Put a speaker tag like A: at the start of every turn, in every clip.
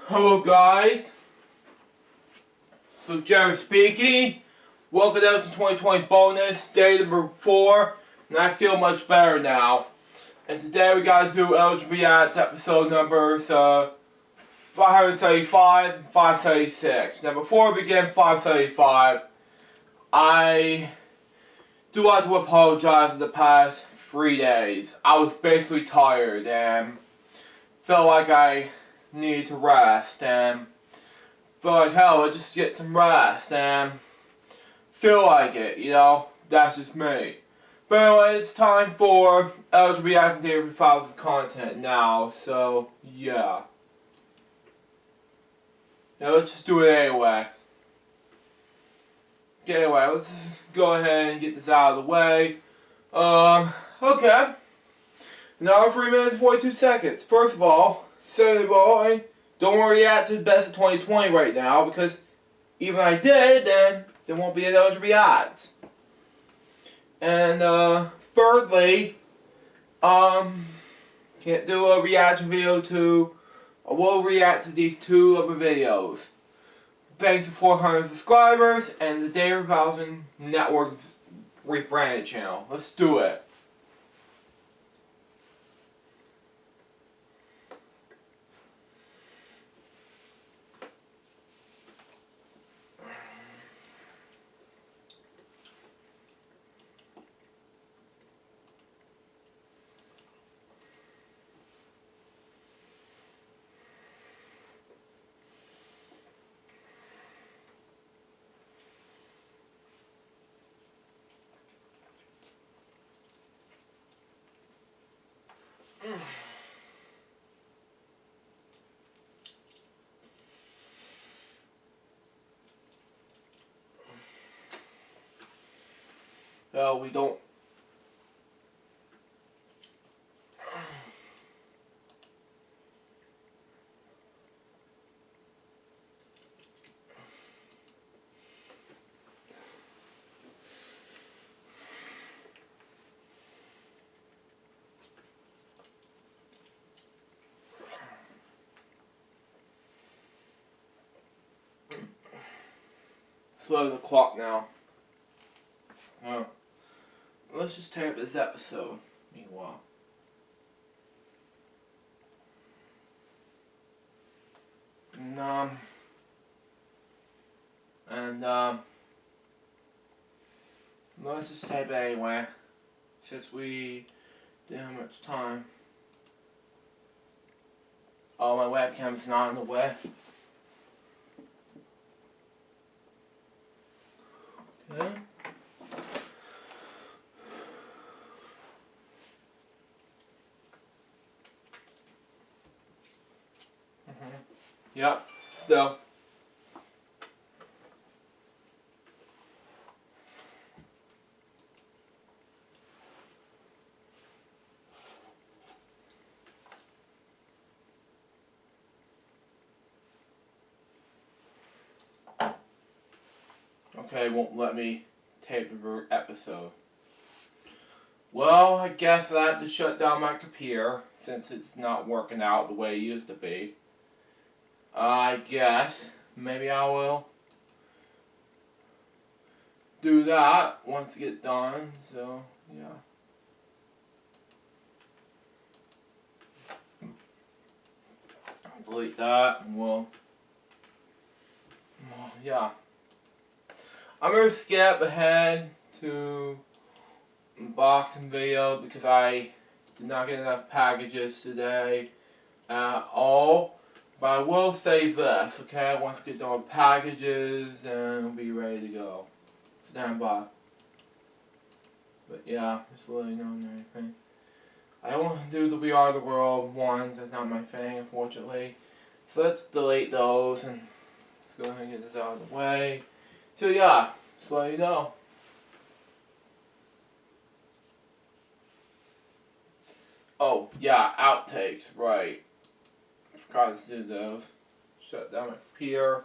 A: Hello guys, so Jerry speaking. Welcome out to 2020 bonus, day number 4, and I feel much better now. And today we gotta do LJPCBM episode numbers 575 and 576. Now before we begin 575, I do want to apologize for the past 3 days. I was basically tired and felt like I needed to rest and feel like hell, I just get some rest and feel like it, you know, that's just me. But anyway, it's time for LJPCBM and Daily Files content now, so yeah. Now let's just do it anyway. Okay, anyway, let's just go ahead and get this out of the way. Okay. Now 3 minutes and 42 seconds. First of all, second of all, don't react to the best of 2020 right now, because even if I did, then there won't be an LJPCBM ads. And thirdly, can't do a reaction video to, I will react to these 2 other videos. Thanks to 400 subscribers and the Daily Files Network rebranded channel. Let's do it. We don't. Slow the clock now. Let's just tape this episode. Meanwhile. Let's just tape it anyway, since we didn't have much time. Oh, my webcam's not in the way. Okay. Yep, still. Okay, won't let me tape the episode. Well, I guess I have to shut down my computer since it's not working out the way it used to be. I guess maybe I will do that once I get done, so yeah. Delete that and yeah. I'm going to skip ahead to unboxing video because I did not get enough packages today at all. But I will say this, okay? Once I get done with packages, and I'll be ready to go. Stand by. But yeah, just letting you know and everything. I don't want to do the We Are the World ones. That's not my thing, unfortunately. So let's delete those and let's go ahead and get this out of the way. So yeah, just let you know. Oh, yeah, outtakes, right. I forgot to do those. Shut down my computer.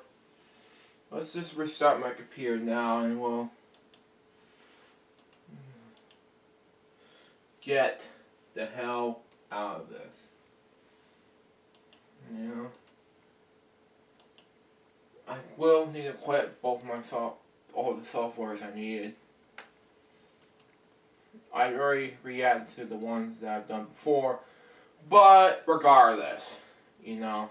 A: Let's just restart my computer now and we'll get the hell out of this. You know? I will need to quit both all the softwares I needed. I already reacted to the ones that I've done before, but regardless, you know.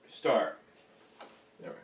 A: Start. There.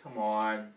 A: Come on.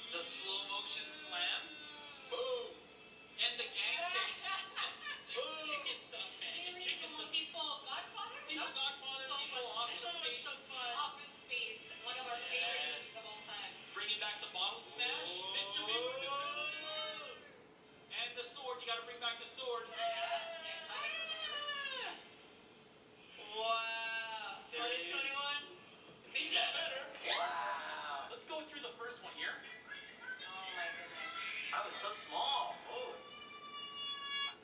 B: The slow motion slam. Boom. And the gang kick. Just kicking stuff, man. Just kicking stuff.
C: People Godfather?
B: People Godfather, people off his
C: This one was
B: face.
C: so fun. Off his face. One of our favorite moves of all time.
B: Bringing back the bottle smash. Mr. Big. And the sword. You gotta bring back the sword.
C: Wow. 2021?
B: Maybe better. Wow. Let's go through the first one here.
C: Oh my goodness.
B: I was so small. Oh.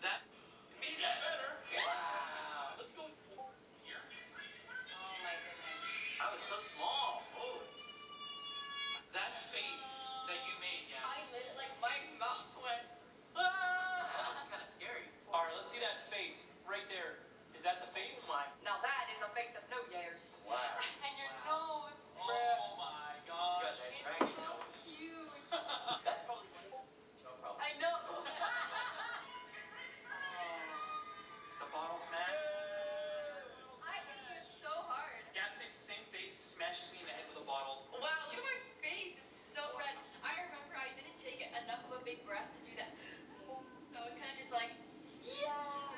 B: That made that better. Wow. Let's go here.
C: Oh my goodness.
B: I was so small. Oh. That face that you made, yeah.
C: I lit like my mouth went.
B: That's kind of scary. All right, let's see that face right there. Is that the face? Oh my.
C: Now that is a face of no years.
B: Wow.
C: And your nose.
B: Oh my gosh.
C: It's so cute.
B: That's probably no problem.
C: I know.
B: The bottle smash.
C: I hit you so hard.
B: Gats makes the same face, smashes me in the head with a bottle.
C: Wow, look at my face. It's so red. I remember I didn't take enough of a big breath to do that. So it was kind of just like, yeah.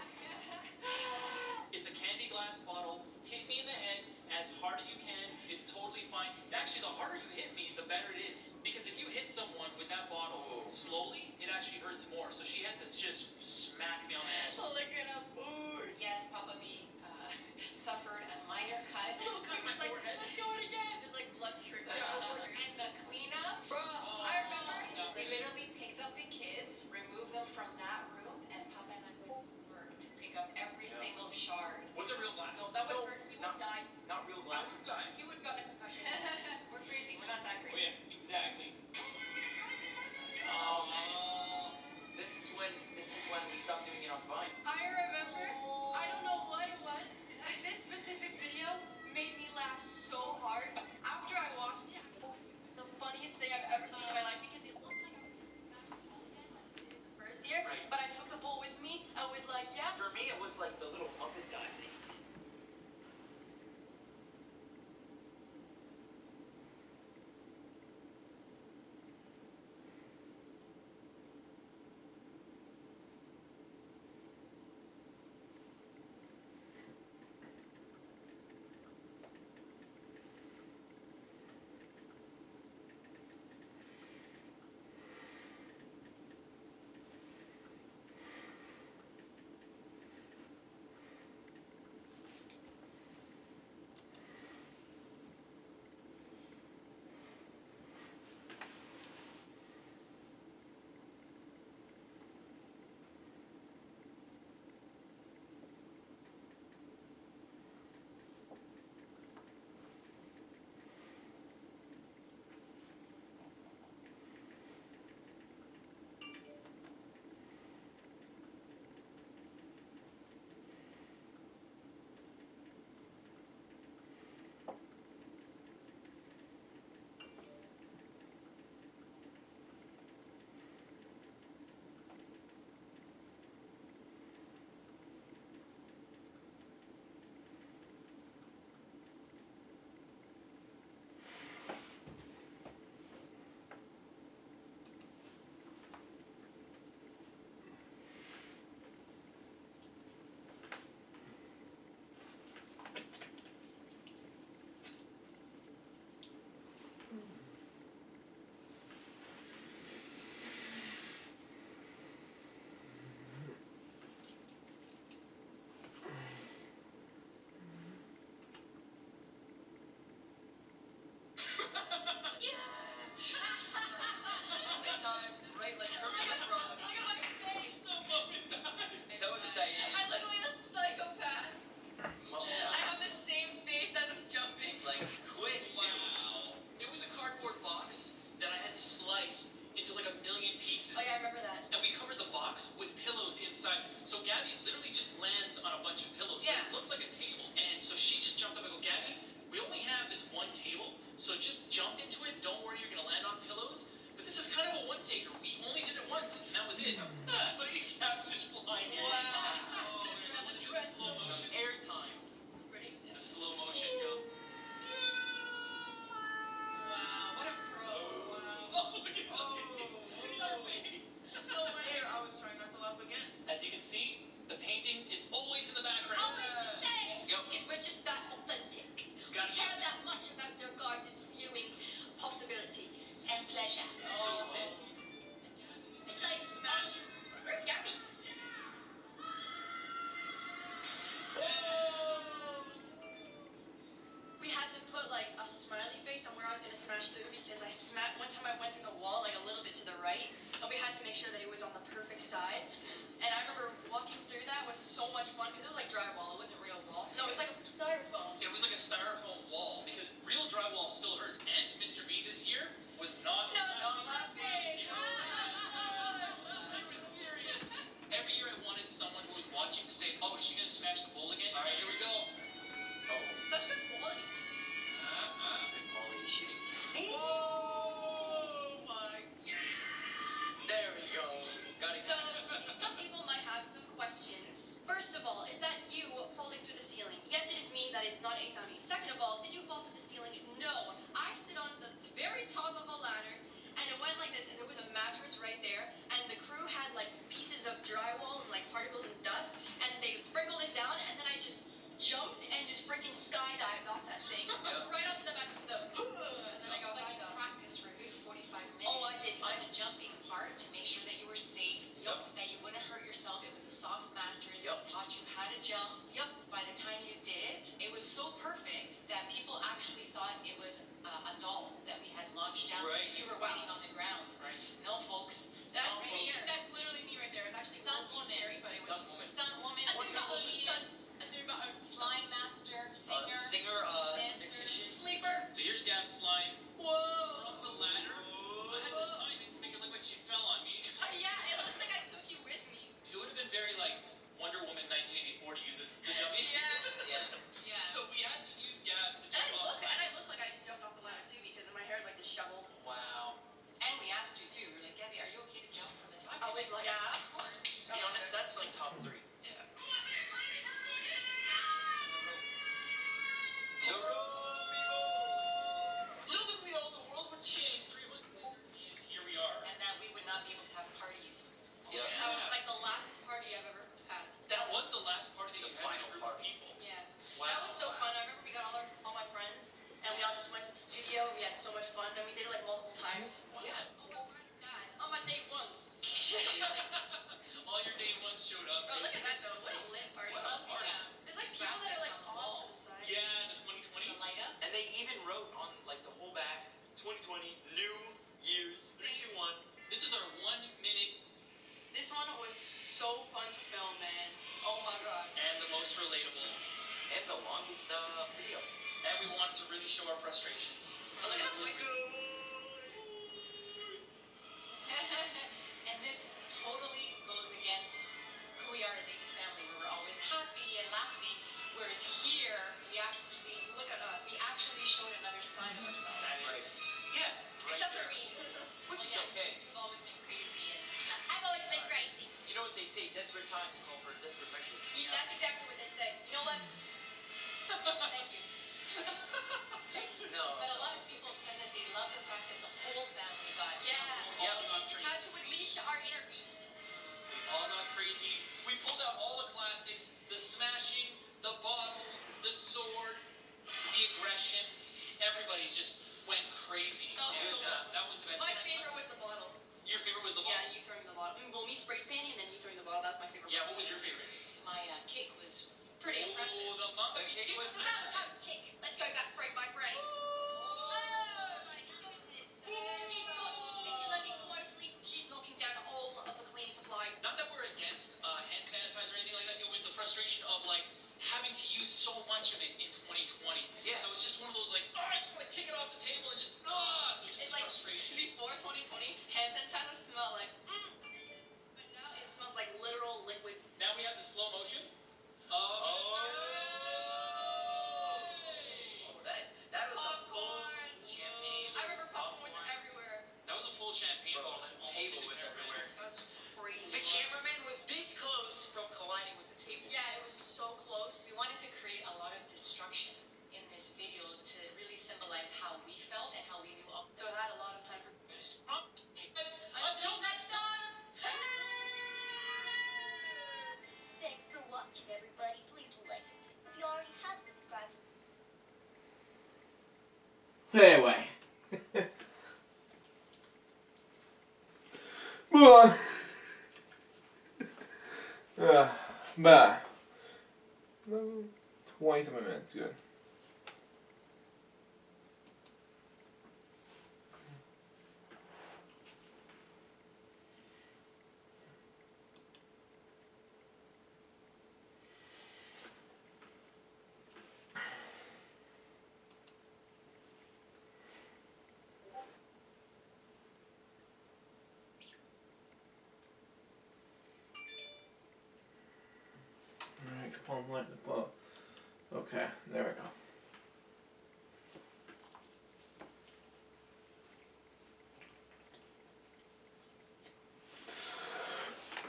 B: It's a candy glass bottle. Hit me in the head as hard as you can. It's totally fine. Actually, the harder you hit me, the better it is. Because if you hit someone with that bottle slowly, it actually hurts more. So she had to just smack me on the head.
C: Look at him. Yes, Papa B suffered a minor cut.
B: A little cut in my
C: He was like,
B: forehead.
C: let's do it again. There's like blood trickling over your And the cleanup. Bro, I remember we literally picked up the kids, removed them from that room, and Papa and I went to work to pick up every single shard.
B: Was it real glass?
C: No, that would hurt. He would die.
B: Not real glass.
C: He would have gotten a concussion. We're crazy. We're not that
B: Oh
C: crazy.
B: yeah, exactly. This is when we stopped doing it on Vine.
C: I remember, I don't know what it was, but this specific video made me laugh so hard. After I watched it, it was the funniest thing I've ever seen in my life because it looked like I was going to smash the ball again like I did the first year.
B: Right.
C: But I took the ball with me. I was like, yeah.
B: For me, it was like the little puppet guy thing.
D: and the longest video.
B: And we wanted to really show our frustrations.
C: But look at the voice.
E: And this totally goes against who we are as AD family, where we're always happy and laughing. Whereas here, we actually
C: Look at us.
E: showed another side of ourselves.
D: Nice. Yeah. Right
C: Except
D: there.
C: for me.
D: Which is
E: Yes,
D: okay.
E: we've always been crazy and
C: I've always been crazy.
D: You know what they say, desperate times call for desperate measures.
C: That's exactly what they say. You know what? Thank you.
D: No.
E: But a lot of people said that they love the fact that the whole family got
C: Yeah.
B: Yeah,
C: This
B: I'm
C: just had to unleash our inner beast.
B: We all got crazy. We pulled out all the classics: the smashing, the bottle, the sword, the aggression. Everybody just went crazy.
C: That was so
B: That was the best.
C: My favorite was the bottle.
B: Your favorite was the
C: Yeah,
B: bottle?
C: you throwing the bottle. Well, me spray painting and then you throwing the bottle. That's my favorite.
B: Yeah,
C: part.
B: what was your favorite?
E: my cake was
C: Pretty
B: Oh,
C: impressive.
B: the mama
D: The cake was
C: The mountain house cake. Let's go back frame by frame. Oh my goodness. If you look at closely, she's knocking down all of the cleaning supplies.
B: Not that we're against hand sanitizer or anything like that. It was the frustration of like having to use so much of it in 2020.
D: Yeah.
B: So it's just one of those like, I just want to kick it off the table and just So it's just
C: It's like
B: frustration.
C: before 2020, hand sanitizer smelled like but now it smells like literal liquid.
B: Now we have the slow motion.
D: That was a full
C: Popcorn.
D: champagne.
C: I remember popcorn was everywhere.
B: That was a full champagne
D: Bro,
B: bottle.
D: the
B: Almost
D: table
B: hit
D: was
B: the cameraman.
D: everywhere.
C: That's crazy.
D: The cameraman was this close from colliding with the table.
C: Yeah, it was so close.
E: We wanted to create a lot of destruction in this video to really symbolize how we felt and how we knew all. So I had a lot of time for
B: Until next time.
F: Thanks for watching, everybody. Please like if you already have subscribed.
A: Anyway. Move on. But 27 minutes, good. Explain what the book. Okay, there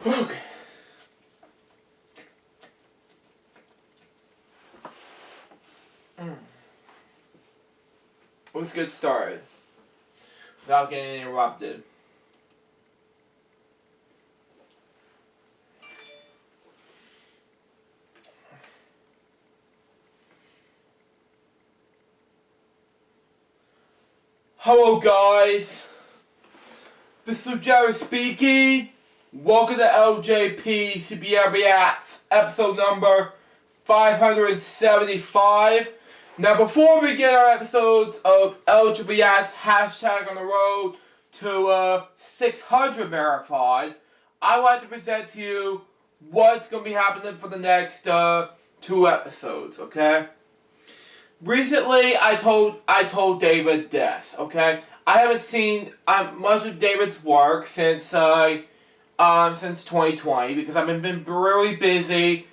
A: we go. Okay. Let's get started without getting interrupted. Hello guys, this is Jerry speaking. Welcome to LJPCBM Reacts, episode number 575. Now before we begin our episodes of LJ Reacts hashtag on the road to 600 marathon, I want to present to you what's going to be happening for the next 2 episodes, okay? Recently, I told David this, okay? I haven't seen much of David's work since 2020 because I've been really busy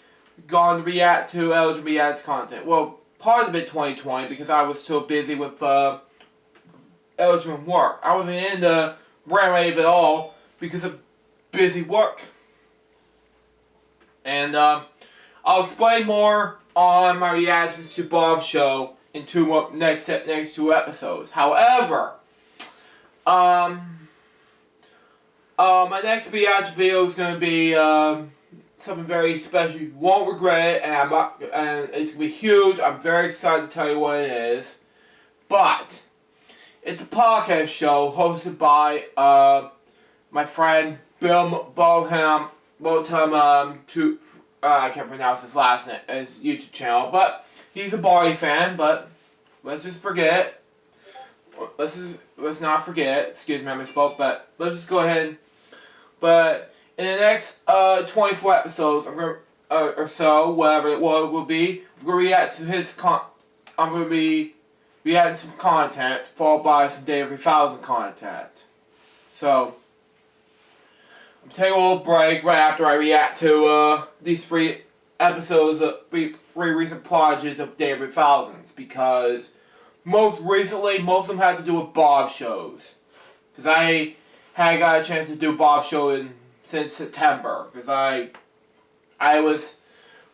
A: going to react to LJ Reacts content. Well, part of it 2020 because I was so busy with LJ work. I wasn't in the brand wave at all because of busy work. And I'll explain more on my reactions to Bob's show in next 2 episodes. However, my next reaction video is going to be something very special. You won't regret it, and it's going to be huge. I'm very excited to tell you what it is. But it's a podcast show hosted by my friend Bill Boham. I can't pronounce his last name, his YouTube channel, but he's a Barney fan, but let's just forget. Let's not forget, excuse me, I misspoke, but let's just go ahead. But in the next 24 episodes, I'm going or so, whatever it will be. I'm gonna react to I'm gonna be reacting to some content, followed by some Day of 3000 content. So I'm taking a little break right after I react to these 3 episodes of 3 recent projects of Day of 3000s, because most recently, most of them had to do with Bob shows. Because I hadn't got a chance to do Bob show since September. Because I was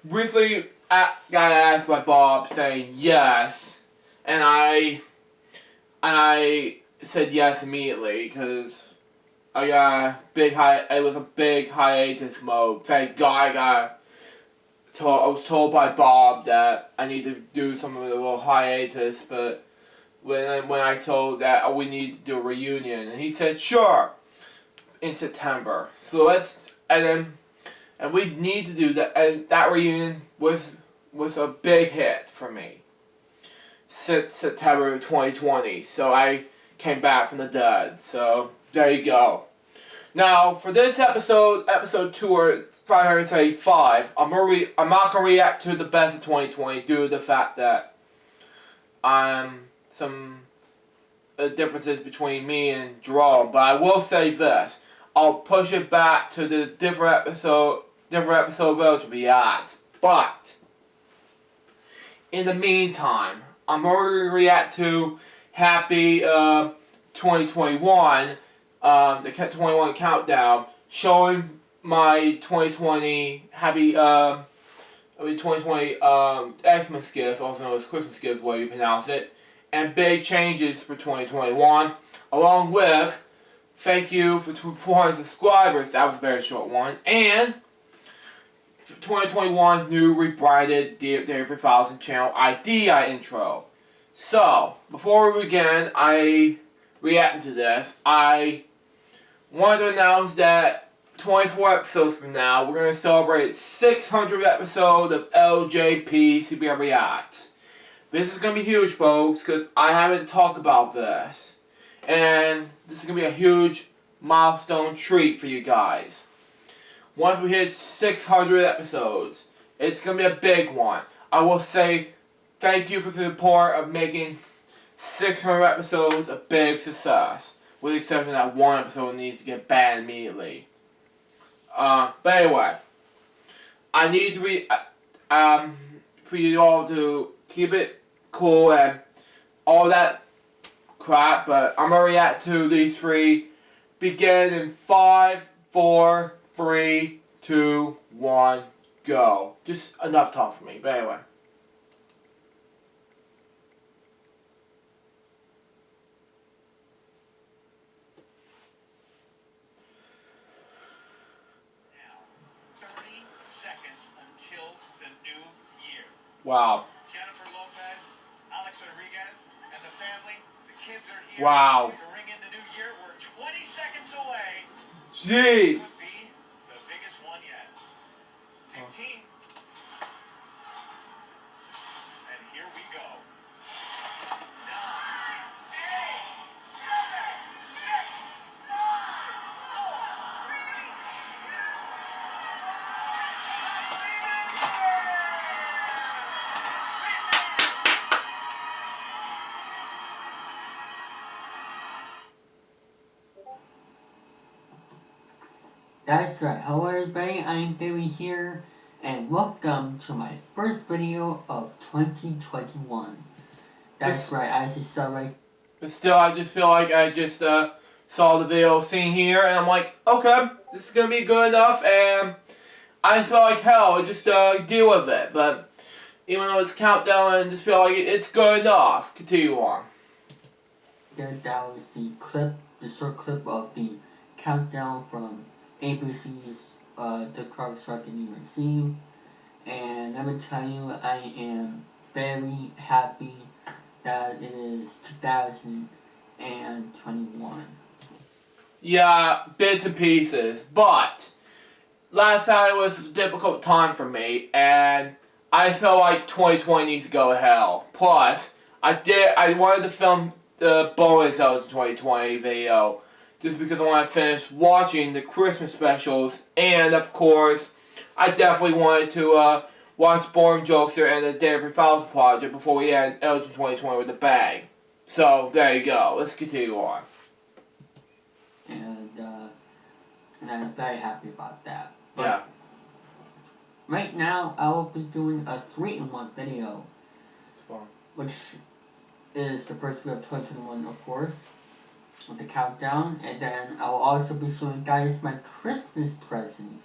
A: recently got asked by Bob saying yes. And I said yes immediately. Because it was a big hiatus mode. Thank God I was told by Bob that I need to do some of the little hiatus, but when I told that we need to do a reunion, and he said sure in September. So and we need to do that, and that reunion was a big hit for me since September of 2020. So I came back from the dead. So there you go. Now for this episode 2 or 575, I'm not gonna react to the best of 2020 due to the fact that some differences between me and Jerome. But I will say this: I'll push it back to the different episode we'll react. But in the meantime, I'm gonna react to Happy 2021, the 21 countdown, showing my 2020 Happy 2020 Xmas gifts, also known as Christmas gifts, where you pronounce it, and big changes for 2021, along with thank you for 400 subscribers. That was a very short one, and 2021 new rebranded Day of 3000 channel ID intro. So before we begin, I reacting to this. I wanted to announce that 24 episodes from now, we're going to celebrate 600th episode of LJPCBM Reacts. This is going to be huge, folks, because I haven't talked about this. And this is going to be a huge milestone treat for you guys. Once we hit 600 episodes, it's going to be a big one. I will say thank you for the support of making 600 episodes a big success. With the exception that one episode needs to get banned immediately. But anyway, I need to for you all to keep it cool and all that crap, but I'm gonna react to these 3. Begin in 5, 4, 3, 2, 1, go. Just enough talk for me, but anyway.
G: Seconds until the new year.
A: Wow.
G: Jennifer Lopez, Alex Rodriguez, and the family, the kids are here.
A: Wow.
G: To ring in the new year. We're 20 seconds away.
A: Jeez.
G: Could be the biggest one yet. 15. And here we go. 9, 8, 7, 6, 5, 4, 3, 2, 1.
H: That's right. Hello everybody, I'm Barry here, and welcome to my first video of 2021. That's right, I just saw right.
A: But still, I just feel like I just saw the video scene here, and I'm like, okay, this is gonna be good enough, and I just feel like hell, just deal with it. But even though it's countdown, I just feel like it's good enough. Continue on.
H: That was the clip, the short clip of the countdown from ABC's The Clark Strike and New Receive. And let me tell you, I am very happy that it is 2021.
A: Yeah, bits and pieces, but last time it was a difficult time for me, and I felt like 2020 needs to go to hell. Plus, I wanted to film the bonus of the 2020 video, just because I want to finish watching the Christmas specials, and of course, I definitely wanted to watch Born Jokester and the David Fowles Project before we end LG 2020 with a bang. So, there you go. Let's continue on.
H: And I'm very happy about that. But
A: Yeah.
H: right now, I will be doing a 3-in-1 video, which is the first video of 2021, of course, with the countdown. And then I will also be showing you guys my Christmas presents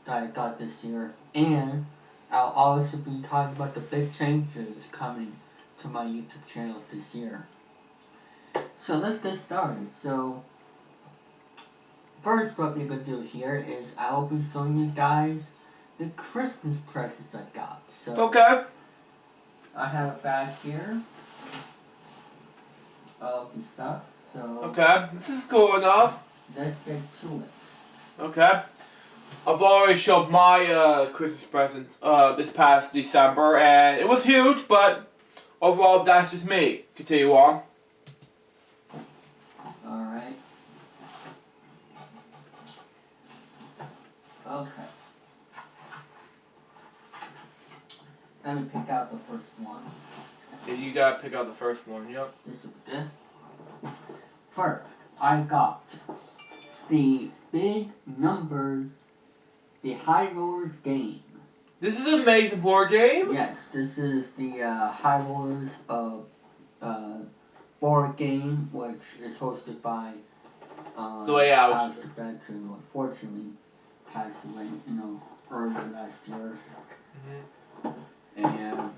H: that I got this year. And I'll also be talking about the big changes coming to my YouTube channel this year. So let's get started. So first, what we're going to do here is I will be showing you guys the Christmas presents I got. So
A: Okay.
H: I have a bag here of the stuff. So
A: Okay. This is cool enough.
H: let's get to it.
A: Okay. I've already showed my Christmas presents this past December, and it was huge, but overall, that's just me. Continue on.
H: Alright. Okay. Let me pick out the first one.
A: Yeah, you gotta pick out the first one, yep.
H: This is good. First, I got the Big Numbers, the High Rollers game.
A: This is an amazing board game.
H: Yes, this is the High Rollers board game, which is hosted by
A: The way out.
H: Alex Trebek, who unfortunately passed away, earlier last year. And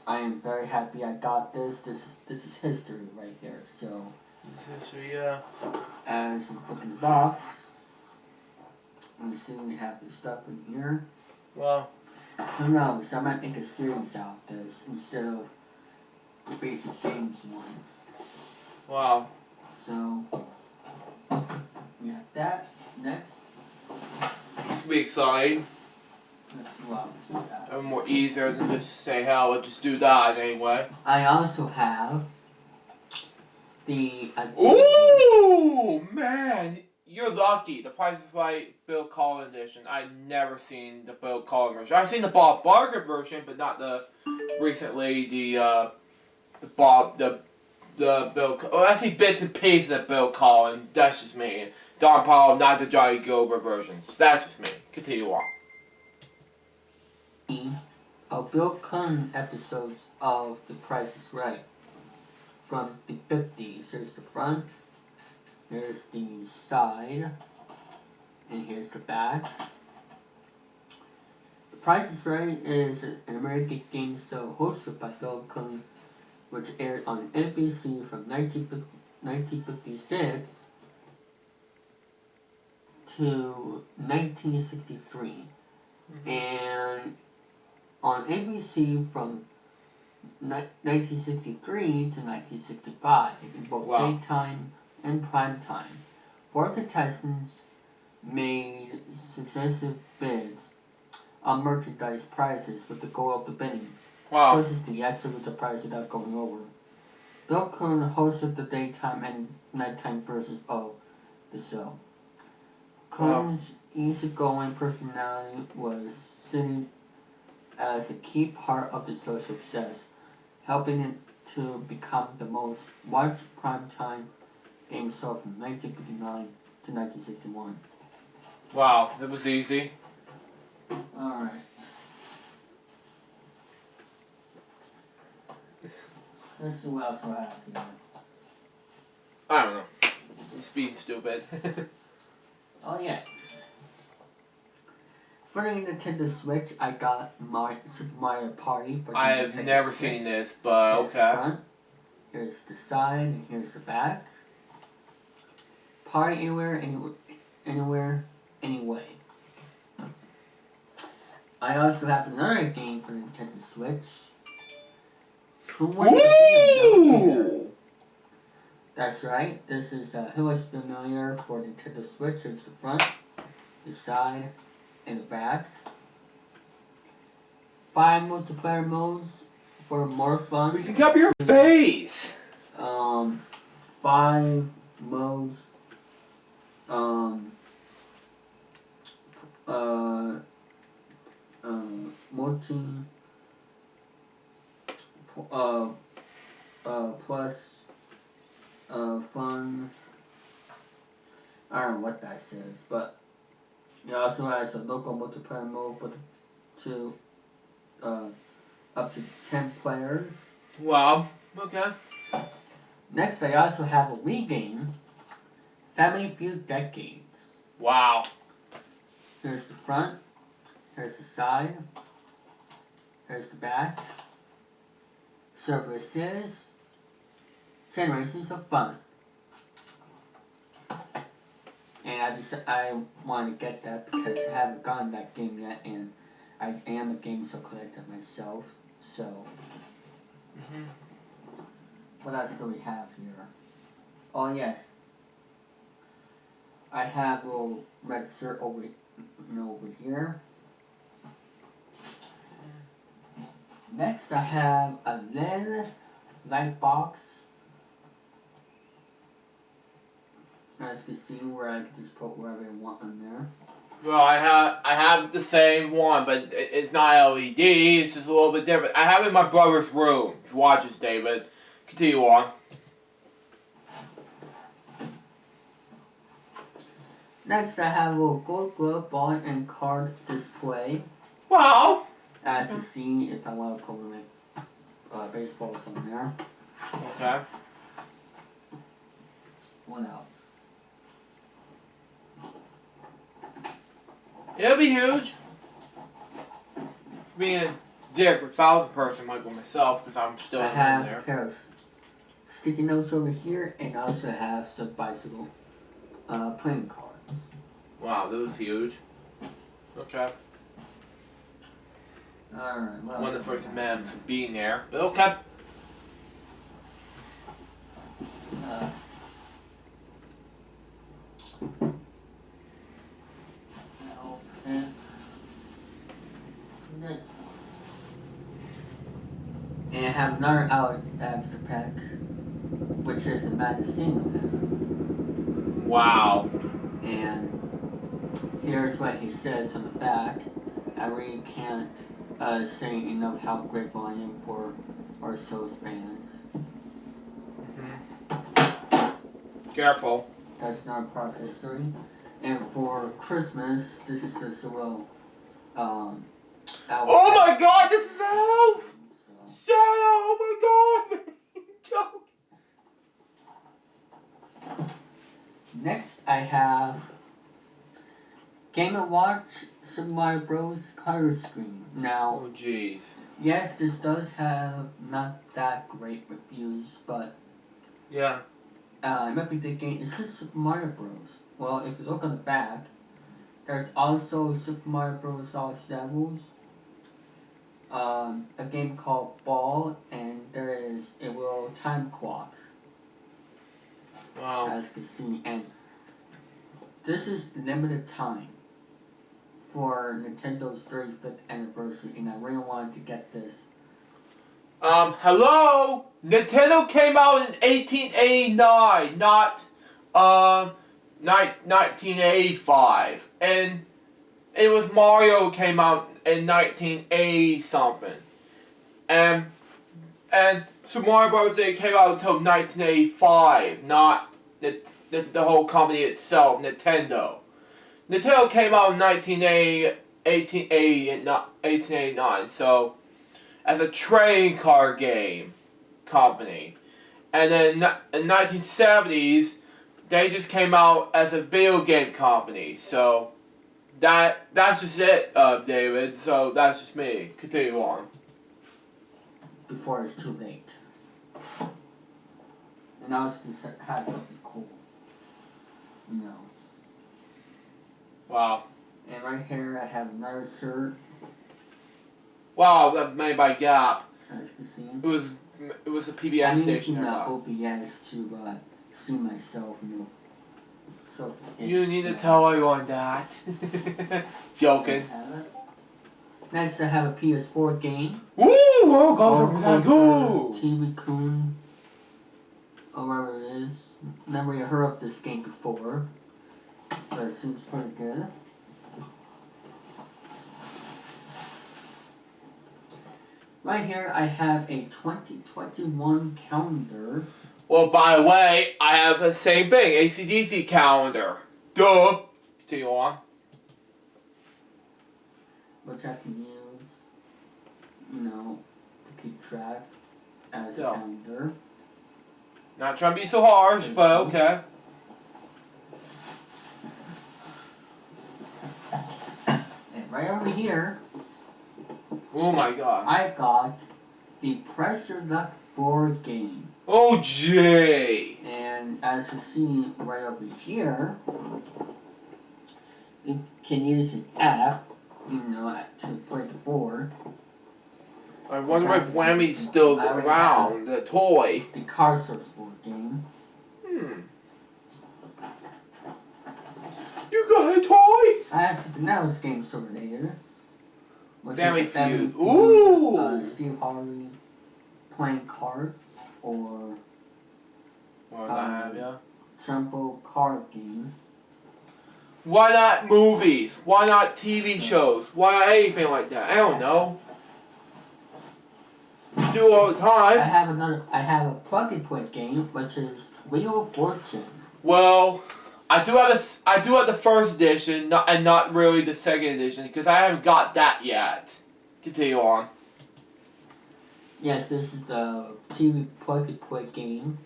H: I am very happy I got this. This is history right here. So
A: History, yeah.
H: as we look in the box, you see we have the stuff in here.
A: Wow.
H: Who knows? I might make a series out of this instead of the basic games one.
A: Wow.
H: So we have that. Next,
A: This will be exciting.
H: let's see what else we have.
A: Or more easier than just say, hell, let's just do that anyway.
H: I also have the
A: Ooh, man. You're lucky. The Price is Right Bill Collins edition. I've never seen the Bill Collins version. I've seen the Bob Barker version, but not the recently the Bill. Oh, I see bits and pieces of Bill Collins. That's just me. Don Powell, not the Johnny Gilbert versions. That's just me. Continue on.
H: of Bill Clinton episodes of The Price is Right from the 50s. Here's the front, here's the side, and here's the back. The Price is Right is an American game show hosted by Bill Clinton, which aired on NBC from 1956 to 1963. And on NBC from 1963 to 1965, in both daytime and prime time. 4 contestants made successive bids on merchandise prizes with the goal of the bidding closest to the absolute prize without going over. Bill Clinton hosted the daytime and nighttime versions of the show. Clinton's easygoing personality was seen as a key part of the show's success, helping it to become the most watched primetime game show from 1959 to 1961.
A: Wow, that was easy.
H: Alright. Let's see what else I have here.
A: I don't know. Just being stupid.
H: Oh yes. For the Nintendo Switch, I got Super Mario Party for the
A: I have
H: Nintendo
A: never
H: Switch.
A: seen this, but
H: Here's the
A: okay.
H: front, here's the side, and here's the back. Party anywhere, anywhere, anyway. I also have another game for the Nintendo Switch. Who wants to be a millionaire? That's right. This is Who Wants to Be a Millionaire for Nintendo Switch. Here's the front, the side, and the back. 5 multiplayer modes for more fun.
A: You can cover your face.
H: 5 modes. multi plus fun. I don't know what that says, but it also has a local multiplayer mode for to up to 10 players.
A: Wow. Okay.
H: Next, I also have a Wii game, Family Feud Decades.
A: Wow.
H: Here's the front, here's the side, here's the back. Services, Generations of Fun. And I want to get that because I haven't gotten that game yet, and I am a game show collector myself. So, what else do we have here? Oh yes, I have a little red shirt over here. Next, I have a LED light box. As you can see, where I can just put whatever I want in there.
A: Well, I have the same one, but it's not LED. It's just a little bit different. I have it in my brother's room. If you watch this, David, continue on.
H: Next, I have a little gold glove ball and card display.
A: Wow.
H: As you see, if I want to put my baseballs on there.
A: Okay.
H: What else?
A: It'll be huge. For being a different 1,000 person like myself, because I'm still
H: I
A: in
H: have
A: there.
H: a pair of sticky notes over here, and I also have some bicycle playing cards.
A: Wow, that was huge. Okay.
H: Alright,
A: One of the first men for being there, but okay.
H: And I have another extra pack, which is a magazine.
A: Wow.
H: And here's what he says on the back. I really can't say enough how grateful I am for our shows fans.
A: Careful.
H: That's not part of history. And for Christmas, this is just a little
A: Oh my God! This is Elf. Shut up! Oh my God! Joke.
H: Next, I have Game & Watch Super Mario Bros. Color Screen. Now,
A: Oh jeez.
H: yes, this does have not that great reviews, but
A: Yeah.
H: you might be thinking, is this Super Mario Bros? Well, if you look on the back, there's also Super Mario Bros. Lost Levels, a game called Ball, and there is a little time clock.
A: Wow.
H: As you can see, and this is limited time for Nintendo's 35th anniversary, and I really wanted to get this.
A: Hello? Nintendo came out in 1889, not 1985, and it was Mario came out in 1980 something, and Super Mario Bros. It came out until 1985, not the whole company itself, Nintendo. Nintendo came out in 1889, so as a trading card game company, and then in 1970s they just came out as a video game company. So that's just it, David. So that's just me. Continue on.
H: Before it's too late. And I was just have something cool. You know.
A: Wow.
H: And right here I have another shirt.
A: Wow, that made by Gap.
H: As you can see.
A: It was a PBS
H: I'm
A: station.
H: using OBS to see myself, you know. So
A: You need to tell everyone that. Joking.
H: Next, I have a PS4 game.
A: Woo! Oh, go for that. Go!
H: TV Coon. Or whatever it is. Never heard of this game before. But it seems pretty good. Right here, I have a 2021 calendar.
A: Well, by the way, I have the same thing, AC/DC calendar. Duh. Continue on.
H: Which I can use, to keep track as a
A: So.
H: calendar.
A: Not trying to be so harsh, but okay.
H: And right over here,
A: Oh my god.
H: I got the Pressure Luck board game.
A: Oh, gee.
H: And as you see right over here, you can use an app, to play the board.
A: I wonder if Whammy's still around, the toy.
H: The Card Source board game.
A: You got a toy?
H: I have something else game related.
A: Family Feud.
H: Ooh! Steve Harvey playing cards or
A: What I have, yeah.
H: Trumbo card game.
A: Why not movies? Why not TV shows? Why not anything like that? I don't know. You do all the
H: I
A: time.
H: have a plug and play game, which is Wheel of Fortune.
A: Well, I do have the first edition, and not really the second edition, because I haven't got that yet. Continue on.
H: Yes, this is the TV plug and play game,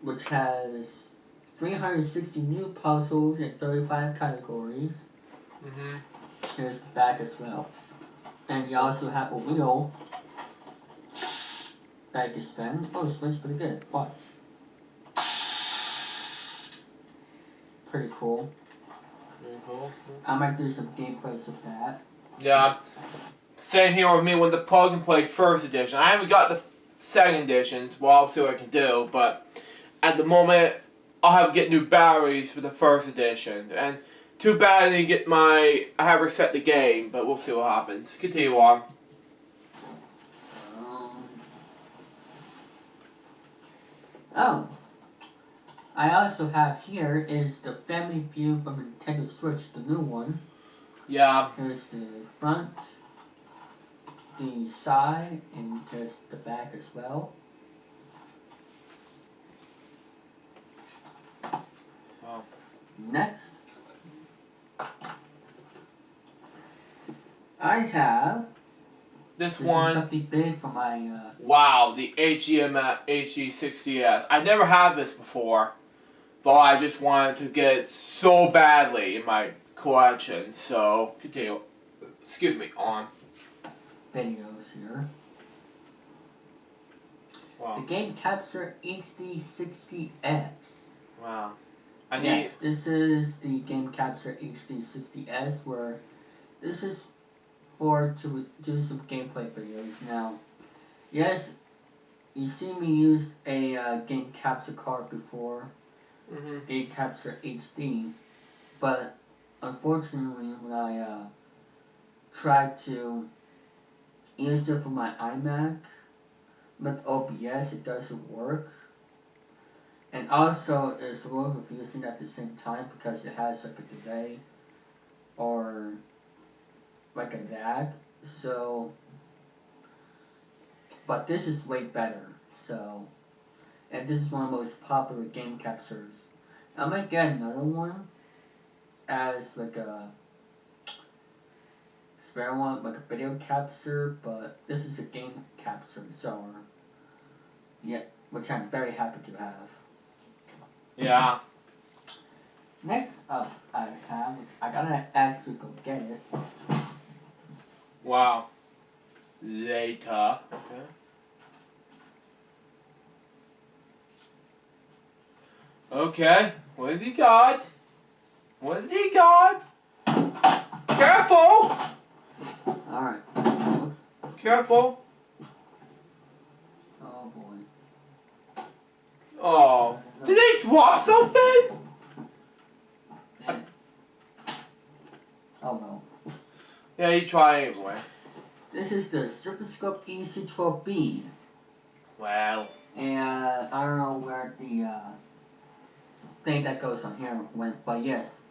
H: which has 360 new puzzles in 35 categories. Here's the back as well. And you also have a wheel that you spin. Oh, it spins pretty good. Watch. Pretty cool. I might do some gameplays of that.
A: Yeah. Same here with me with the plug and play first edition. I haven't got the second edition. Well, I'll see what I can do, but at the moment, I'll have to get new batteries for the first edition. And too bad I didn't get I have reset the game, but we'll see what happens. Continue on.
H: Oh. I also have here is the Family Feud from Nintendo Switch, the new one.
A: Yeah.
H: Here's the front, the side, and there's the back as well.
A: Wow.
H: Next, I have
A: This
H: is
A: one.
H: something big for my.
A: Wow, the HE60S. I never had this before, but I just wanted to get it so badly in my collection. So continue. Excuse me. On.
H: Videos here.
A: Wow.
H: The Game Capture HD60X.
A: Wow.
H: Yes, this is the Game Capture HD60S, where this is to do some gameplay videos. Now, yes, you see me use a Game Capture card before, Game Capture HD, but unfortunately when I tried to use it for my iMac with OBS, it doesn't work. And also, it's a little confusing at the same time because it has like a delay or like a lag. So, but this is way better. So, and this is one of the most popular game captures. I might get another one as like a spare one, like a video capture, but this is a game capture, so yeah, which I'm very happy to have.
A: Yeah.
H: Next up, I have, which I gotta actually go get it.
A: Wow. Later. Okay. Okay. What has he got? What has he got? Careful!
H: Alright.
A: Careful.
H: Oh boy.
A: Oh. Did they drop something?
H: Oh no.
A: Yeah, you try anyway.
H: This is the Superscope EC12B.
A: Well.
H: And I don't know where the thing that goes on here went, but yes.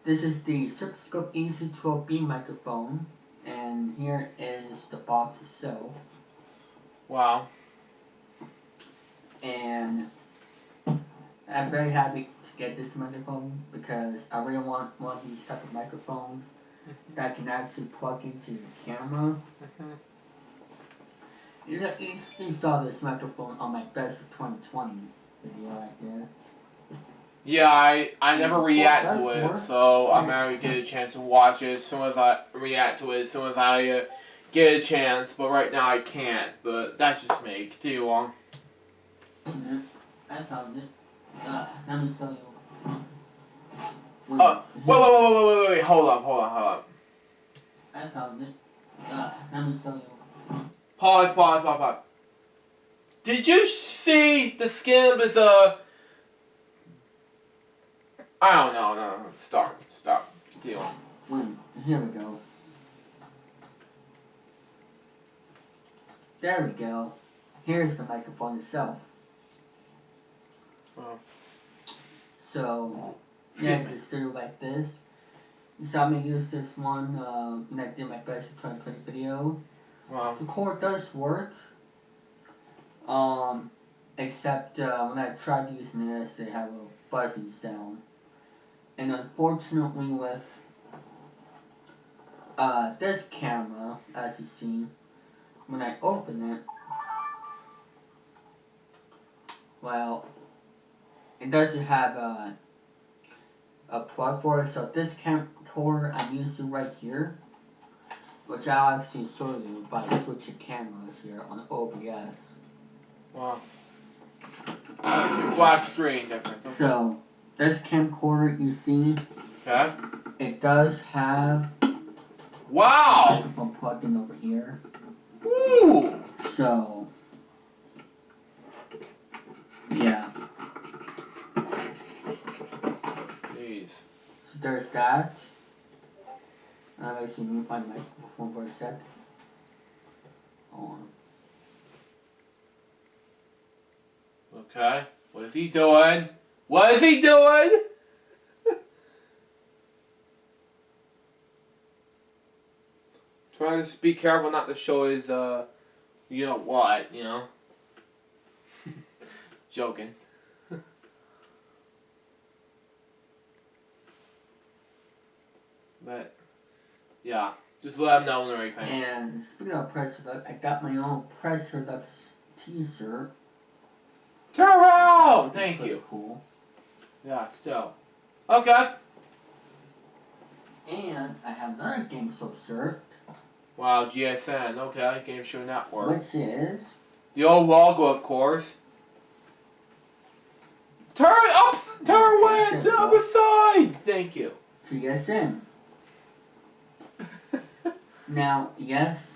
H: This is the Superscope EC12B microphone. And And here is the box itself.
A: Wow.
H: And I'm very happy to get this microphone because I really want one of these type of microphones that can actually plug into the camera. You saw this microphone on my best of 2020 video right there.
A: Yeah, I never react to it,
H: Work.
A: so I'm gonna get a chance to watch it as soon as I react to it, as soon as I get a chance. But right now I can't. But that's just me. Continue on.
H: I found it. Let me show you.
A: Wait, hold up.
H: I found it. Let me show you.
A: Pause. Did you see the skin of his, I don't know, no. Stop. Continue on.
H: Here we go. There we go. Here's the microphone itself.
A: Oh.
H: So, yeah, just do it like this. You saw me use this one when I did my best of 2020 video.
A: Wow.
H: The cord does work. Except when I tried using this, they have a buzzy sound. And unfortunately with this camera, as you see, when I open it, well, it doesn't have a plug for it, so this camcorder I'm using right here, which I'll actually show you by switching cameras here on OBS.
A: Wow. Black screen difference. Okay.
H: So, this camcorder you see,
A: Okay.
H: it does have
A: Wow!
H: a microphone plugged in over here.
A: Woo!
H: So, yeah.
A: Jeez.
H: So there's that. I'll actually mute my microphone for a sec. Hold on.
A: Okay. What is he doing? Trying to be careful not to show his, you know what, you know? Joking. But, yeah. Just let him know and everything.
H: And speaking of press release, I got my own press release t-shirt.
A: Turn around! Thank
H: Pretty
A: you.
H: Cool.
A: Yeah, still. Okay.
H: And I have another Game Show shirt.
A: Wow, GSN. Okay, Game Show Network.
H: Which is...
A: The old logo, of course. Turn away to the other side! Thank you.
H: GSN. Now, yes,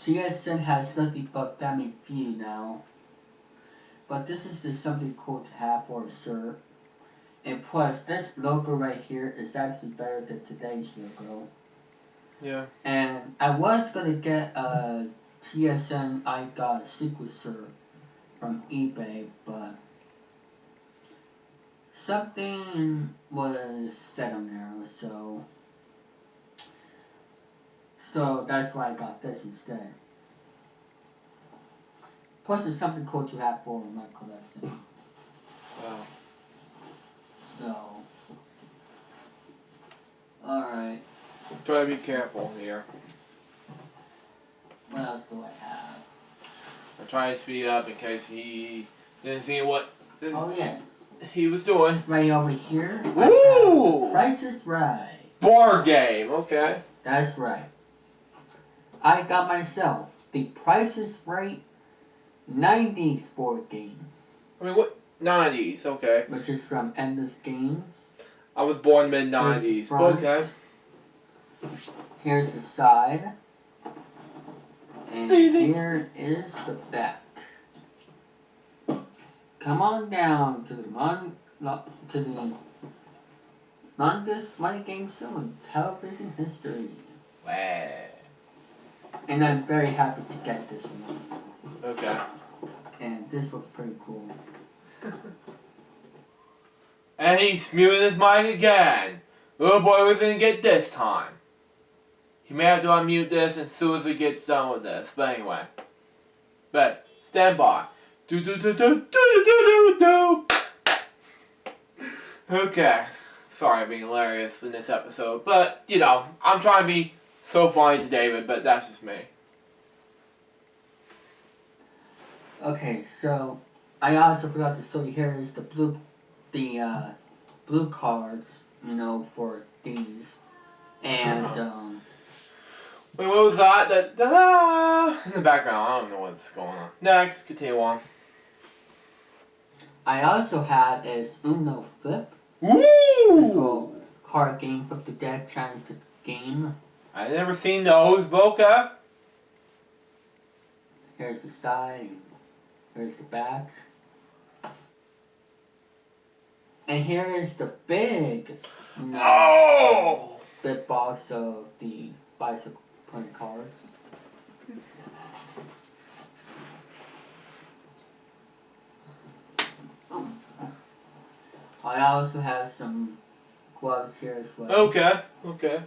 H: GSN has nothing but Family Feud now. But this is just something cool to have for a shirt. And plus, this logo right here is actually better than today's logo.
A: Yeah.
H: And I was gonna get a TSN I Got a Secret shirt from eBay, but something was said on there, so that's why I got this instead. Plus, it's something cool to have for my collection.
A: Wow.
H: So, alright.
A: Try to be careful here.
H: What else do I have?
A: I'm trying to speed up in case he didn't see what
H: Oh, yes.
A: he was doing.
H: Right over here.
A: Ooh!
H: Price is Right.
A: Bar game, okay.
H: That's right. I got myself the Price is Right 90s board game.
A: I mean, what? 90s, okay.
H: Which is from Endless Games.
A: I was born mid-90s, but okay.
H: Here's the side. And
A: Easy.
H: here is the back. Come on down to the longest money game show in television history.
A: Wow.
H: And I'm very happy to get this one.
A: Okay.
H: And this looks pretty cool.
A: And he's muting his mic again. Little boy was gonna get this time. He may have to unmute this as soon as he gets done with this. But anyway. But stand by. Do do do do do do do do do. Okay. Sorry I'm being hilarious in this episode. But, you know, I'm trying to be so funny to David, but that's just me.
H: Okay, so I also forgot to show you here is the blue cards, you know, for these. And
A: Wait, what was that? That da in the background. I don't know what's going on. Next, continue on.
H: I also have is Uno Flip.
A: Woo!
H: This little card game, flip the deck, challenge the game.
A: I never seen those, but okay.
H: Here's the side, here's the back. And here is the big, big box of the bicycle playing cards. I also have some gloves here as well.
A: Okay.
H: Which is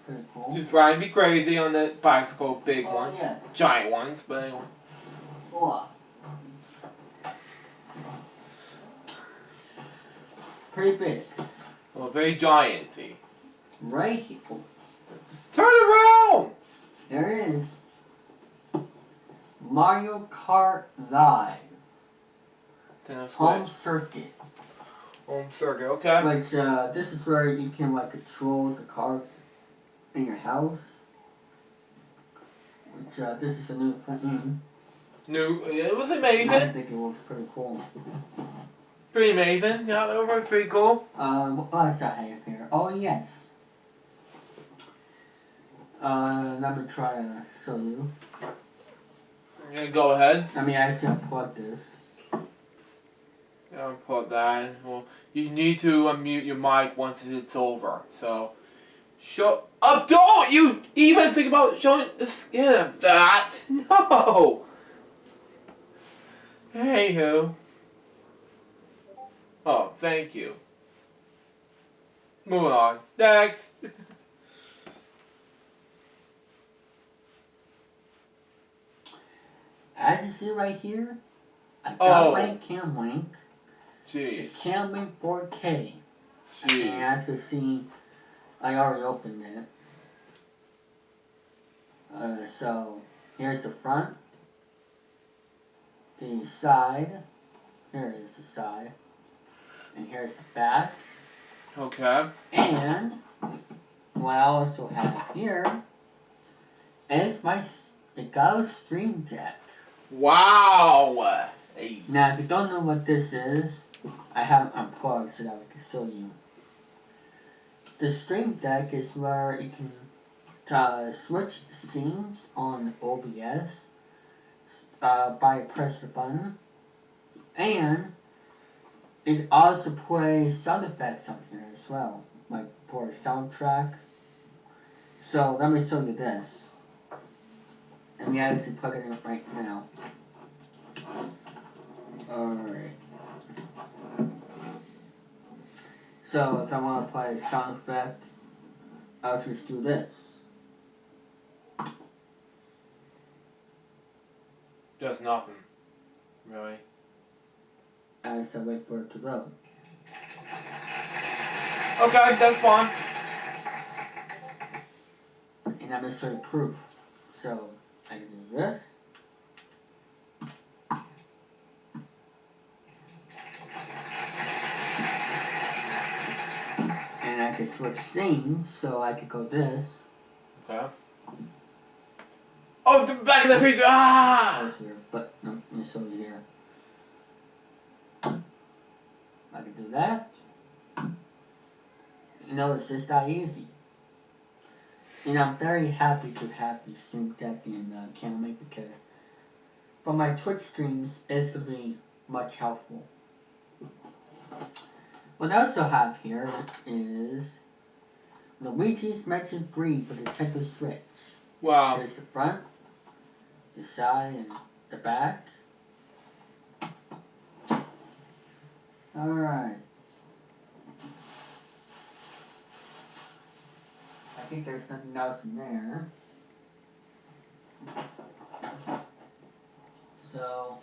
H: pretty cool.
A: Just trying to be crazy on the bicycle, big ones.
H: Yes.
A: Giant ones, but anyway.
H: Oh. Pretty big.
A: Well, very gianty.
H: Right here.
A: Turn around!
H: There is Mario Kart Live. Home Circuit.
A: Home circuit, okay.
H: Which, this is where you can, like, control the cards in your house. Which, this is a new thing.
A: It was
H: I
A: amazing.
H: think it looks pretty cool.
A: Pretty amazing. Yeah, it was pretty cool.
H: What else I have here? Oh, yes. Let me try to show you.
A: Yeah, go ahead.
H: I mean, I actually unplug this.
A: Yeah, unplug that. Well, you need to unmute your mic once it's over. So, show up. Don't you even think about showing the skin of that? No. Anywho. Oh, thank you. Moving on. Next.
H: As you see right here, I got my Cam Link.
A: Jeez.
H: Cam Link 4K.
A: Jeez.
H: And as you can see, I already opened it. So, here's the front. The side. Here is the side. And here's the back.
A: Okay.
H: And what I also have here is my Gauss Stream Deck.
A: Wow. Hey.
H: Now, if you don't know what this is, I have it unplugged so that I can show you. The Stream Deck is where you can switch scenes on OBS by press the button, and it also plays sound effects on here as well, like for a soundtrack. So let me show you this. Let me actually plug it in right now. Alright. So if I want to play a sound effect, I'll just do this.
A: Does nothing. Really.
H: As I wait for it to load.
A: Okay, that's fine.
H: And I'm going to show you proof. So I can do this. And I can switch scenes, so I could go this.
A: Okay. Oh, the back of the page! Ah!
H: That's here, but no, let me show you here. I can do that. You know, it's just that easy. And I'm very happy to have the Stream Deck and Cam Link because for my Twitch streams, it's going to be much helpful. What I also have here is Luigi's Mansion 3 for the Nintendo Switch.
A: Wow.
H: Here's the front, the side, and the back. Alright. think there's nothing else in there. So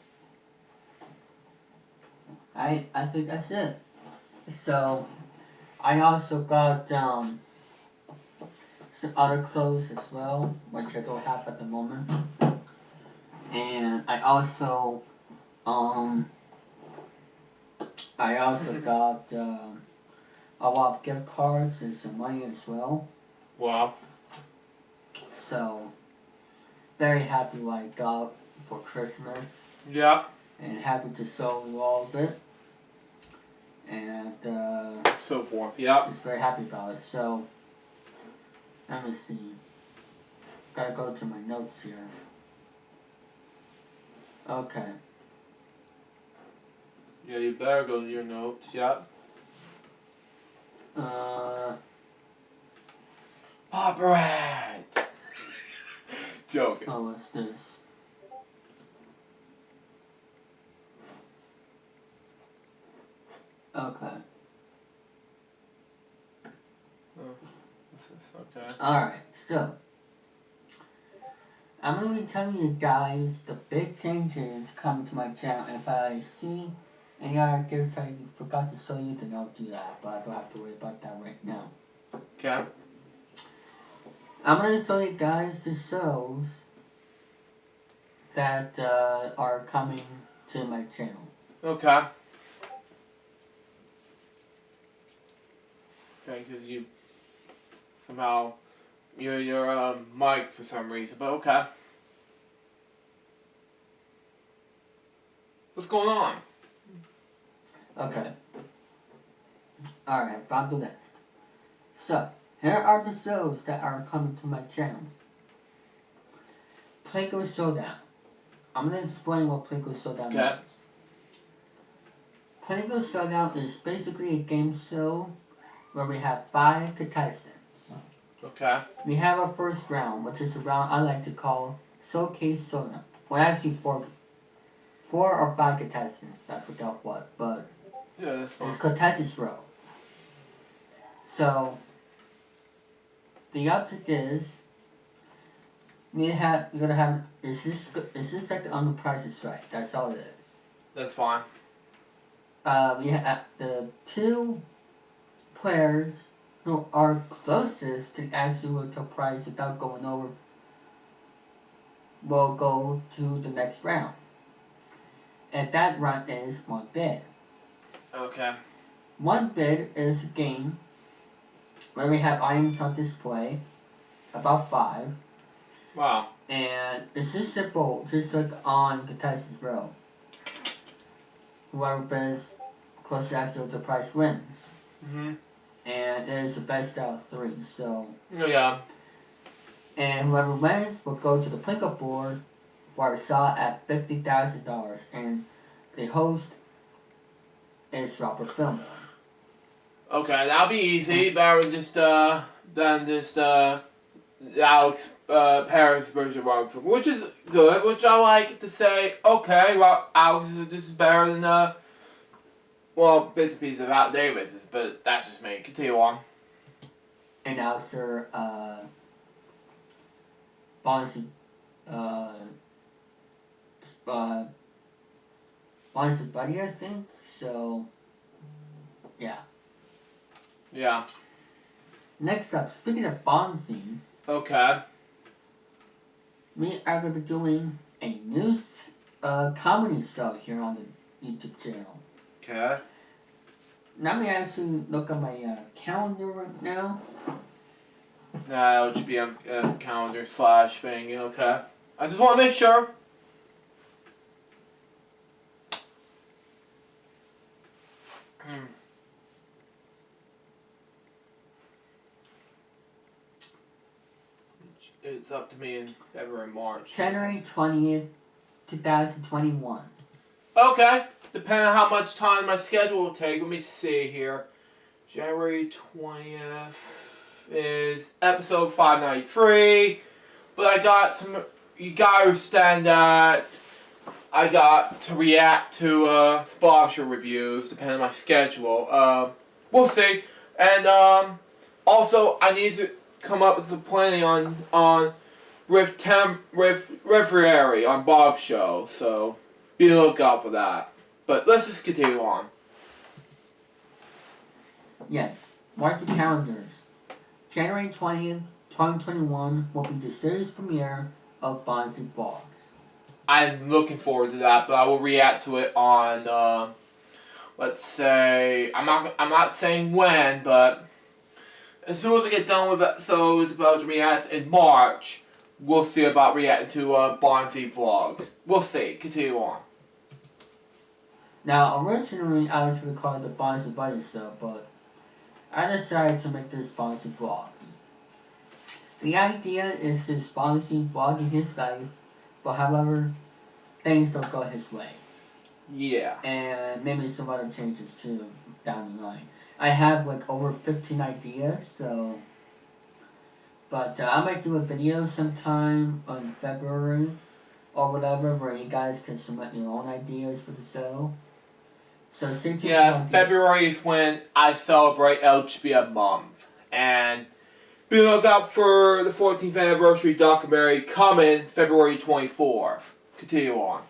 H: I think that's it. So I also got some other clothes as well, which I don't have at the moment. And I also got a lot of gift cards and some money as well.
A: Wow.
H: So very happy what I got for Christmas.
A: Yeah.
H: And happy to show you all of it. And
A: So forth. Yeah.
H: just very happy about it. So let me see. Gotta go to my notes here. Okay.
A: Yeah, you better go to your notes. Yeah. Papa Hat. Joking.
H: Oh, what's this? Okay.
A: Okay.
H: Alright, so I'm gonna be telling you guys the big changes coming to my channel. If I see any other gifts I forgot to show you, then I'll do that, but I don't have to worry about that right now.
A: Okay.
H: I'm gonna show you guys the shows that are coming to my channel.
A: Okay. Okay, because you somehow your mic for some reason, but okay. What's going on?
H: Okay. Alright, found the list. So, here are the shows that are coming to my channel. Plinko Showdown. I'm gonna explain what Plinko Showdown
A: Okay.
H: is. Plinko Showdown is basically a game show where we have 5 contestants.
A: Okay.
H: We have our first round, which is a round I like to call Showcase Showdown. Well, actually 4 or 5 contestants, I forgot what, but
A: Yeah, that's fine.
H: it's contestants row. So the object is you're gonna have is this like the On the Price is Right? That's all it is.
A: That's fine.
H: We have the 2 players who are closest to actually to price without going over will go to the next round. And that round is 1 bid.
A: Okay.
H: 1 bid is a game where we have items on display, about 5.
A: Wow.
H: And it's just simple, just like on Contestants Row. Whoever bids closest to the price wins.
A: Mhm.
H: And it is the best out of 3, so.
A: Yeah.
H: And whoever wins will go to the Plinko board for a shot at $50,000. And the host is Robert Fillmore.
A: Okay, that'll be easy. Better than just Alex Paris version of Robert Fillmore, which is good. Which I like to say. Okay, well, Alex is better than well, bits and pieces of Out Davis, but that's just me. Continue on.
H: Announcer Bonzi Bonzi Buddy, I think. So yeah.
A: Yeah.
H: Next up, speaking of Bonzi,
A: Okay.
H: we are going to be doing a new comedy show here on the YouTube channel.
A: Okay.
H: Let me actually look at my calendar right now.
A: LJPCBM calendar / thing. Okay. I just want to make sure. It's up to me in February, March.
H: January 20th, 2021.
A: Okay. Depending on how much time my schedule will take. Let me see here. January 20th is episode 593. But I got some. You gotta understand that I got to react to sponsor reviews depending on my schedule. We'll see. And also, I need to come up with some planning on Referee on Bob's show, so be on the lookout for that. But let's just continue on.
H: Yes, mark your calendars. January 20th, 2021 will be the series premiere of Bonzi Vlogs.
A: I'm looking forward to that, but I will react to it on, let's say, I'm not saying when, but as soon as I get done with episodes about to react in March, we'll see about reacting to Bonzi Vlogs. We'll see. Continue on.
H: Now, originally I was going to call it the Bonzi Buddy Show, but I decided to make this Bonzi Vlogs. The idea is to Bonzi vlogging his life, but however, things don't go his way.
A: Yeah.
H: And maybe some other changes too down the line. I have like over 15 ideas, so. But I might do a video sometime in February or whatever where you guys can submit your own ideas for the show. So stay tuned.
A: Yeah, February is when I celebrate LJPCBM month. And be on the lookout for the 14th anniversary documentary coming February 24th. Continue on.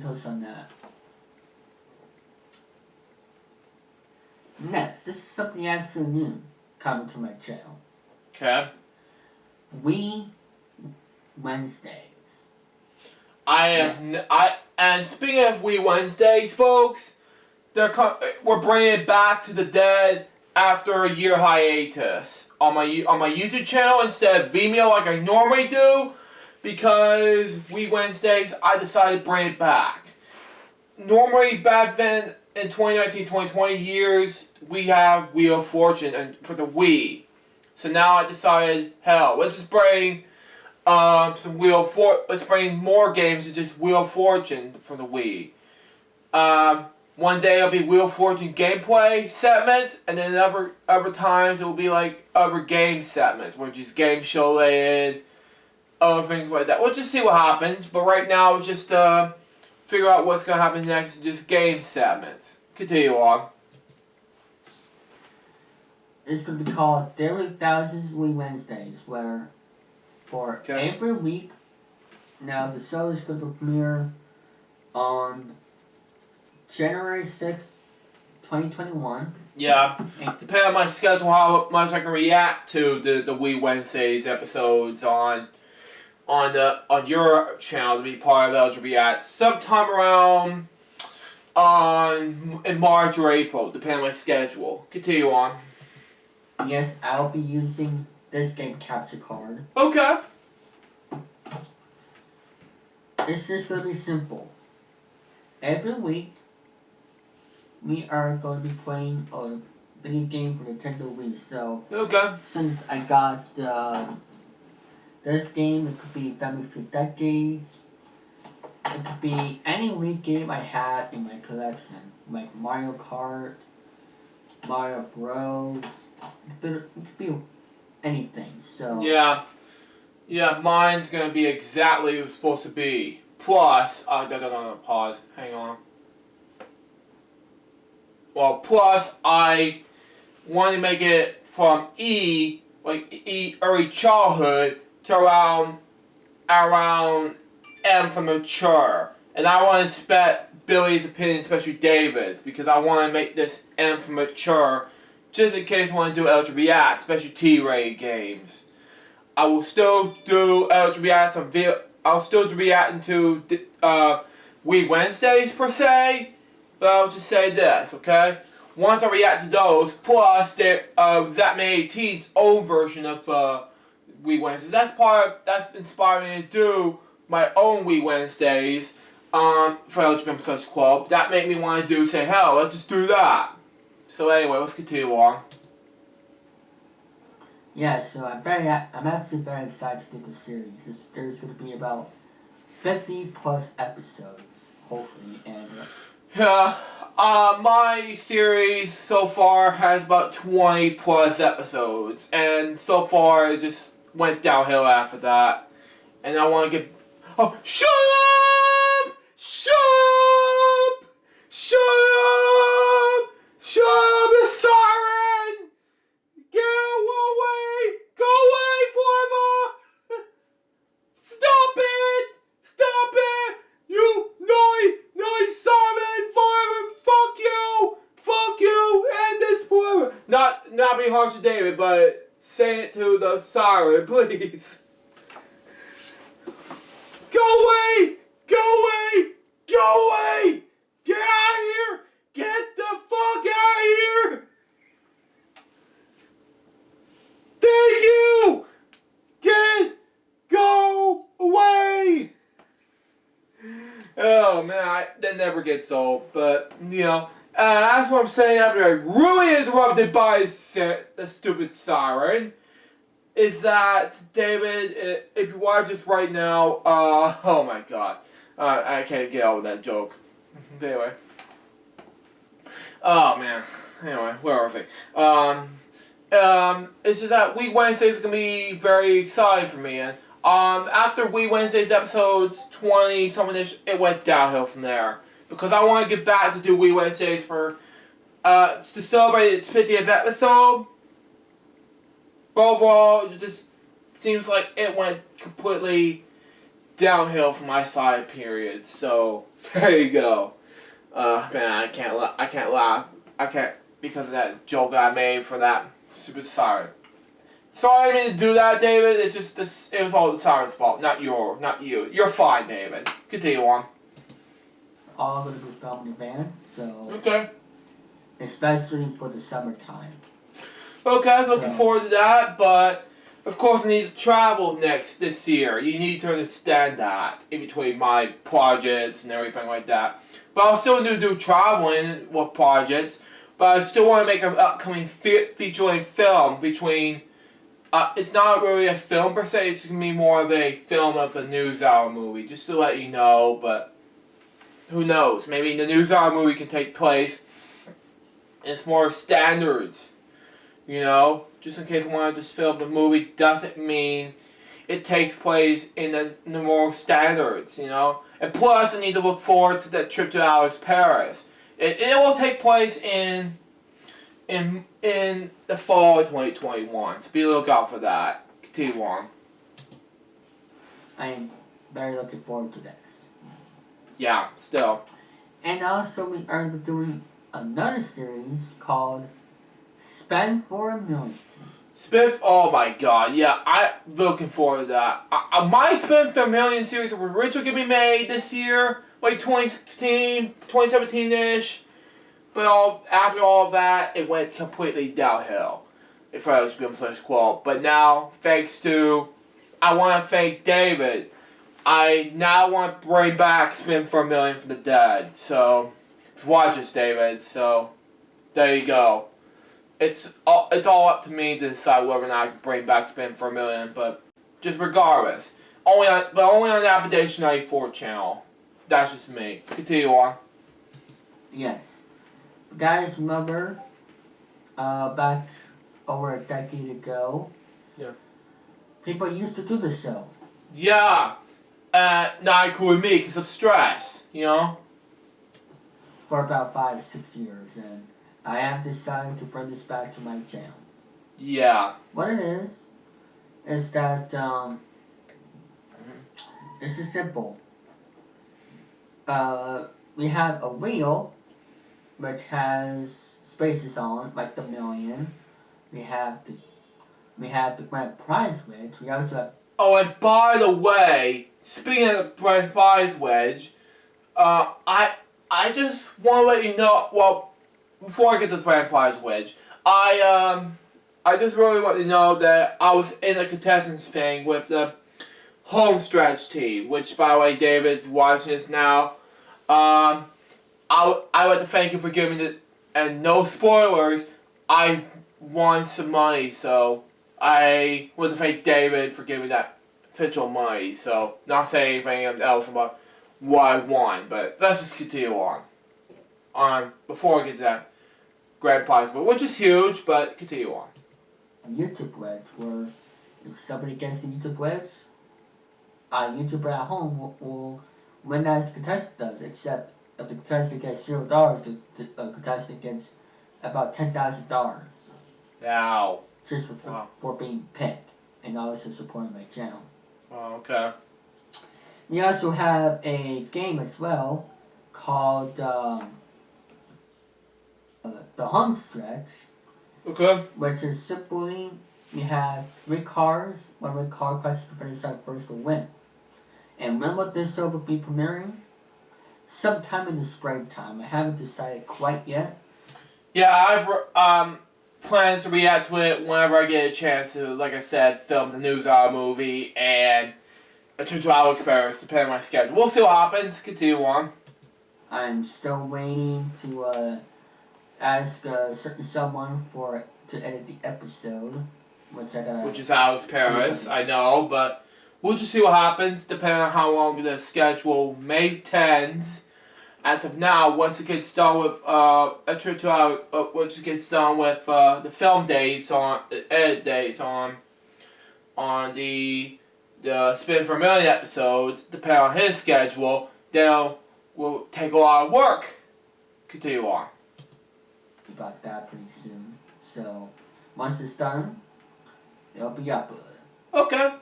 H: Close on that. Next, this is something actually new coming to my channel.
A: Okay.
H: Wednesdays.
A: And speaking of Wednesdays, folks, we're bringing it back to the dead after a year hiatus on my YouTube channel instead of Vimeo like I normally do, because Wednesdays I decided to bring it back. Normally back then in 2019-2020 years we have Wheel of Fortune and for the Wii. So now I decided, hell, let's just bring let's bring more games than just Wheel of Fortune for the Wii. One day it'll be Wheel of Fortune gameplay segments, and then other times it will be like other game segments, which is game show related, other things like that. We'll just see what happens, but right now just figure out what's gonna happen next in just game segments. Continue on.
H: It's going to be called Daily Thousands Wednesdays, where for every week, now the show is going to premiere on January 6th, 2021.
A: Yeah, depending on my schedule, how much I can react to the Wii Wednesdays episodes on your channel to be part of LJ React sometime around in March or April, depending on my schedule. Continue on.
H: Yes, I'll be using this game capture card.
A: Okay.
H: It's just going to be simple. Every week, we are going to be playing a video game for Nintendo Wii. So,
A: okay.
H: Since I got this game, it could be Family Feud Decades. It could be any Wii game I had in my collection, like Mario Kart, Mario Bros. It could be anything. So
A: yeah, mine's gonna be exactly what it's supposed to be. Plus, no, pause. Hang on. Well, plus I want to make it from early childhood to around M for mature, and I want to respect Billy's opinion, especially David's, because I want to make this M for mature, just in case I want to do LJ React, especially T-rated games. I will still do LJ React on video. I'll still be reacting to Wii Wednesdays per se, but I'll just say this, okay? Once I react to those, plus Zach May 18's own version of Wii Wednesdays, that's inspired me to do my own Wii Wednesdays for LGBM Plus Club. That made me want to say, hell, let's just do that. So anyway, let's continue on.
H: Yeah, so I'm actually very excited to do this series. There's going to be about 50 plus episodes, hopefully, and
A: yeah, my series so far has about 20 plus episodes, and so far it just went downhill after that. And I want to get... Oh, shut up! Shut up! Shut up! Shut up! It's siren! Get away! Go not being harsh to David, but say it to the siren, please. Go away! Go away! Go away! Get out of here! Get the fuck out of here! Thank you! Go away! Oh man, that never gets old. But you know, that's what I'm saying. After I really interrupted by the stupid siren, is that David? If you watch this right now, oh my god, I can't get over that joke. Anyway, oh man. Anyway, where was I? It's just that Week Wednesday is gonna be very exciting for me, and after Week Wednesday's episodes 20 something ish, it went downhill from there because I want to get back to do Week Wednesdays for to celebrate its 50th episode. But overall, it just seems like it went completely downhill from my side. Period. So there you go. Man, I can't laugh. I can't because of that joke that I made for that. Super sorry. Sorry I didn't mean to do that, David. It was all the siren's fault, not you. You're fine, David. Continue on.
H: All going to be filmed in advance, so
A: Okay.
H: especially for the summertime.
A: Okay, looking forward to that, but of course I need to travel this year. You need to understand that in between my projects and everything like that. But I'll still do traveling with projects. But I still want to make an upcoming feature-length film between. It's not really a film per se. It's gonna be more of a film of a news hour movie, just to let you know. But who knows? Maybe the news hour movie can take place. And it's more standards, you know. Just in case I want to just film the movie doesn't mean it takes place in the more standards, you know. And plus, I need to look forward to that trip to Alex Paris. It will take place in the fall of 2021. So be on the lookout for that. Continue on.
H: I am very looking forward to this.
A: Yeah, still.
H: And also we are doing another series called Spend for a Million.
A: Oh my god, yeah, I'm looking forward to that. My Spend for a Million series was originally going to be made this year, like 2016, 2017-ish. But after all of that, it went completely downhill. If I was being such quote. But now, thanks to, I want to thank David. I now want to bring back Spin for a Million from the dead. So, watch this, David. So, there you go. It's all up to me to decide whether or not I can bring back Spin for a Million. But just regardless, only on the Appalachian 94 channel. That's just me. Continue on.
H: Yes. Guys, remember, back over a decade ago,
A: yeah,
H: people used to do the show.
A: Yeah, not including me because of stress, you know?
H: For about 5 or 6 years, and I have decided to bring this back to my channel.
A: Yeah.
H: What it is that, it's just simple. We have a wheel which has spaces on, like the million. We have the grand prize wedge. We also have.
A: Oh, and by the way, speaking of the grand prize wedge, I just want to let you know. Well, before I get to the grand prize wedge, I just really want you to know that I was in a contestants thing with the home stretch team, which, by the way, David, watching this now, I want to thank you for giving it, and no spoilers, I won some money, so I want to thank David for giving that official money, so not saying anything else about what I won, but let's just continue on. Before I get to that grand prize, which is huge, but continue on.
H: YouTube wedge, where if somebody gets the YouTube wedge, a YouTuber at home will win as the contestant does, except if the contestant gets $0, the contestant gets about $10,000.
A: Wow.
H: Just for being picked, and also supporting my channel.
A: Oh, okay.
H: We also have a game as well called the Home Stretch,
A: Okay.
H: which is simply you have 3 cars. One red car crosses the finish line first to win. And when will this show will be premiering? Sometime in the springtime. I haven't decided quite yet.
A: Yeah, I've plans to react to it whenever I get a chance to, like I said, film the News Hour movie and a tutorial experience, depending on my schedule. We'll see what happens. Continue on.
H: I'm still waiting to ask a certain someone to edit the episode,
A: Which is Alex Paris, I know, but we'll just see what happens, depending on how long the schedule may tends. As of now, once it gets done with once it gets done with the film dates the edit dates on the Spin for a Million episodes, depending on his schedule, then will take a lot of work. Continue on.
H: About that pretty soon. So once it's done, it'll be uploaded.
A: Okay.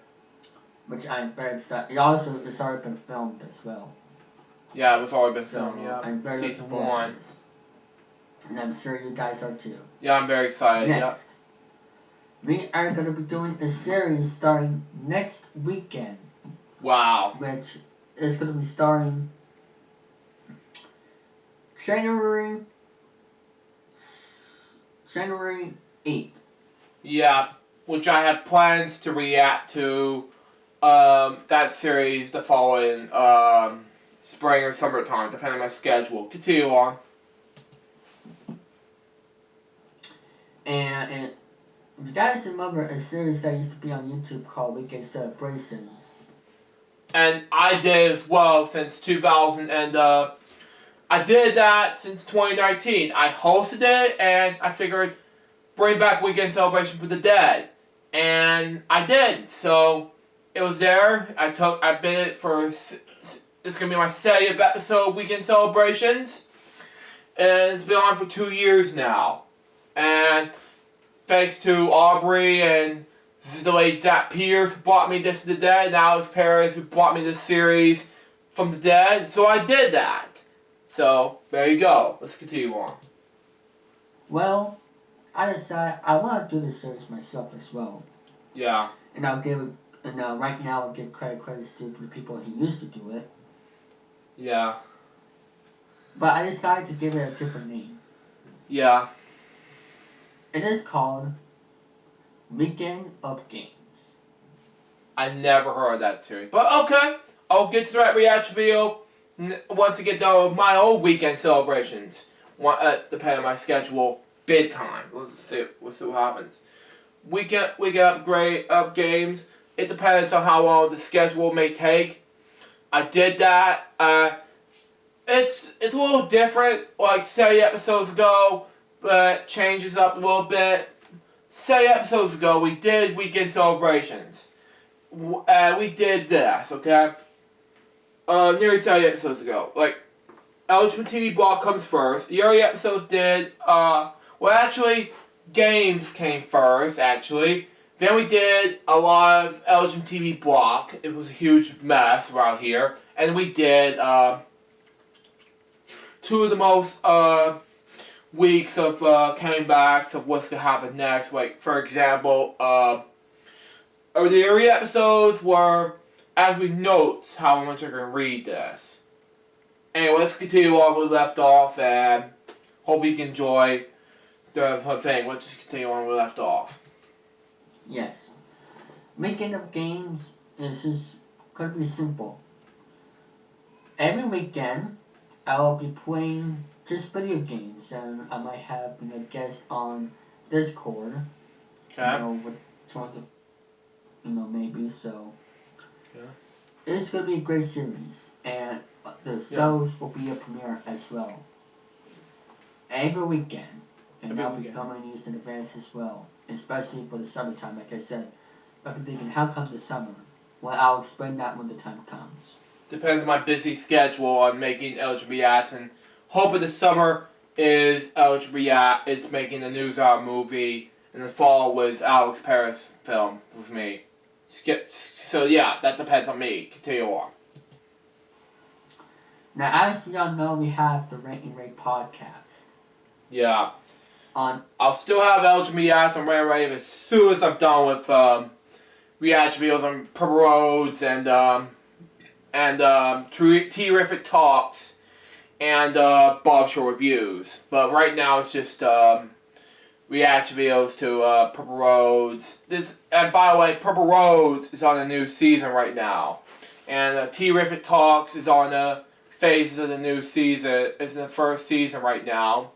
H: Which I'm very excited. It's already been filmed as well.
A: Yeah, it was already been
H: So
A: filmed. Yeah,
H: I'm very
A: season
H: looking forward
A: 1.
H: to this. And I'm sure you guys are too.
A: Yeah, I'm very excited.
H: Next, we are going to be doing a series starting next weekend.
A: Yeah. Wow.
H: Which is going to be starting January 8th.
A: Yeah, which I have plans to react to that series the following spring or summertime, depending on my schedule. Continue on.
H: And you guys remember a series that used to be on YouTube called Weekend Celebrations?
A: And I did as well since 2000, and I did that since 2019. I hosted it, and I figured bring back Weekend Celebration for the Dead, and I did. So it was there. I've been it for. It's gonna be my 70th episode of Weekend Celebrations, and it's been on for 2 years now. And thanks to Aubrey and the late Zach Pierce who brought me this to the Dead, and Alex Paris who brought me this series from the Dead. So I did that. So there you go. Let's continue on.
H: Well, I decided I want to do this series myself as well.
A: Yeah.
H: And right now I'll give credits to the people who used to do it.
A: Yeah.
H: But I decided to give it a different name.
A: Yeah.
H: It is called Weekend of Games.
A: I never heard of that series. But okay. I'll get to that reaction video once I get done with my own weekend celebrations. Depending on my schedule, bid time. Let's see what happens. Weekend upgrade of games. It depends on how long the schedule may take. I did that. It's a little different, like 70 episodes ago, but changes up a little bit. 70 episodes ago, we did weekend celebrations. We did this, okay? Nearly 70 episodes ago. Like, LJPCBM block comes first. The early episodes did, actually, games came first, actually. Then we did a lot of LJPCBM block. It was a huge mess around here. And we did, 2 of the most, weeks of, comebacks of what's gonna happen next. Like, for example, the early episodes were actually notes how much I can read this. Anyway, let's continue on where we left off, and hope you can enjoy the whole thing. Let's just continue on where we left off.
H: Yes. Weekend of Games is just going to be simple. Every weekend, I'll be playing just video games, and I might have a guest on Discord.
A: Okay.
H: Maybe, so.
A: Yeah.
H: It's going to be a great series, and the shows will be a premiere as well. Every weekend. And I'll be filming these in advance as well, especially for the summertime, like I said. I've been thinking, how come the summer? Well, I'll explain that when the time comes.
A: Depends on my busy schedule on making LJPCBM, and hoping the summer is LJPCBM is making the News Hour movie, and the fall was Alex Paris film with me. So yeah, that depends on me. Continue on.
H: Now, as y'all know, we have the Rant and Rate podcast.
A: Yeah. I'll still have LGB reacts on Random Rave as soon as I'm done with reaction videos on Purple Roads and Terrific Talks and Bob Show reviews. But right now it's just reaction videos to Purple Roads. And by the way, Purple Roads is on a new season right now, and Terrific Talks is on the phases of the new season. It's in the first season right now,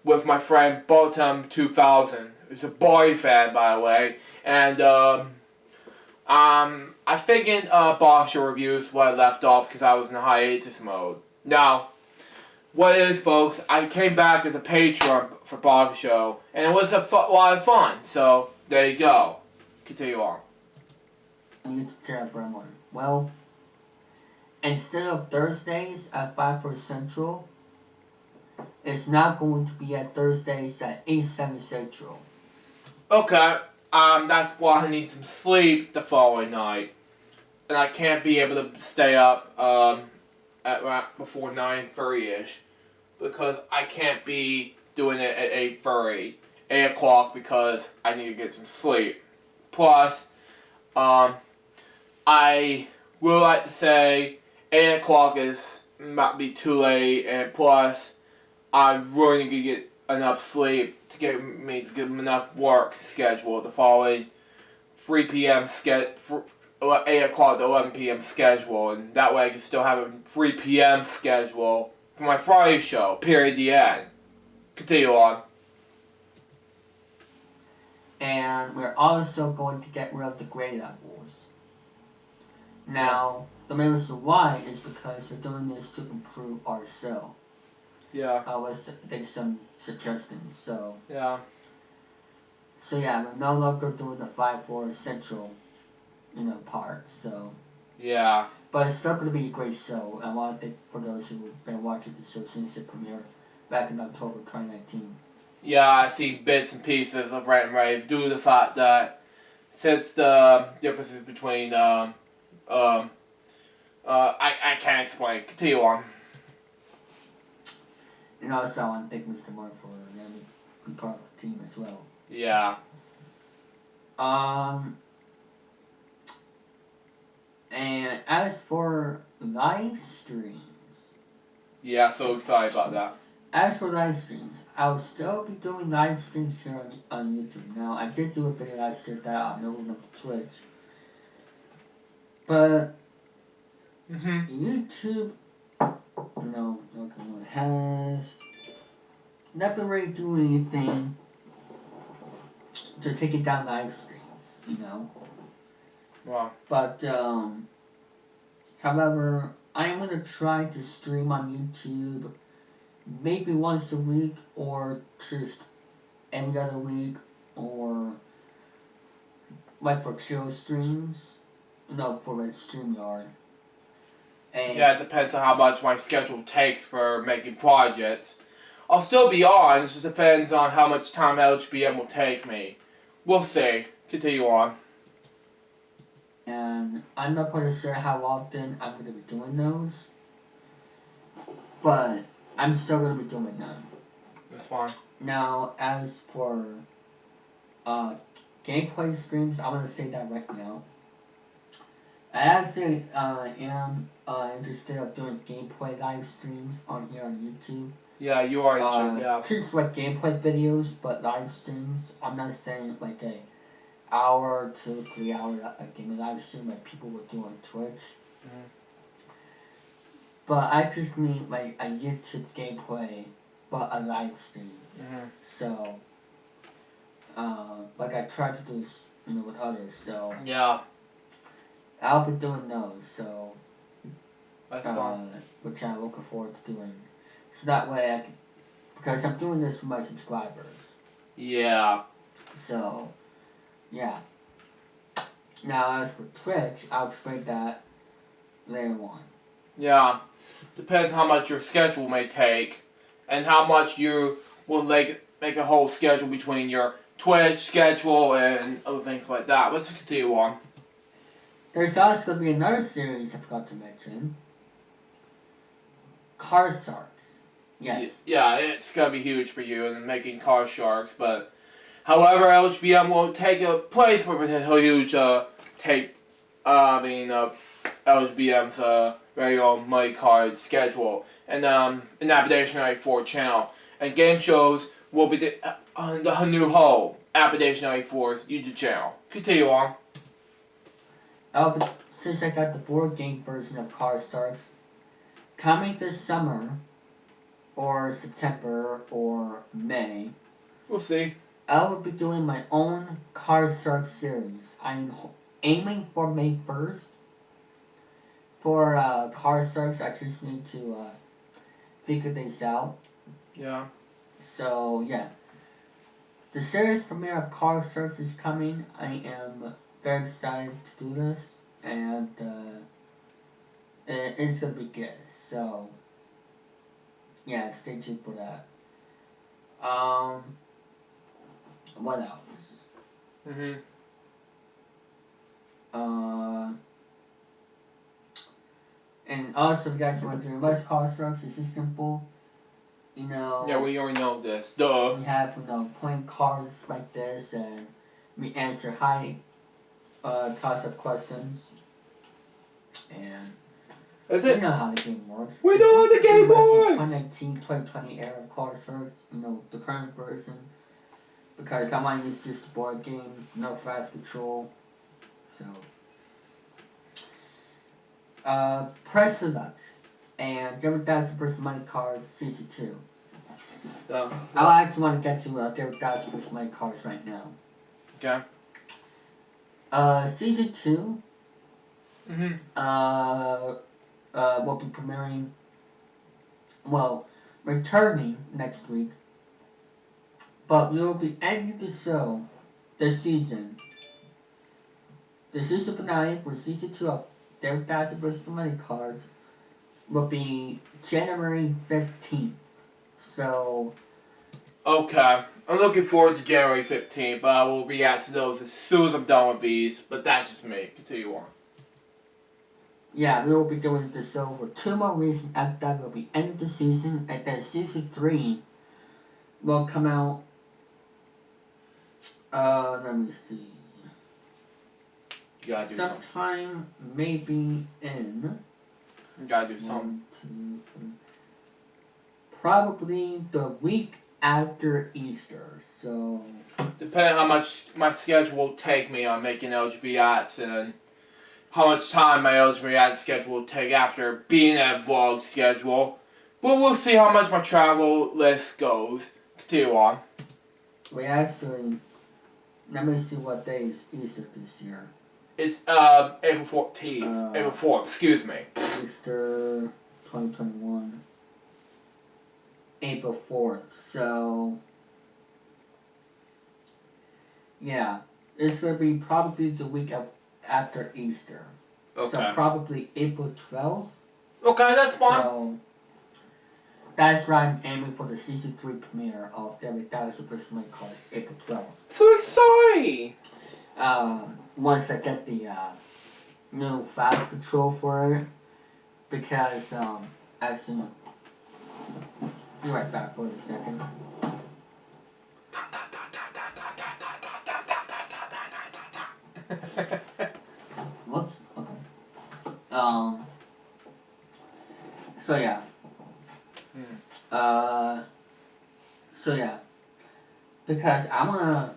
A: with my friend Bottom 2000, who's a boy fan, by the way, and I think in Bob Show reviews where I left off because I was in hiatus mode. Now, what it is, folks, I came back as a patron for Bob Show, and it was a lot of fun, so there you go. Continue on.
H: Well, instead of Thursdays at 5 Central, it's now going to be at Thursdays at 8/7 Central.
A: Okay, that's why I need some sleep the following night, and I can't be able to stay up at before 9:30ish, because I can't be doing it at 8:30, 8 o'clock, because I need to get some sleep. Plus, I would like to say 8 o'clock might be too late, and plus, I really need to get enough sleep to give me enough work schedule the following 3 p.m. 8 o'clock to 11 p.m. schedule, and that way I can still have a 3 p.m. schedule for my Friday show, period, the end. Continue on.
H: And we're also going to get rid of the grade levels. Now, the main reason why is because we're doing this to improve our show.
A: Yeah.
H: Let's take some suggestions. So
A: yeah,
H: we're no longer doing the 5/4 Central, part. So
A: yeah.
H: But it's still going to be a great show. I want to thank for those who have been watching the show since it premiered back in October 2019.
A: Yeah, I see bits and pieces of Rant and Rave due to the fact that since the differences between I can't explain. Continue on.
H: And also I want to thank Mr. Mark for letting me be part of the team as well.
A: Yeah.
H: And as for live streams.
A: Yeah, so excited about that.
H: As for live streams, I'll still be doing live streams here on YouTube. Now, I did do a video last year that I'm moving up to Twitch. But YouTube, has not been really doing anything to take it down live streams,
A: Wow.
H: But, however, I am going to try to stream on YouTube maybe once a week, or just every other week, or like for chill streams, for a StreamYard. And
A: yeah, it depends on how much my schedule takes for making projects. I'll still be on, it just depends on how much time LJPCBM will take me. We'll see. Continue on.
H: And I'm not quite sure how often I'm going to be doing those, but I'm still going to be doing them.
A: That's fine.
H: Now, as for gameplay streams, I'm going to say that right now. I actually am interested in doing gameplay live streams on here on YouTube.
A: Yeah, you are. Yeah.
H: Just like gameplay videos, but live streams. I'm not saying like a hour to 3 hour gaming live stream like people would do on Twitch. But I just mean like a YouTube gameplay, but a live stream. So, like I tried to do this, with others. So
A: yeah,
H: I'll be doing those. So
A: that's fine.
H: Which I'm looking forward to doing. So that way I can, because I'm doing this for my subscribers.
A: Yeah.
H: So, yeah. Now as for Twitch, I'll explain that later on.
A: Yeah. Depends how much your schedule may take, and how much you will make a whole schedule between your Twitch schedule and other things like that. Let's just continue on.
H: There's also going to be another series I forgot to mention. Car Sarks. Yes.
A: Yeah, it's gonna be huge for you and making Card Sharks, but however, LGBM will take a place with a huge LGBM's very own Money Card schedule and an Appalachian 94 channel. And game shows will be on the new whole Appalachian 94's YouTube channel. Continue on.
H: But since I got the board game version of Card Sharks coming this summer, or September, or May,
A: We'll see.
H: I will be doing my own Card Shark series. I'm aiming for May 1st. For Card Sharks, I just need to figure things out.
A: Yeah.
H: So, yeah. The series premiere of Card Sharks is coming. I am very excited to do this. And it's going to be good. So, yeah, stay tuned for that. What else? And also, if you guys are wondering, what's Card Sharks? It's just simple. You know.
A: Yeah, we already know this. Duh.
H: We have, playing cards like this, and we answer high toss-up questions. And
A: That's
H: you
A: it.
H: know how the game works.
A: We know how the game works!
H: 2019, 2020 era Card Sharks, the current version. Because I want to use just the board game, no fast control. So, Press of Luck and David Dodson vs. Money Cards Season 2. I actually want to get to David Dodson vs. Money Cards right now.
A: Okay.
H: Season 2 will be premiering, returning next week. But we will be ending the show this season. The season finale for Season 2 of David Dodson vs. Money Cards will be January 15th. So...
A: Okay. I'm looking forward to January 15th, but I will react to those as soon as I'm done with these. But that's just me. Continue on.
H: Yeah, we will be doing the show for 2 more weeks. After that, we'll be ending the season. And then Season 3 will come out. Let me see.
A: You gotta do something.
H: Sometime maybe in...
A: You gotta do something.
H: 1, 2, 3. Probably the week after Easter, so...
A: Depending on how much my schedule will take me on making LGB ads and how much time my LGB ad schedule will take after being that vlog schedule. But we'll see how much my travel list goes. Continue on.
H: We actually... Let me see what day is Easter this year.
A: It's April 14th. April 4th, excuse me.
H: Easter 2021. April 4th. So, yeah. It's going to be probably the week after Easter.
A: Okay.
H: So, probably April 12th.
A: Okay, that's fine.
H: So, that's why I'm aiming for the Season 3 premiere of David Dodson vs. Money Cards, April 12th.
A: So exciting!
H: Once I get the new fast control for it, because actually, be right back for a second. Whoops. Okay. So yeah. So yeah. Because I wanna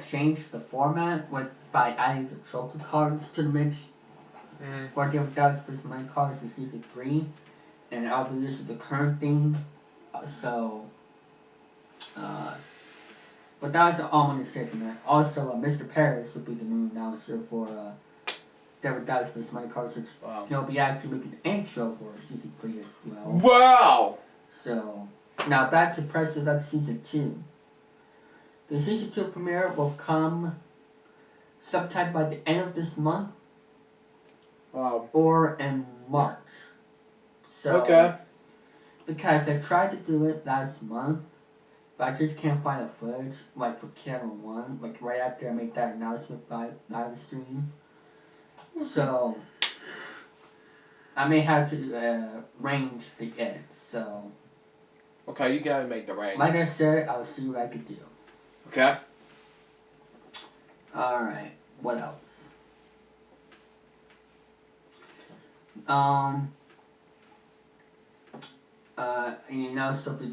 H: change the format by adding the trophy cards to the mix. For David Dodson vs. Money Cards for Season 3. And I'll be using the current theme. But that was all I'm going to say for that. Also, Mr. Paris will be the new announcer for David Dodson vs. Money Cards.
A: Wow.
H: He'll be actually making the intro for Season 3 as well.
A: Wow!
H: So, now back to Press of Luck Season 2. The Season 2 premiere will come sometime by the end of this month.
A: Wow.
H: Or in March. So,
A: okay.
H: Because I tried to do it last month, but I just can't find a footage, like for Camera 1, like right after I make that announcement by live stream. So, I may have to range the edit, so
A: Okay, you gotta make the range.
H: Like I said, I'll see what I can do.
A: Okay.
H: Alright, what else?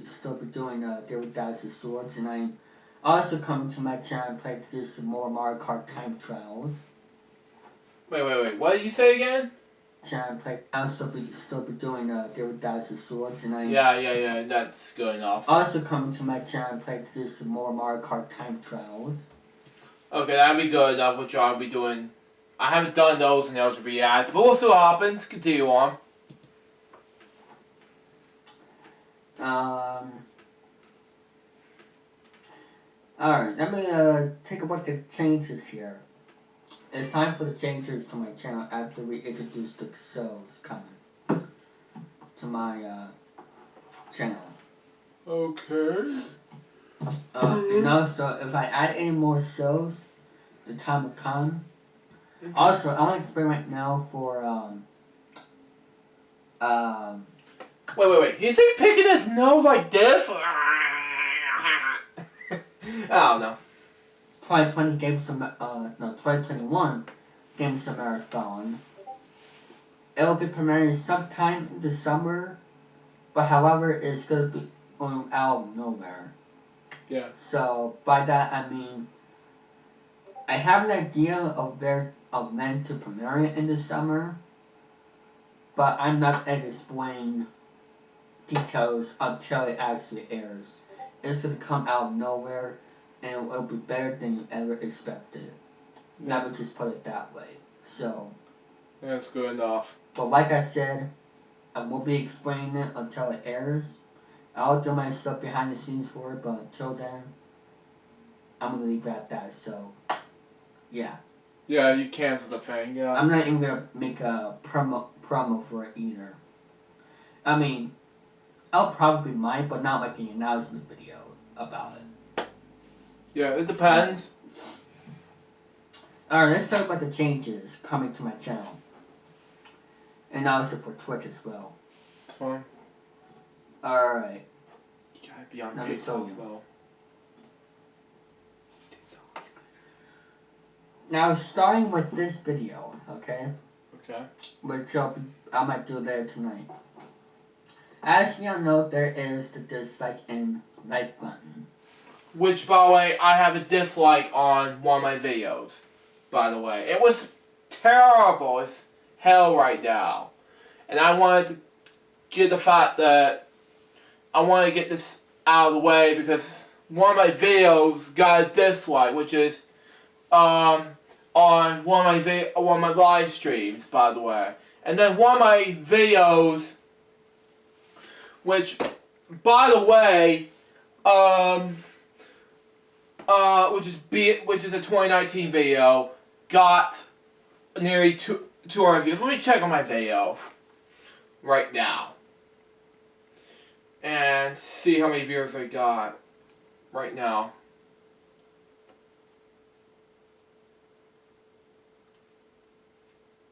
H: Still be doing David Daz's Swords, and I'm also coming to my channel and play this some more Mario Kart Time Trials.
A: Wait. What did you say again?
H: I'll still be doing David Daz's Swords, and I'm
A: Yeah. That's good enough.
H: also coming to my channel and play this some more Mario Kart Time Trials.
A: Okay, that'd be good enough, which I'll be doing. I haven't done those in LJPCBM ads, but we'll see what happens. Continue on.
H: Alright, let me take a look at the changes here. It's time for the changes to my channel after we introduce the shows coming to my channel.
A: Okay.
H: And also, if I add any more shows, the time will come. Also, I want to experiment now for
A: Wait. You think picking his nose like this? I don't know.
H: 2021 Games of Marathon. It will be premiering sometime in the summer, but however, it's gonna be out of nowhere.
A: Yeah.
H: So by that I mean, I have an idea of when to premiere it in the summer, but I'm not gonna explain details until it actually airs. It's gonna come out of nowhere, and it will be better than you ever expected. Let me just put it that way. So.
A: That's good enough.
H: But like I said, I won't be explaining it until it airs. I'll do my stuff behind the scenes for it, but until then, I'm gonna leave it at that. So, yeah.
A: Yeah, you cancel the thing. Yeah.
H: I'm not even gonna make a promo for it either. I mean, I'll probably might, but not like an announcement video about it.
A: Yeah, it depends.
H: Alright, let's talk about the changes coming to my channel. And also for Twitch as well.
A: That's fine.
H: Alright.
A: You gotta be on
H: Let me show
A: TikTok,
H: you.
A: though.
H: Now, starting with this video, okay?
A: Okay.
H: Which I might do later tonight. As you know, there is the dislike and like button.
A: Which, by the way, I have a dislike on one of my videos. By the way, it was terrible as hell right now, and I wanted to get the fact that I wanted to get this out of the way because one of my videos got a dislike, which is on one of my live streams, by the way, and then one of my videos, which, by the way, which is a 2019 video, got nearly 200 views. Let me check on my video right now and see how many views I got right now.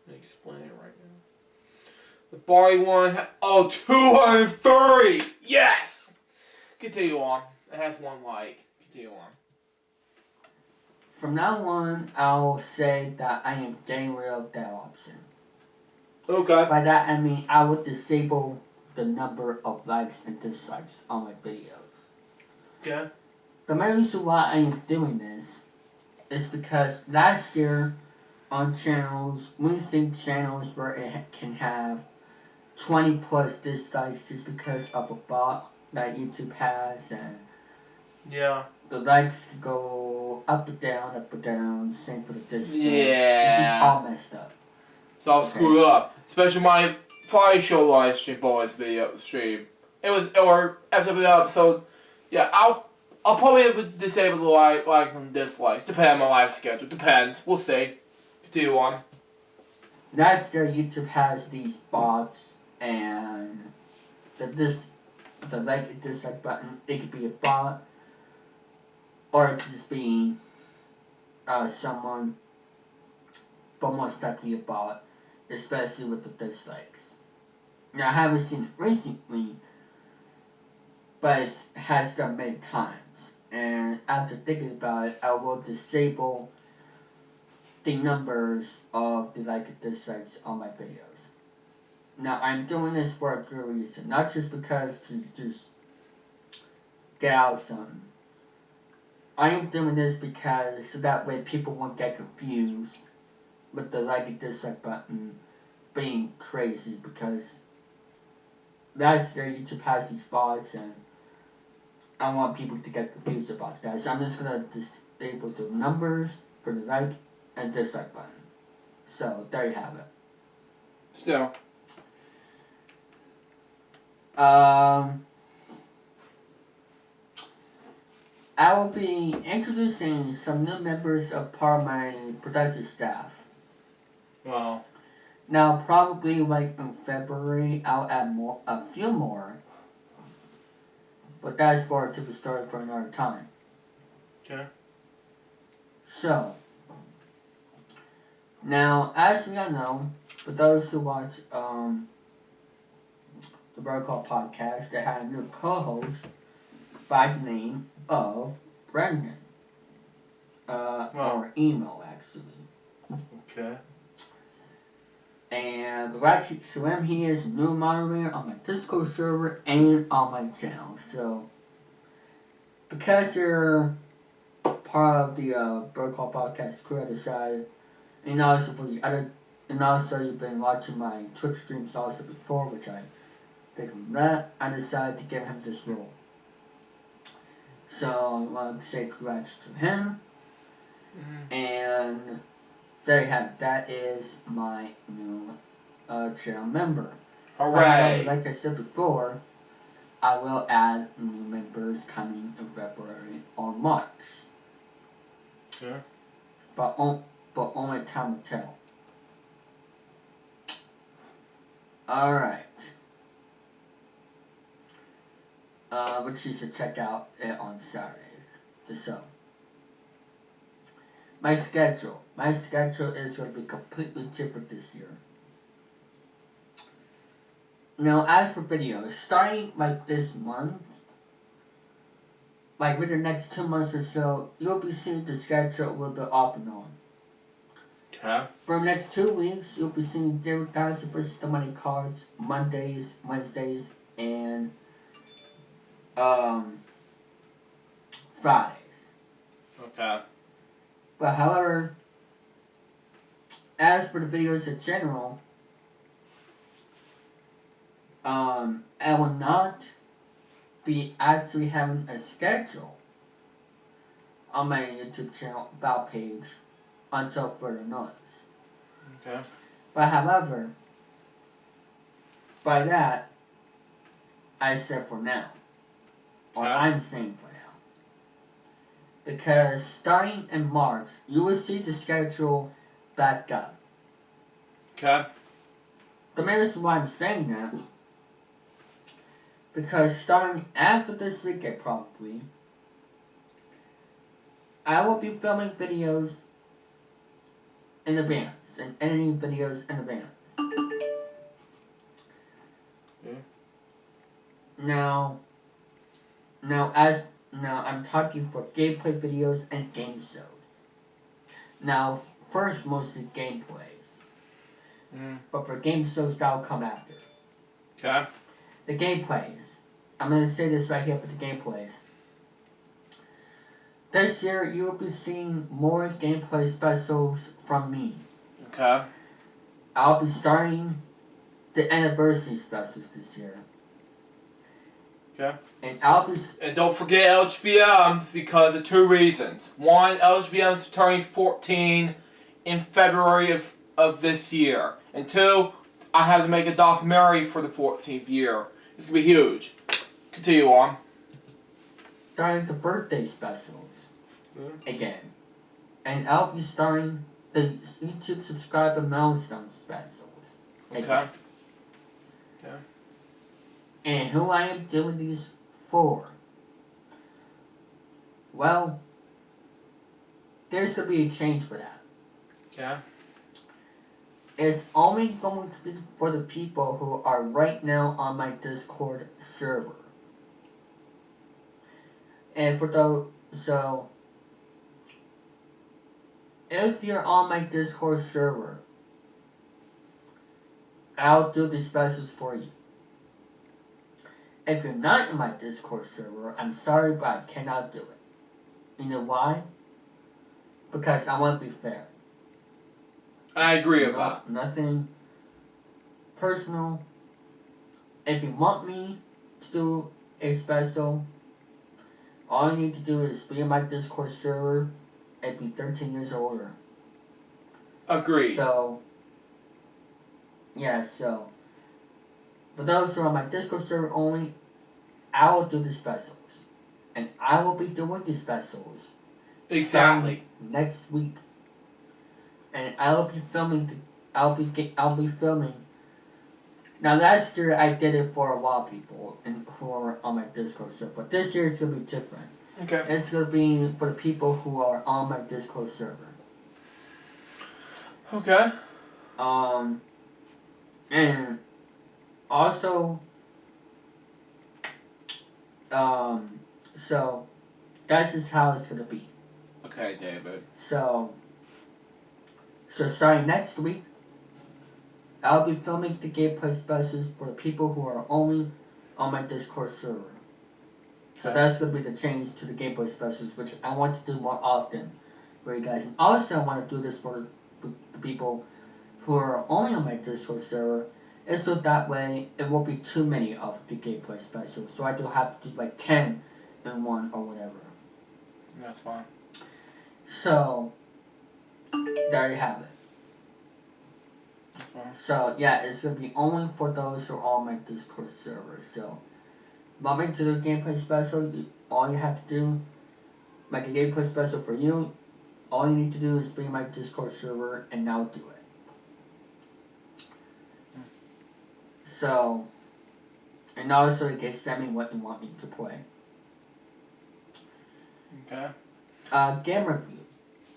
A: Let me explain it right now. The Barley one, 230! Yes! Continue on. It has one like. Continue on.
H: From now on, I'll say that I am getting rid of that option.
A: Okay.
H: By that I mean I would disable the number of likes and dislikes on my videos.
A: Okay.
H: The main reason why I am doing this is because last year on channels, we see channels where it can have 20 plus dislikes just because of a bot that YouTube has, and
A: yeah,
H: the likes go up or down, same for the dislikes.
A: Yeah.
H: This is all messed up.
A: It's all screwed up. Especially my Friday show live stream bonus video stream. Or FW episode. Yeah, I'll probably disable the likes and dislikes. Depending on my live schedule. Depends. We'll see. Continue on.
H: Last year YouTube has these bots, and the like and dislike button, it could be a bot, or it could just be someone, but most likely a bot, especially with the dislikes. Now I haven't seen it recently, but it has done many times. And after thinking about it, I will disable the numbers of the like and dislikes on my videos. Now, I'm doing this for a good reason, not just because to just get out something. I am doing this because so that way people won't get confused with the like and dislike button being crazy, because that's their YouTube has these spots, and I don't want people to get confused about that. So I'm just gonna disable the numbers for the like and dislike button. So there you have it.
A: So,
H: I will be introducing some new members of part of my production staff.
A: well,
H: Now, probably like in February, I'll add a few more, but that's for a typical story for another time.
A: okay.
H: So, now, as we all know, for those who watch the Bird Call podcast, they had a new co-host by the name of Brendan. Or email, actually.
A: Okay.
H: And congratulations to him. He is a new moderator on my Discord server and on my channel. So, because you're part of the Bird Call podcast crew, I decided, and also for the other, and also you've been watching my Twitch streams also before, which I think from that, I decided to give him this role. So I want to say congrats to him.
A: Mm-hmm.
H: And there you have it. That is my new channel member.
A: Hooray!
H: Like I said before, I will add new members coming in February or March.
A: Yeah.
H: But only time will tell. Alright. Which you should check out it on Saturdays. So, my schedule is going to be completely different this year. Now, as for videos, starting like this month, like within the next 2 months or so, you'll be seeing the schedule a little bit off and on.
A: Okay.
H: For the next 2 weeks, you'll be seeing David Dodson versus the Money Cards Mondays, Wednesdays, and Fridays.
A: Okay.
H: But however, as for the videos in general, I will not be actually having a schedule on my YouTube channel about page until further notice.
A: Okay.
H: But however, by that, I said for now. Or
A: Okay.
H: I'm saying for now. Because starting in March, you will see the schedule back up.
A: Okay.
H: The main reason why I'm saying that, because starting after this weekend probably, I will be filming videos in advance and editing videos in advance.
A: Yeah.
H: Now I'm talking for gameplay videos and game shows. Now, first mostly gameplays. But for game shows, that'll come after.
A: Okay.
H: The gameplays. I'm going to say this right here for the gameplays. This year, you will be seeing more gameplay specials from me.
A: Okay.
H: I'll be starting the anniversary specials this year.
A: Okay.
H: And I'll be...
A: And don't forget LJPCBM because of 2 reasons. One, LJPCBM is turning 14 in February of this year. And 2, I have to make a documentary for the 14th year. It's going to be huge. Continue on.
H: starting the birthday specials again. And I'll be starting the YouTube subscriber milestone specials again.
A: Okay.
H: And who I am doing these for? Well, there's going to be a change for that.
A: Okay.
H: It's only going to be for the people who are right now on my Discord server. And for those, so if you're on my Discord server, I'll do the specials for you. If you're not in my Discord server, I'm sorry, but I cannot do it. You know why? Because I want to be fair.
A: I agree with that.
H: Nothing personal. If you want me to do a special, all you need to do is be in my Discord server and be 13 years or older.
A: Agreed.
H: So, yeah, so for those who are on my Discord server only, I will do the specials. And I will be doing the specials
A: Exactly.
H: next week. And I'll be filming I'll be filming. Now last year I did it for a lot of people and who are on my Discord server, but this year it's gonna be different.
A: Okay.
H: It's gonna be for the people who are on my Discord server.
A: Okay.
H: And also, so that's just how it's gonna be.
A: Okay, David.
H: So starting next week, I'll be filming the gameplay specials for the people who are only on my Discord server. So
A: Okay.
H: that's going to be the change to the gameplay specials, which I want to do more often for you guys. And also I want to do this for the people who are only on my Discord server, and so that way it won't be too many of the gameplay specials. So I don't have to do like 10 in one or whatever.
A: That's fine.
H: So there you have it. So yeah, it's gonna be only for those who are on my Discord server. So, want me to do a gameplay special? All you have to do, make a gameplay special for you. All you need to do is be in my Discord server, and I'll do it. So, and also you can send me what you want me to play.
A: Okay.
H: Game review.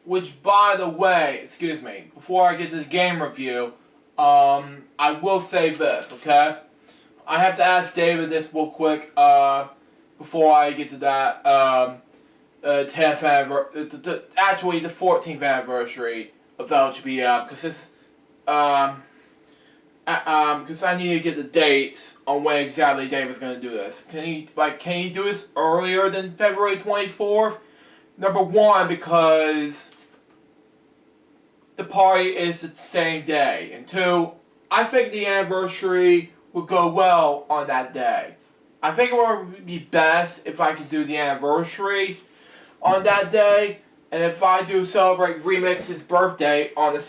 A: Which, by the way, excuse me, before I get to the game review, I will say this, okay? I have to ask David this real quick, before I get to that, 10th anniversary, actually the 14th anniversary of LJPCBM, because this, because I need to get the dates on when exactly David's gonna do this. Can you do this earlier than February 24th? Number one, because the party is the same day. And two, I think the anniversary would go well on that day. I think it would be best if I could do the anniversary on that day. And if I do celebrate Remix's birthday on the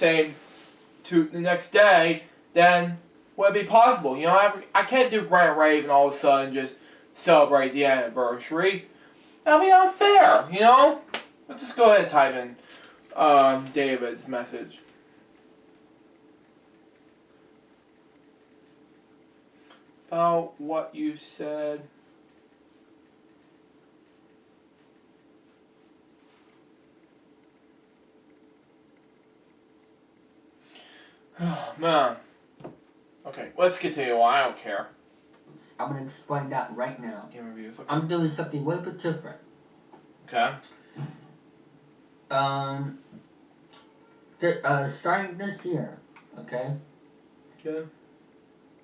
A: next day, then would it be possible? You know, I can't do Grand Rave and all of a sudden just celebrate the anniversary. That'd be unfair, you know? Let's just go ahead and type in David's message. About what you said. Man. Okay, let's continue on. I don't care.
H: I'm gonna explain that right now.
A: Game reviews. Okay.
H: I'm doing something a little bit different.
A: Okay.
H: Starting this year, okay?
A: Okay.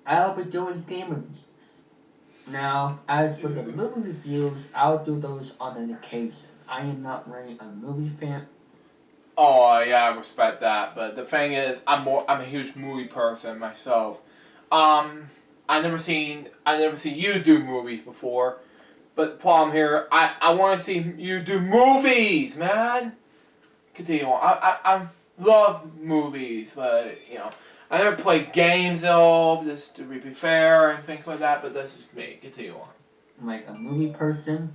H: I'll be doing game reviews. Now, as for the movie reviews, I'll do those on an occasion. I am not really a movie fan.
A: Oh yeah, I respect that, but the thing is, I'm a huge movie person myself. I never seen you do movies before, but the problem here, I want to see you do movies, man. Continue on. I love movies, but you know, I never played games at all, just to be fair and things like that. But that's just me. Continue on.
H: I'm like a movie person,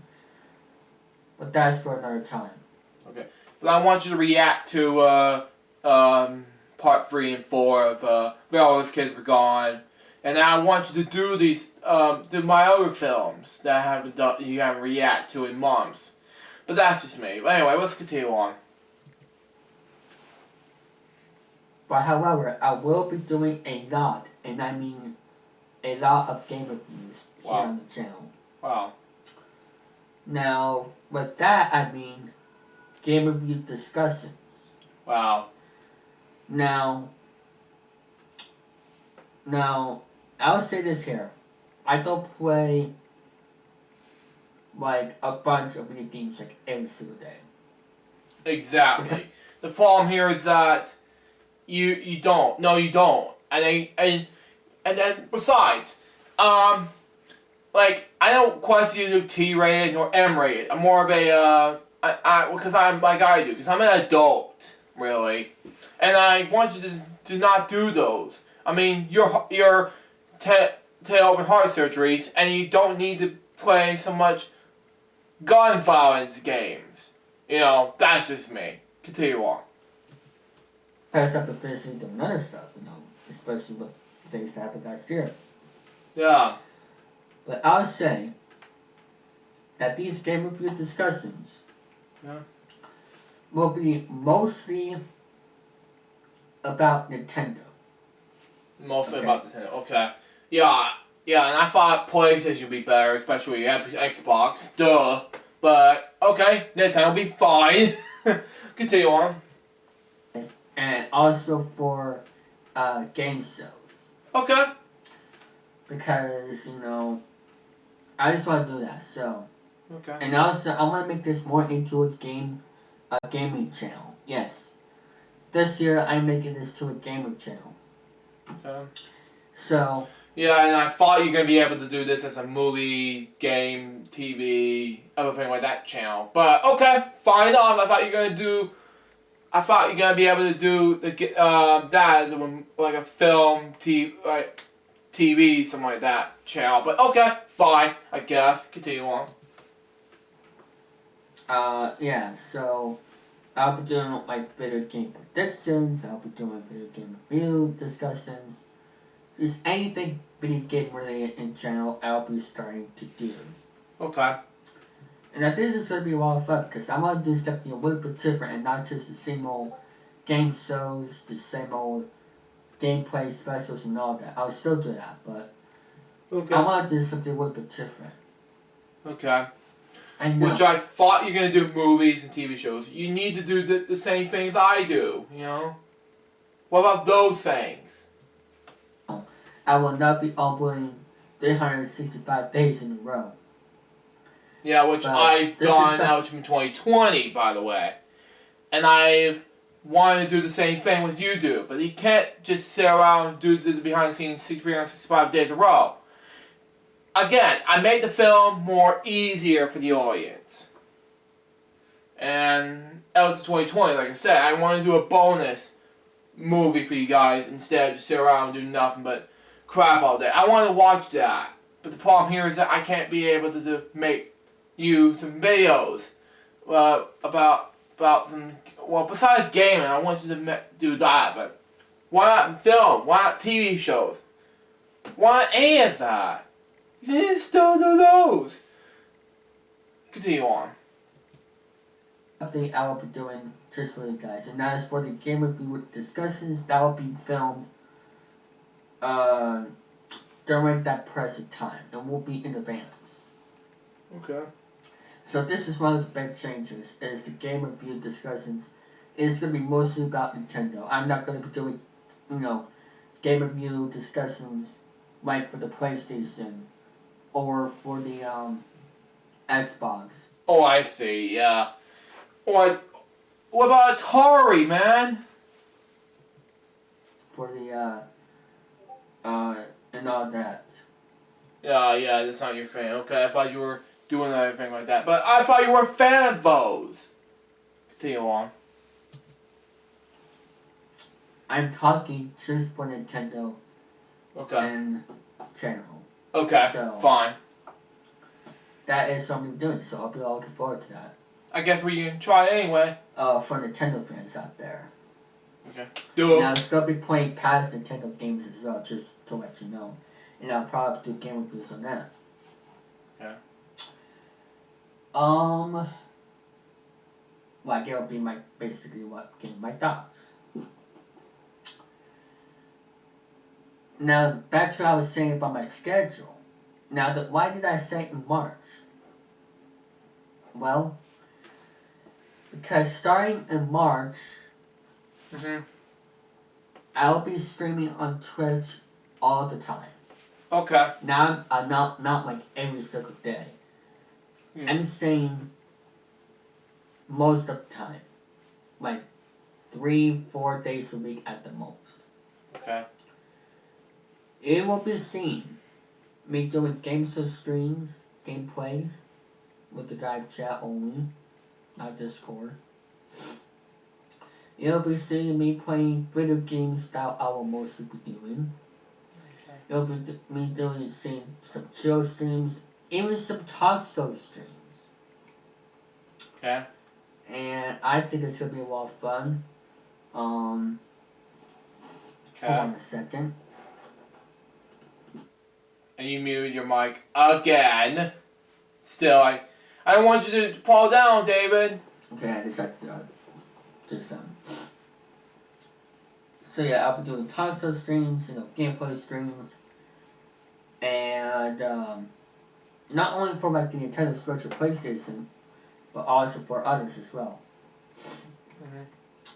H: but that's for another time.
A: Okay, but I want you to react to part 3 and 4 of Where All Those Kids Were Gone. And I want you to do these, do my other films that you haven't react to in months. But that's just me. But anyway, let's continue on.
H: But however, I will be doing a lot, and I mean a lot of game reviews here on the channel.
A: Wow.
H: Now, with that, I mean game review discussions.
A: Wow.
H: Now, I'll say this here. I don't play like a bunch of video games like every single day.
A: Exactly. The problem here is that you don't. No, you don't. And then besides, like I don't question you to do T-rated nor M-rated. I'm more of a because I'm like I do because I'm an adult really, and I want you to not do those. I mean you're open heart surgeries and you don't need to play so much gun violence games. You know that's just me. Continue on.
H: Pass up officially doing other stuff, especially with things that happened last year.
A: Yeah.
H: But I'll say that these game review discussions will be mostly about Nintendo.
A: Mostly about Nintendo. Okay. Yeah, and I thought PlayStation would be better, especially Xbox. Duh. But okay, Nintendo will be fine. Continue on.
H: And also for game shows.
A: Okay.
H: Because, I just want to do that, so.
A: Okay.
H: And also, I want to make this more into a gaming channel. Yes. This year, I'm making this to a gaming channel.
A: Okay.
H: So.
A: Yeah, and I thought you were going to be able to do this as a movie, game, TV, everything like that channel. But, okay, fine enough. I thought you were going to be able to do like a film, TV, something like that channel. But, okay, fine, I guess. Continue on.
H: Yeah, so I'll be doing like video game predictions, I'll be doing video game review discussions, just anything video game related in general I'll be starting to do.
A: Okay.
H: And I think this is going to be a lot of fun because I want to do something a little bit different and not just the same old game shows, the same old gameplay specials and all that. I'll still do that, but I want to do something a little bit different.
A: Okay.
H: I know.
A: Which I thought you were going to do movies and TV shows. You need to do the same things I do, What about those things?
H: I will not be uploading 365 days in a row.
A: Yeah, which I've done out in 2020, by the way. And I've wanted to do the same thing as you do. But you can't just sit around and do the behind-the-scenes 365 days in a row. Again, I made the film more easier for the audience. And out to 2020, like I said, I want to do a bonus movie for you guys instead of just sit around and do nothing but crap all day. I want to watch that. But the problem here is that I can't be able to make you some videos about some, besides gaming, I want you to do that, but why not film? Why not TV shows? Why not any of that? You still do those. Continue on.
H: Something I will be doing just for you guys, and that is for the game review discussions that will be filmed during that present time, and will be in advance.
A: Okay.
H: So this is one of the big changes, is the game review discussions. It's going to be mostly about Nintendo. I'm not going to be doing, game review discussions like for the PlayStation or for the Xbox.
A: Oh, I see, yeah. What about Atari, man?
H: For the, and all that.
A: Yeah, that's not your thing. Okay, I thought you were doing everything like that. But I thought you were a fan of those. Continue on.
H: I'm talking just for Nintendo and channel.
A: Okay,
H: so,
A: fine.
H: That is something I'm doing, so I'll be all looking forward to that.
A: I guess we can try anyway.
H: For Nintendo fans out there.
A: Okay. Do it.
H: And I'll still be playing past Nintendo games as well, just to let you know. And I'll probably do game reviews on that.
A: Yeah.
H: Like it'll be basically getting my thoughts. Now back to what I was saying about my schedule. Now why did I say in March? Well, because starting in March, I'll be streaming on Twitch all the time.
A: Okay.
H: Not like every single day. I'm saying most of the time, like 3-4 days a week at the most.
A: Okay.
H: It will be seen me doing game show streams, gameplays, with the live chat only, not Discord. You'll be seeing me playing video games that I will mostly be doing.
A: Okay.
H: You'll be me doing some chill streams, even some talk show streams.
A: Okay.
H: And I think it's gonna be a lot of fun. Hold on a second.
A: And you muted your mic again. Still, I don't want you to fall down, David.
H: Okay, I just So yeah, I'll be doing talk show streams, gameplay streams, and not only for like the Nintendo Switch or PlayStation, but also for others as well.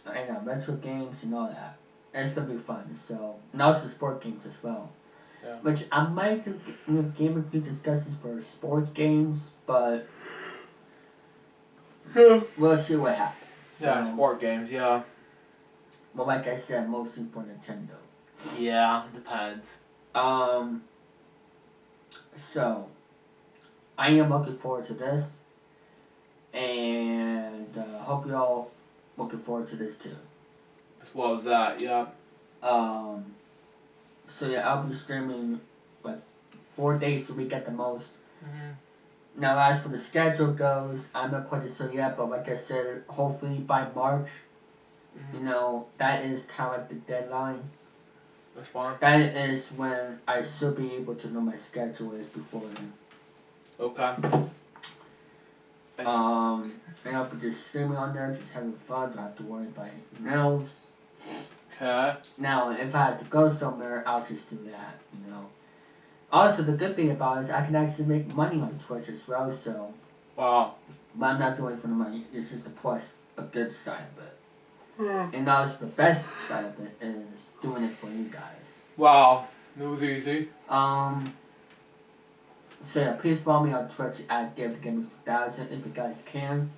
H: And retro games and all that. It's gonna be fun. So, and also sport games as well.
A: Yeah.
H: Which I might do game review discussions for sports games, but we'll see what happens.
A: Yeah, sport games, yeah.
H: But like I said, mostly for Nintendo.
A: Yeah, depends.
H: So, I am looking forward to this, and hope you all looking forward to this too.
A: As well as that, yeah.
H: So yeah, I'll be streaming like 4 days a week at the most. Now, as for the schedule goes, I'm not quite sure yet, but like I said, hopefully by March, that is kind of like the deadline.
A: That's fine.
H: That is when I should be able to know my schedule is before then.
A: Okay.
H: And I'll be just streaming on there, just having fun, don't have to worry about anything else.
A: Okay.
H: Now, if I have to go somewhere, I'll just do that, Also, the good thing about it is I can actually make money on Twitch as well, so...
A: Wow.
H: But I'm not doing it for the money, it's just a good side of it. And also the best side of it is doing it for you guys.
A: Wow. It was easy.
H: So yeah, please follow me on Twitch at DaveTheGamer2000 if you guys can,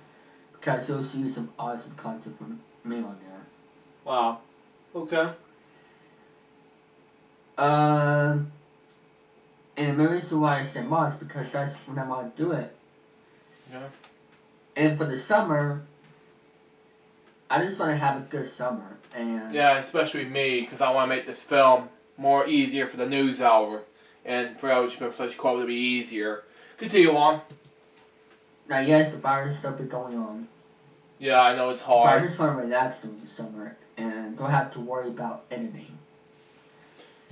H: because you'll see some awesome content from me on there.
A: Wow. Okay.
H: And the reason why I say March, because that's when I want to do it.
A: Yeah.
H: And for the summer, I just want to have a good summer. And
A: yeah, especially me, because I want to make this film more easier for the news hour. And for LJPCBM to be easier. Continue on.
H: Now, yes, the virus stuff be going on.
A: Yeah, I know it's
H: But I
A: hard.
H: just want to relax during the summer and don't have to worry about editing.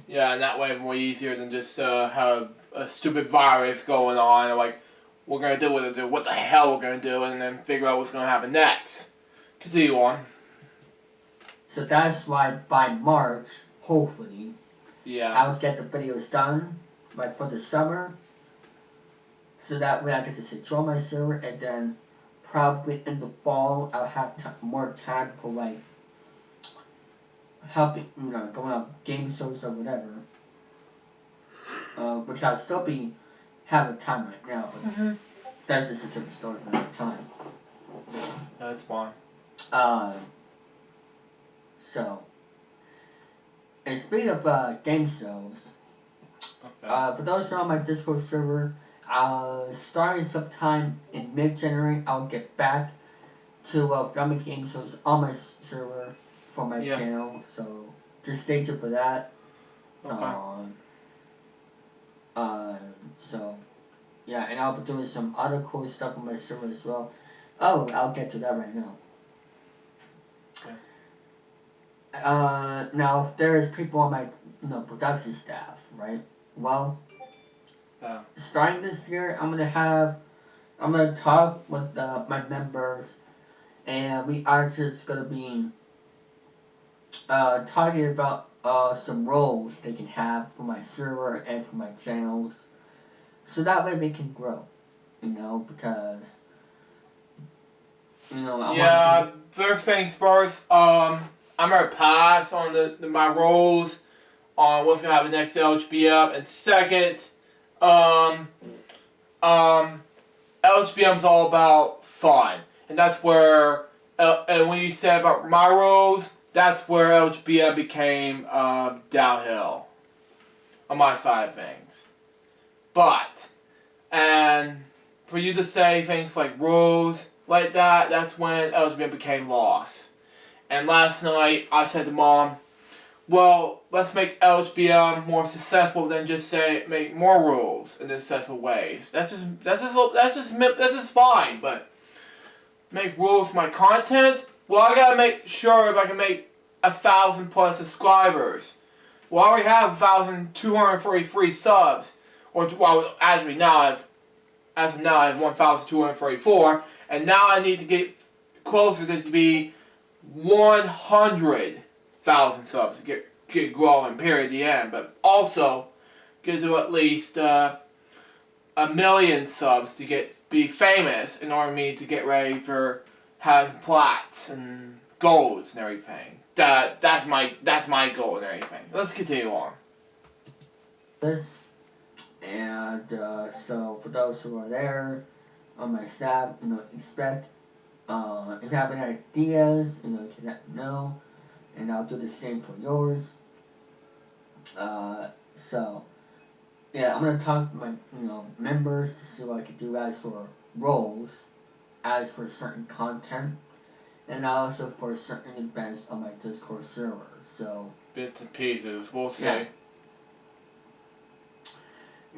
A: Yeah, and that way it's more easier than just have a stupid virus going on. And like, we're going to do with it, what the hell we're going to do, and then figure out what's going to happen next. Continue on.
H: So that's why by March, hopefully,
A: Yeah.
H: I'll get the videos done, like for the summer. So that way I get to secure my server, and then probably in the fall I'll have more time for like helping, going out game shows or whatever. Which I'll still be having time right now, but that's just a different story for another time.
A: That's fine.
H: So, and speaking of game shows,
A: Okay.
H: for those who are on my Discord server, starting sometime in mid-January, I'll get back to filming game shows on my server for my channel, so just stay tuned for that.
A: Okay.
H: So, yeah, and I'll be doing some other cool stuff on my server as well. Oh, I'll get to that right now.
A: Okay.
H: Now, there's people on my, production staff, right? Well, starting this year, I'm gonna talk with my members, and we are just gonna be talking about some roles they can have for my server and for my channels, so that way they can grow, because
A: First things first. I'm gonna pass on my roles on what's gonna happen next to LJPCBM, and second, LJPCBM's all about fun, and that's where. And when you said about my roles, that's where LJPCBM became downhill on my side of things. But, and for you to say things like rules like that, that's when LJPCBM became lost. And last night, I said to Mom, well, let's make LJPCBM more successful than just say make more rules in successful ways. That's just fine, but make rules my content? Well, I gotta make sure if I can make 1,000+ subscribers. Well, I already have 1,243 subs. Or, well, as of now, I have 1,244. And now I need to get closer to be 100,000 subs to get growing, period, the end. But also, get to at least 1,000,000 subs to be famous in order for me to get ready for having plats and golds and everything. That's my goal and everything. Let's continue on.
H: And so for those who are there on my staff, expect if you have any ideas, you can let me know, and I'll do the same for yours. So yeah, I'm gonna talk to my members to see what I can do as for roles, as for certain content, and also for certain events on my Discord server. So
A: bits and pieces, we'll see.
H: Yeah.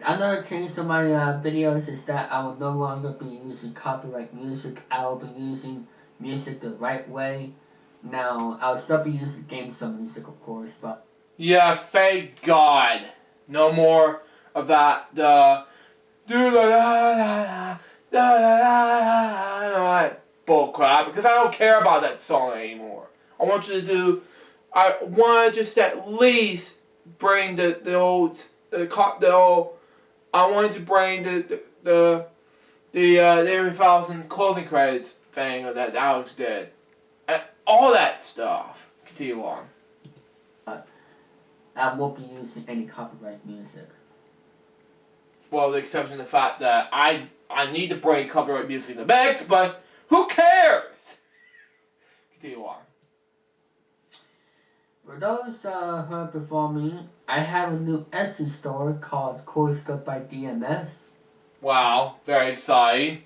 H: Another change to my videos is that I will no longer be using copyright music. I will be using music the right way. Now, I'll still be using GameStone music, of course, but
A: yeah, thank God. No more of that bullcrap, because I don't care about that song anymore. I want you to I want to just at least bring the old. I wanted to bring the 1,000 closing credits thing that Alex did, and all that stuff. Continue on.
H: I won't be using any copyright music.
A: Well, the exception of the fact that I need to bring copyright music in the mix, but who cares? Continue on.
H: For those who are before me, I have a new Etsy store called Cool Stuff by DMS.
A: Wow, very exciting.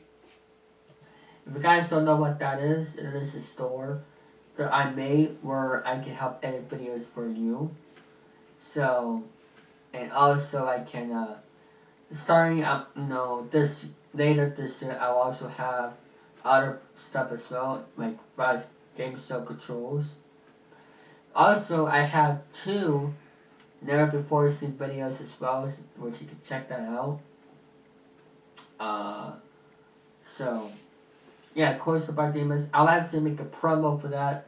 H: If you guys don't know what that is, it is a store that I made where I can help edit videos for you. So, and also I can, starting up, later this year, I'll also have other stuff as well, like Rise Game Show controls. Also, I have 2 never before seen videos as well, which you can check that out. So, yeah, Course by Demons. I'll actually make a promo for that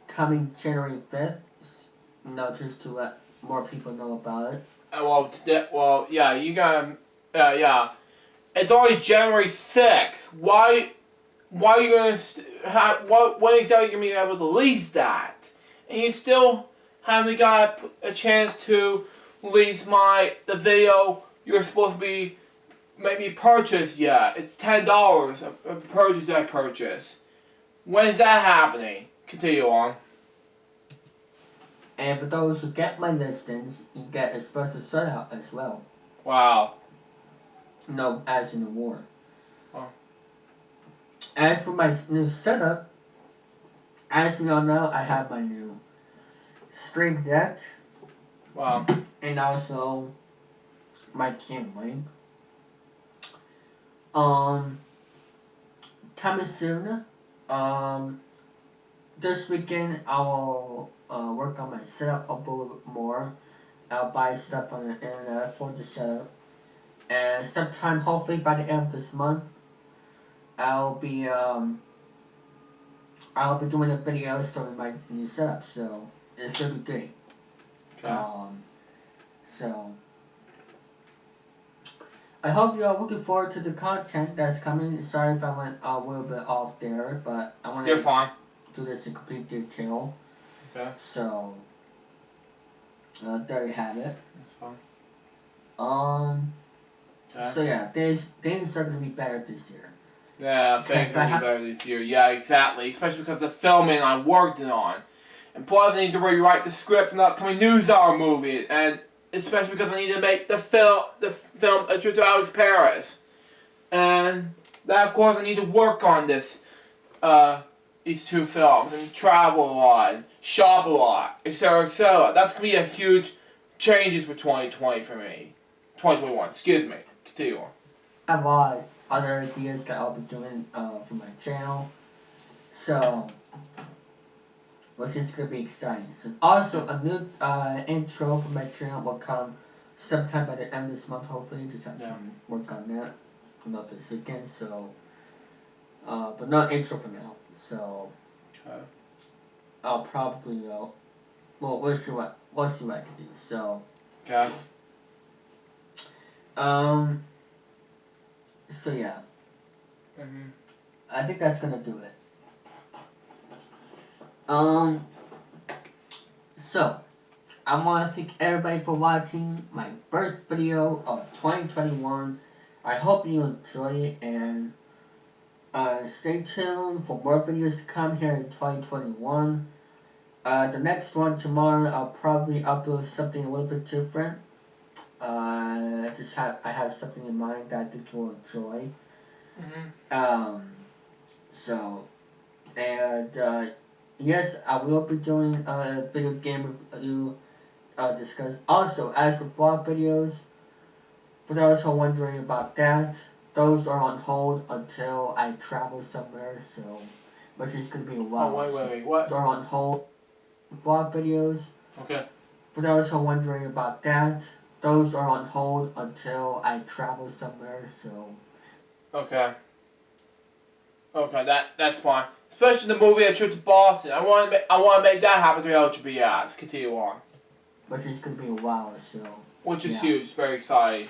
H: coming January 5th. Just to let more people know about it.
A: You gotta, it's already January 6th. Why are you gonna when exactly are you gonna be able to release that? And you still haven't got a chance to release the video you're supposed to be maybe purchased yet. It's $10 a purchase I purchased. When is that happening? Continue on.
H: And for those who get my listings, you get a special shout-out as well.
A: Wow.
H: No, as in the war.
A: Oh.
H: As for my new setup, as you all know, I have my new Stream Deck.
A: Wow.
H: And also my camera. Coming soon. This weekend I will work on my setup a little bit more. I'll buy stuff on the internet for the setup. And sometime, hopefully by the end of this month, I'll be doing a video showing my new setup. So it's gonna be great.
A: Okay.
H: I hope you are looking forward to the content that's coming. Sorry if I went a little bit off there, but I want
A: You're
H: to
A: fine.
H: do this in complete detail.
A: Okay.
H: So, there you have it.
A: That's fine.
H: So
A: Okay.
H: yeah, things are gonna be better this year.
A: Yeah, things
H: Because I
A: will be better this year. Yeah, exactly. Especially because of the filming I'm working on. And plus, I need to rewrite the script for the upcoming NewsHour movie. And especially because I need to make the film A Trip to Alex Paris. And that, of course, I need to work on these two films and travel a lot, shop a lot, etc., etc. That's gonna be a huge changes for 2020 for me. 2021. Excuse me. Continue on.
H: I have a lot of other ideas that I'll be doing for my channel. So, which is gonna be exciting. So also a new intro for my channel will come sometime by the end of this month. Hopefully, just have to work on that. Not this weekend. So, but not intro for now. So,
A: Okay.
H: I'll probably we'll see what I can do. So,
A: Okay.
H: so yeah,
A: Mhm.
H: I think that's gonna do it. So, I want to thank everybody for watching my first video of 2021. I hope you enjoy it, and stay tuned for more videos to come here in 2021. The next one tomorrow, I'll probably upload something a little bit different. I have something in mind that I think you'll enjoy.
A: Mhm.
H: So, and yes, I will be doing a video game review discuss. Also, as for vlog videos, for those who are wondering about that, those are on hold until I travel somewhere, so, which is going to be a while.
A: Oh, wait. What?
H: Those are on hold. Vlog videos.
A: Okay.
H: For those who are wondering about that, those are on hold until I travel somewhere, so.
A: Okay. Okay, that's fine. Especially the movie A Trip to Boston. I want to make that happen to LJPCBM. Continue on.
H: Which is going to be a while, so.
A: Which is
H: yeah.
A: huge. Very exciting.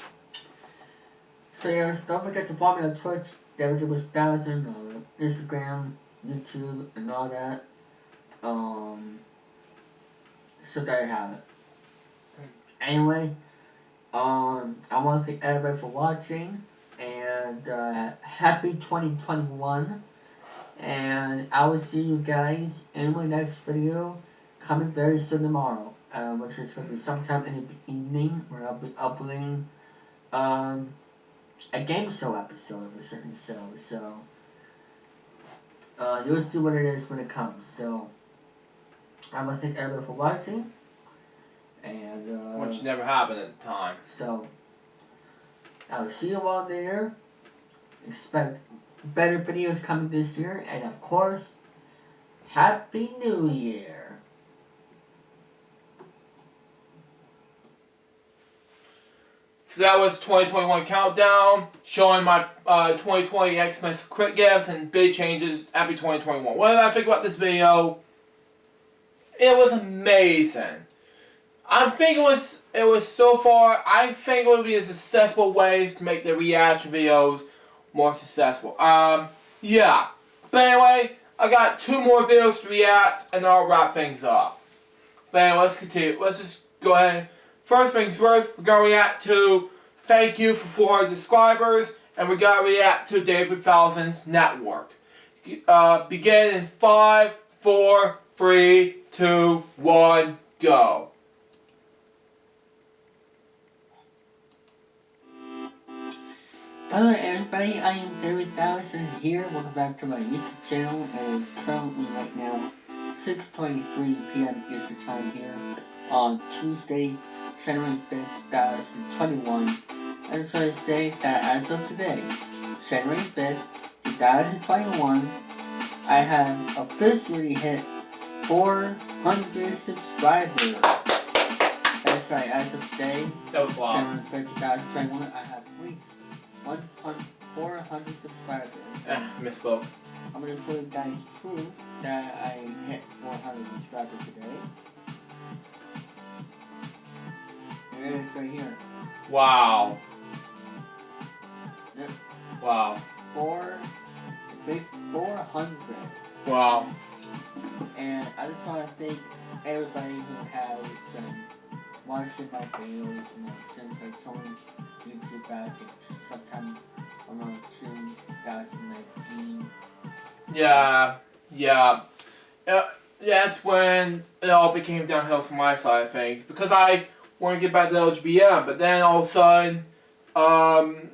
H: So yes, don't forget to follow me on Twitch, DavidW1000, on Instagram, YouTube, and all that. So there you have it. Anyway, I want to thank everybody for watching, and happy 2021. And I will see you guys in my next video, coming very soon tomorrow, which is going to be sometime in the evening, where I'll be uploading a game show episode of a certain show. So you'll see what it is when it comes. So I want to thank everybody for watching, and
A: Which never happened at the time.
H: so I'll see you all there. Expect better videos coming this year, and of course, Happy New Year!
A: So that was 2021 countdown, showing my 2020 Xmas quick gifts and big changes. Happy 2021. What did I think about this video? It was amazing. I think it was so far. I think it would be a successful ways to make the reaction videos more successful. Yeah. But anyway, I got 2 more videos to react, and I'll wrap things up. But anyway, let's continue. Let's just go ahead. First things first, we're gonna react to Thank You for 400 subscribers, and we gotta react to David Falzon's Network. Begin in 5, 4, 3, 2, 1, go.
H: Hello everybody, I am David Falzon here. Welcome back to my YouTube channel, and it's currently right now 6:23 p.m. Eastern Time here on Tuesday, January 5th, 2021. I just want to say that as of today, January 5th, 2021, I have officially hit 400 subscribers. That's right, as of today,
A: That was long.
H: January 5th, 2021, I have reached 400 subscribers.
A: Misspoke.
H: I'm going to show you guys proof that I hit 400 subscribers today. Here it is right here.
A: Wow. Wow.
H: Big 400.
A: Wow.
H: And I just want to thank everybody who has been watching my videos, since I joined YouTube back in sometime around June 2019.
A: Yeah. That's when it all became downhill from my side of things, because I wanted to get back to LJPCBM, but then all of a sudden,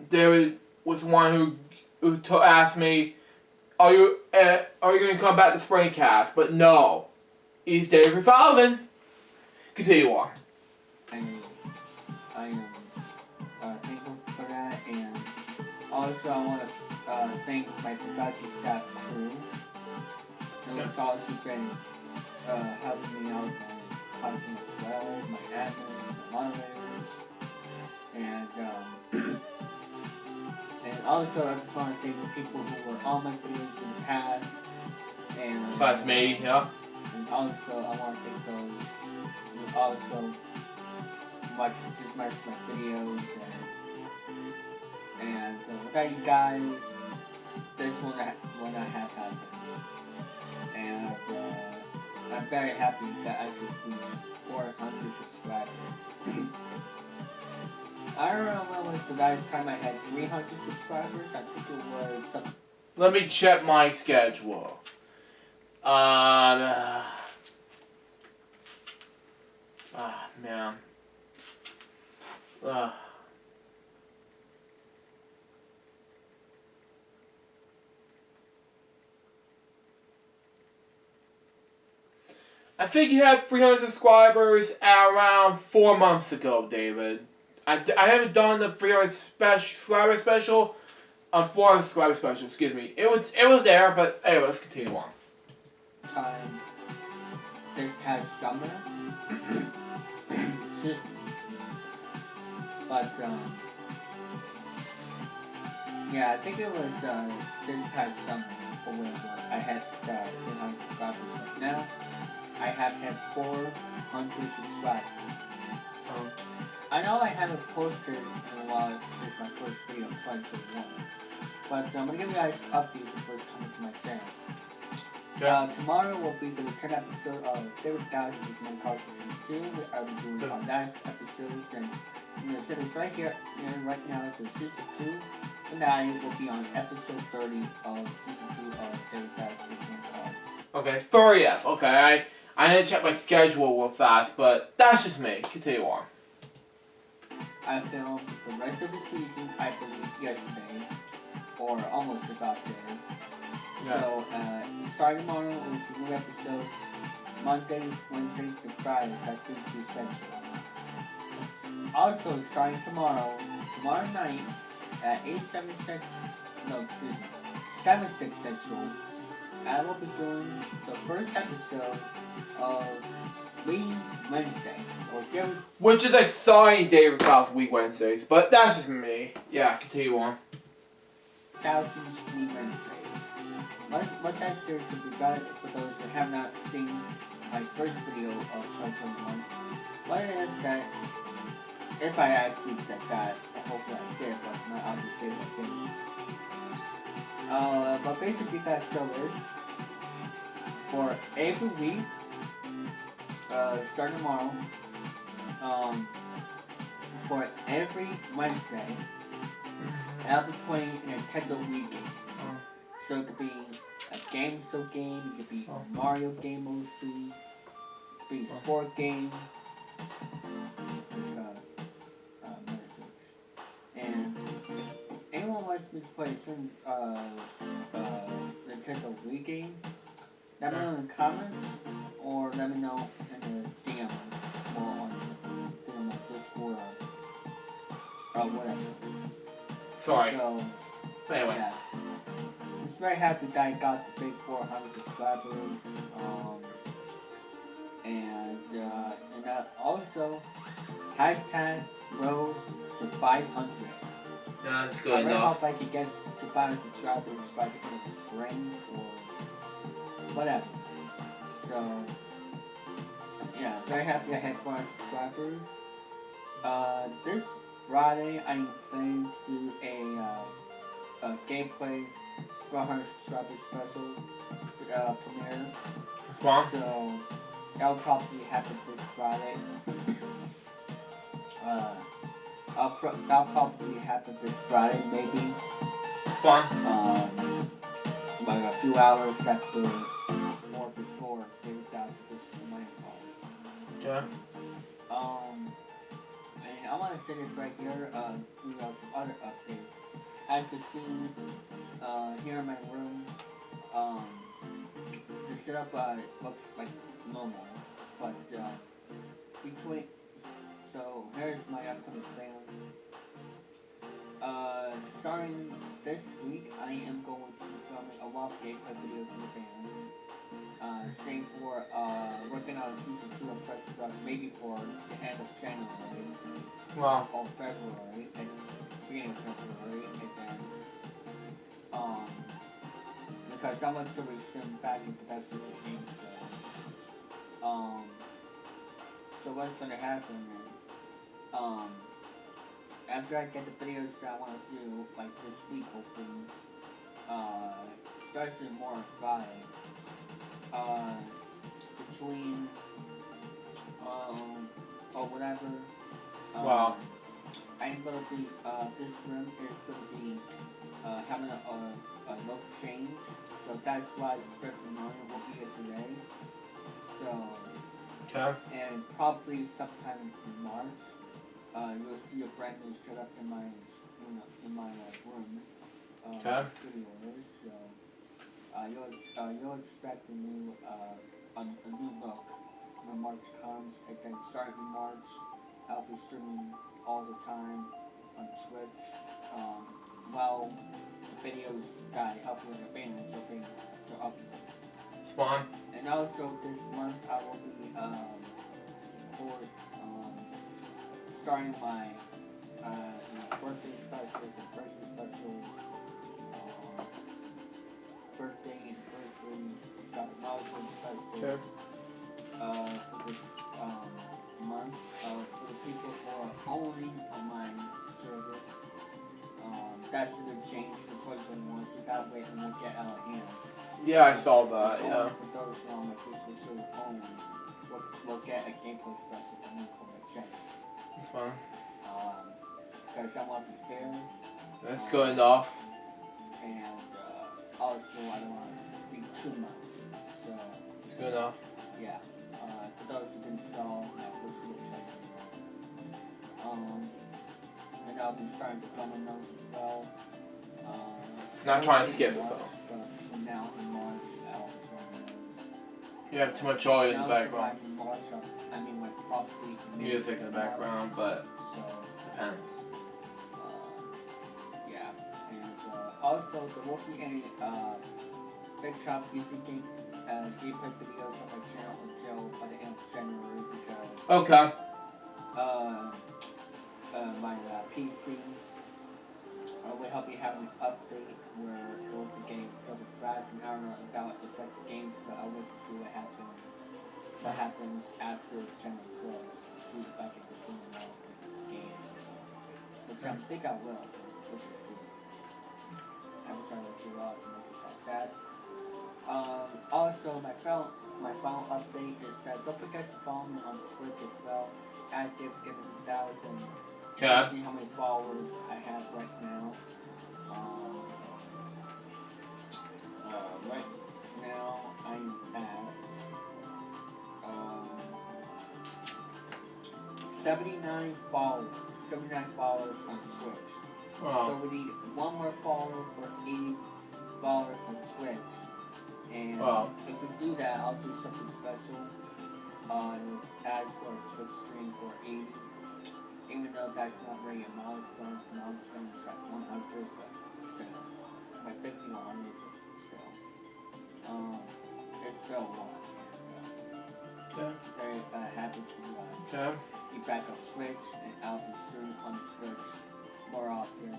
A: there was one who asked me, "Are you going to come back to Springcast?" But no, he's Day 3000. Continue on.
H: I am thankful for that, and also I want to thank my production staff crew. They've also been helping me out with my content as well, my admins, my moderators, and also I just want to thank the people who were on my videos in the past, and
A: Besides me, yeah.
H: and also I want to thank those who also watch my videos, and without you guys, this will not have happened. And I'm very happy that I just reached 400 subscribers. I don't know when was the last time I had 300 subscribers. I think it was
A: Let me check my schedule. Man. I think you had 300 subscribers around 4 months ago, David. I haven't done the 300 subscriber special. 400 subscriber special, excuse me. It was there, but anyway, let's continue on.
H: time this past summer. But yeah, I think it was this past summer when I had 300 subscribers. But now I have had 400 subscribers. I know I haven't posted in a while since my first video, 2021. But I'm gonna give you guys updates before coming to my channel. Tomorrow will be the return episode of Favorite Guys with my Cars Season 2. I'll be doing our last episodes, and I'm gonna set it right here, and right now it's Season 2. And I will be on episode 30 of Season 2 of Favorite Guys with my Cars.
A: Okay, 30th. Okay, I didn't check my schedule real fast, but that's just me. Continue on.
H: I filmed the rest of the season, I believe, yesterday, or almost about there.
A: Yeah.
H: So, starting tomorrow is the new episode. Mondays, Wednesdays, and Fridays, that's the Central. Also, starting tomorrow night at 7, 6 Central, I will be doing the first episode of Week Wednesday.
A: Which is exciting, David Fowles Week Wednesdays, but that's just me. Yeah, continue on.
H: Thousands Week Wednesday. What that series will be about, for those who have not seen my first video of 2021, what it is that, if I actually said that, hopefully I did, but not obviously I didn't. But basically that show is, for every week, starting tomorrow, for every Wednesday, I'll be playing a Nintendo Wii game. So it could be a game show game, it could be a Mario game mostly, it could be a sport game, and if anyone wants me to play some Nintendo Wii game, let me know in the comments, or let me know in the DM, or on Discord, or whatever.
A: Sorry.
H: So,
A: anyway.
H: Yeah. I'm just very happy that I got the big 400 subscribers, and also, hashtag road to 500.
A: That's good
H: I really
A: enough.
H: hope I can get to 500 subscribers by the end of the spring, or whatever. So, yeah, very happy I had 400 subscribers. This Friday, I'm planning to do a gameplay 400 subscriber special premiere.
A: Spawn.
H: So that'll probably happen this Friday. That'll probably happen this Friday, maybe.
A: Spawn.
H: Like a few hours after or before they would out this money call.
A: Yeah.
H: And I want to say this right here. You know, some other updates. As you see, here in my room, the setup looks like normal, but between. So here's my upcoming plans. Starting this week, I am going to be filming a lot of gameplay videos in the band. Same for working on season 2 of Press Stars, maybe for the end of January.
A: Wow.
H: Or February, and beginning of February, and then because I want to resume back in production of the game, so what's gonna happen is after I get the videos that I want to do, like this week hopefully, especially more on Friday, between, or whatever,
A: Wow.
H: I'm gonna be, this room is gonna be, having a look change, so that's why the special morning will be here today, so,
A: Okay.
H: and probably sometime in March, you'll see a brand new setup in my room.
A: Okay.
H: Studio is, so you'll expect a new look when March comes. And then starting in March, I'll be streaming all the time on Twitch. Well, the videos that I upload are famous, so they're up.
A: Spawn.
H: And also this month I will be, of course, starting my birthday specials and Christmas specials, birthday anniversary, milestone specials,
A: Okay.
H: for this month. For the people who are only on my server, that's a good change for 2021, so that way it won't get out of hand.
A: Yeah, I saw that.
H: Only
A: Yeah.
H: for those who are on my Facebook server only, will get a gameplay special from me for my channel.
A: It's fine.
H: Because I want to be fair.
A: That's good enough.
H: And also I don't want to be too much. So
A: It's good enough.
H: yeah. For those who didn't saw my first website. And I'll be starting to film a note as well.
A: Not trying to skip it
H: March,
A: though.
H: but from now in March I'll film a note.
A: You have too much oil in the background.
H: In March, I mean like probably
A: Music in the background, but
H: so
A: depends.
H: yeah, and also there won't be any big shop PC gameplay videos on my channel until by the end of January because
A: Okay.
H: my PC will help me have an update where it will be getting double fast, and I don't know if that will affect the game, so I'll wait to see what happens. What happens after January 12th? See if I can continue on with the game. Which I think I will. We'll just see. I'm trying to do a lot of messages like that. Also, my final update is that don't forget to follow me on Twitch as well. Active, given 1,000.
A: Okay.
H: See how many followers I have right now. Right now I'm at 79 followers. 79 followers on Twitch. So
A: Wow.
H: we need one more follower for 80 followers on Twitch. And
A: Wow.
H: if we do that, I'll do something special. Add for a Twitch stream for 80. Even though that's not really a milestone. Milestone is like 100, but still. Like 50 or 100, still. It's still a lot.
A: Okay.
H: Very happy to
A: Okay.
H: be back on Twitch, and I'll be streaming on Twitch more often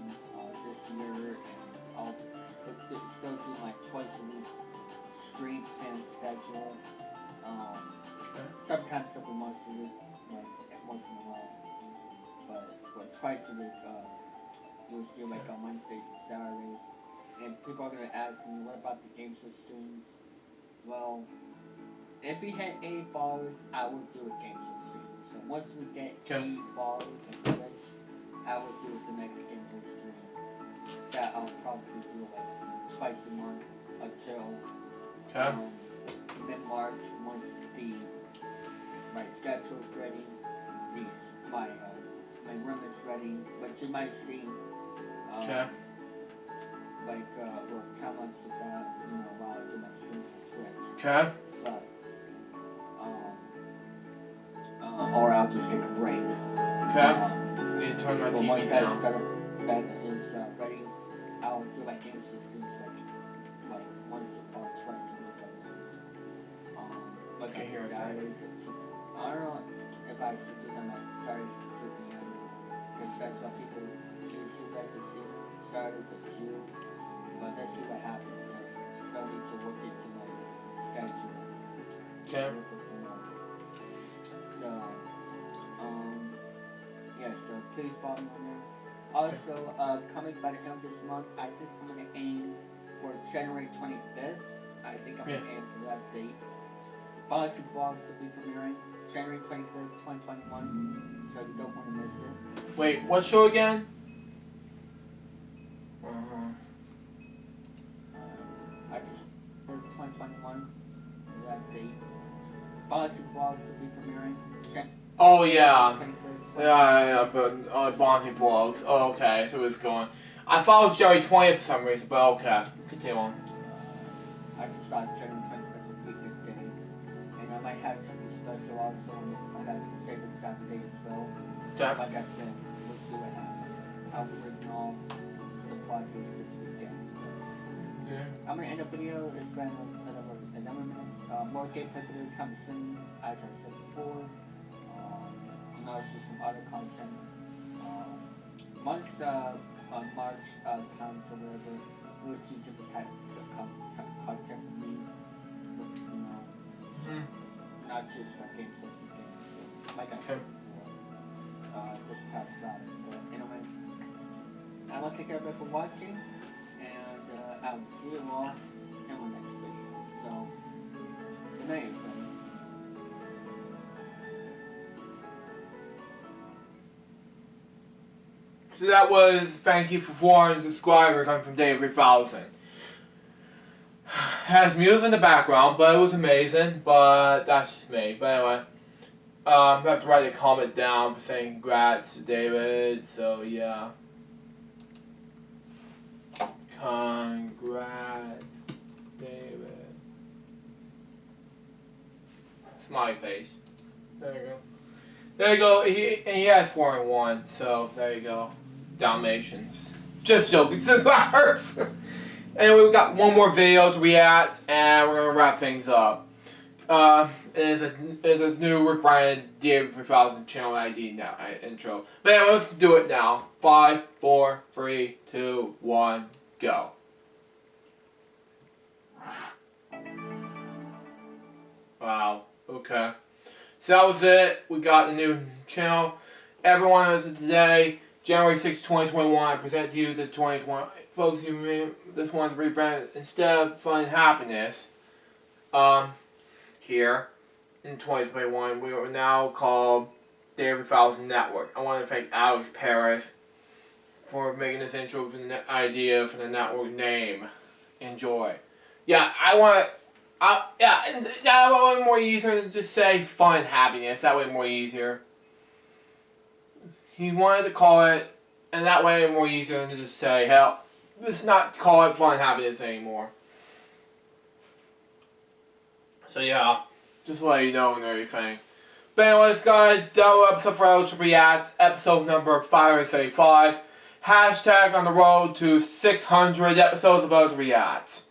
H: this year, and I'll still do like twice a week stream and schedule. Sometimes every once a week, like once in a while, but twice a week. You'll see like on Wednesdays and Saturdays. and people are gonna ask me, what about the game show streams? Well, if we had 80 followers, I would do a game show stream. So once we get 80 followers and Twitch, I would do the next game show stream. That I'll probably do like twice a month until mid-March, once my schedule's ready, my room is ready, which you might see like or comments of that, while I do my stream on Twitch.
A: Okay.
H: But or I'll just take a break.
A: Okay. You need to turn my
H: but
A: TV
H: once
A: down.
H: that is ready, I'll do like game systems like once or twice a week. Like
A: I can hear it.
H: Saturdays at 2. I don't know if I should do them like Saturdays at 2 p.m. because that's what people usually like to see. Saturdays at 2. But let's see what happens. I still need to work into my schedule.
A: Okay.
H: So, yeah, so please follow me on there. Also, coming by the end of this month, I think I'm going to aim for January 25th. I think I'm going to aim for that date. Policy Vlogs will be premiering January 25th, 2021, so you don't want to miss it.
A: Wait, what show again?
H: I just for 2021, that date. Policy Vlogs will be premiering.
A: Oh yeah. Yeah, but Bonzi Vlogs. Oh, okay, so it's going. I thought it was January 20th for some reason, but okay. Continue on.
H: I just thought January 25th would be a good day. And I might have something special also. I got to save it Saturday as well.
A: Okay.
H: Like I said, we'll see what happens. I'll be working all the projects this weekend. So.
A: Yeah.
H: I'm going to end the video. It's been another 11 minutes. More gameplay videos coming soon, as I said before. And also some other content. Once March comes or whatever, we'll see different types of content from me. Not just game shows and things. Like I said before, this past Friday. But anyway, I want to thank everybody for watching, and I will see you all in the next video. So, good night, everybody.
A: So that was thank you for 400 subscribers. I'm from Dave 3000. Has music in the background, but it was amazing. But that's just me. But anyway, I have to write a comment down for saying congrats to David. So yeah, congrats, David. Smiley face. There you go. There you go. He has 4-1. So there you go. Dalmatians. Just joking. Since that hurts. Anyway, we got one more video to react, and we're gonna wrap things up. It is a new Rick Bryan David 3000 channel ID now intro. But anyway, let's do it now. 5, 4, 3, 2, 1, go. Wow. Okay. So that was it. We got the new channel. Everyone is today. January 6, 2021, I present to you the 2020. Folks, you may this one's rebranded instead of Fun and Happiness. Here in 2021, we are now called David 3000 Network. I want to thank Alex Paris for making this intro for the idea for the network name. Enjoy. Yeah, I want more easier to just say Fun and Happiness. That way, more easier. He wanted to call it, and that way more easier than to just say, hell, let's not call it Fun and Happiness anymore. So yeah, just to let you know and everything. But anyways, guys, that was episode for LJPCBM, episode number 535. Hashtag on the road to 600 episodes of LJPCBM.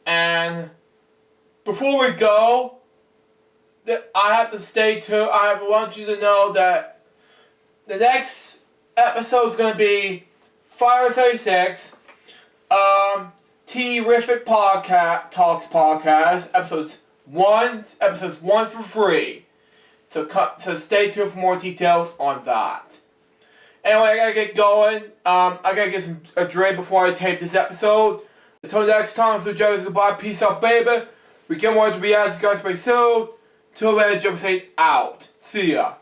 A: And before we go, I have to stay tuned. I want you to know that the next episode is going to be 536, Terrific Talks Podcast, episodes 1 for free. So stay tuned for more details on that. Anyway, I gotta get going. I gotta get a drink before I tape this episode. Until next time, so Joe's goodbye. Peace out, baby. We can watch be as guys very soon. Till then, Joe say out. See ya.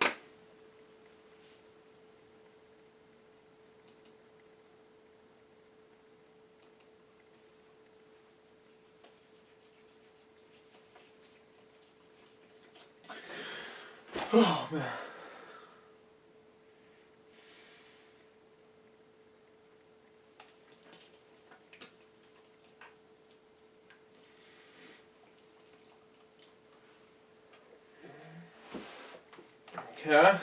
A: Oh man. Okay.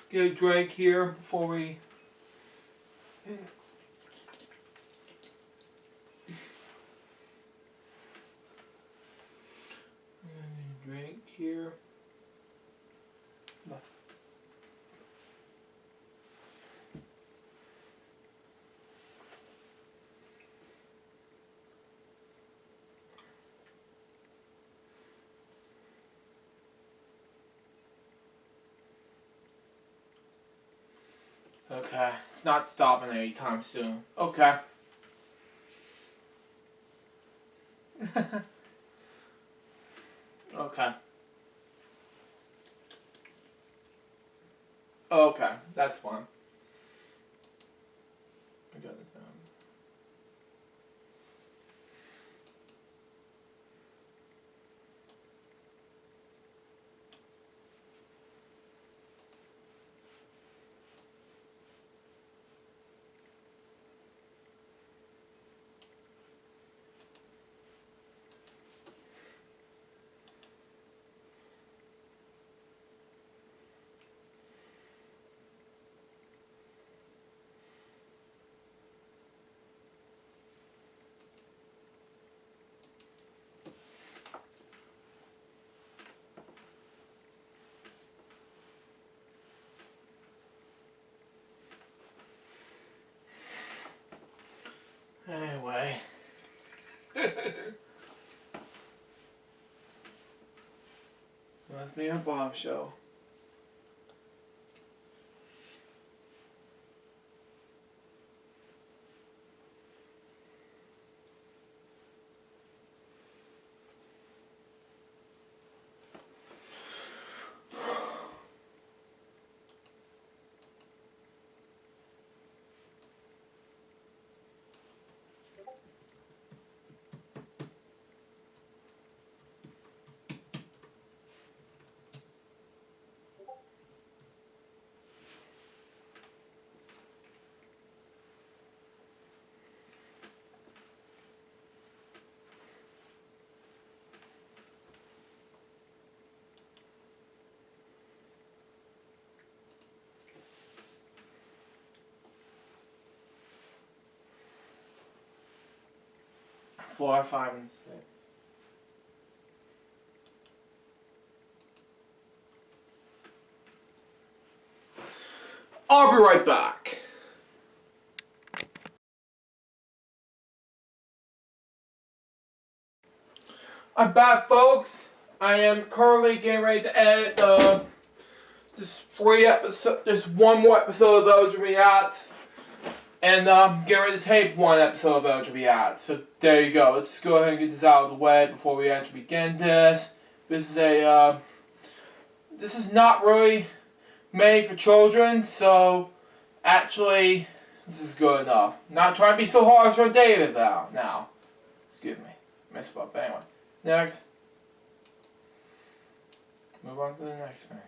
A: Get a drink here before we. Drink here. Okay, it's not stopping anytime soon. Okay. Okay. Okay, that's fine. I got it down. Anyway. Must be a bombshell. Four, 5, and 6. I'll be right back. I'm back, folks. I am currently getting ready to edit just one more episode of LJPCBM. And getting ready to tape one episode of LJPCBM. So there you go. Let's go ahead and get this out of the way before we actually begin this. This is not really made for children, so actually this is good enough. Not trying to be so harsh on David though. Now, excuse me, messed up. Anyway, next. Move on to the next one.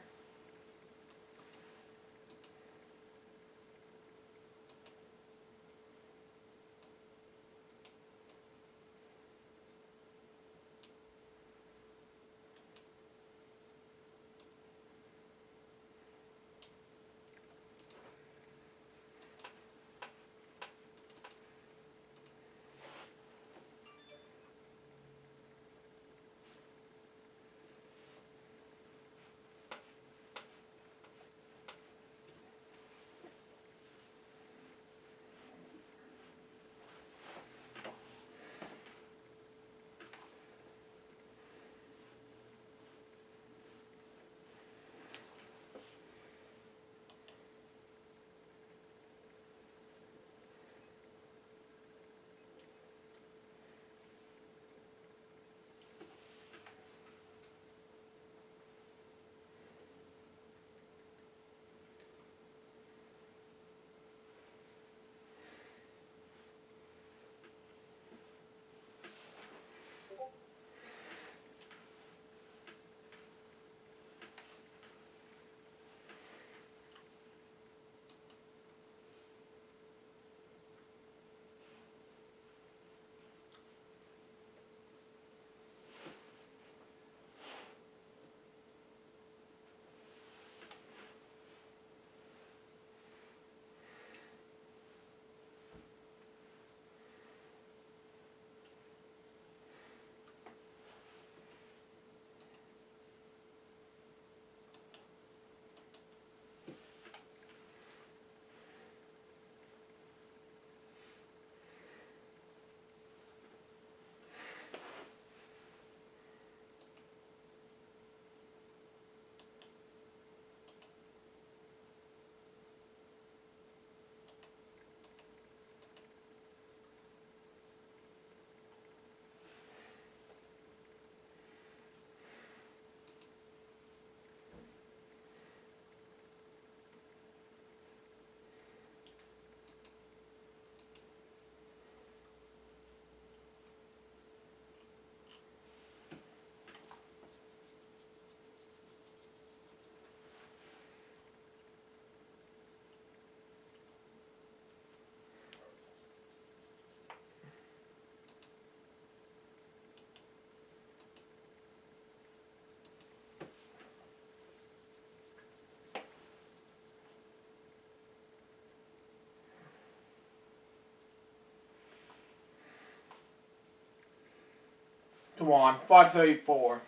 A: Come on, 534.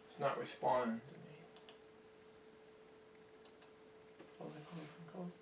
A: It's not responding to me. Close.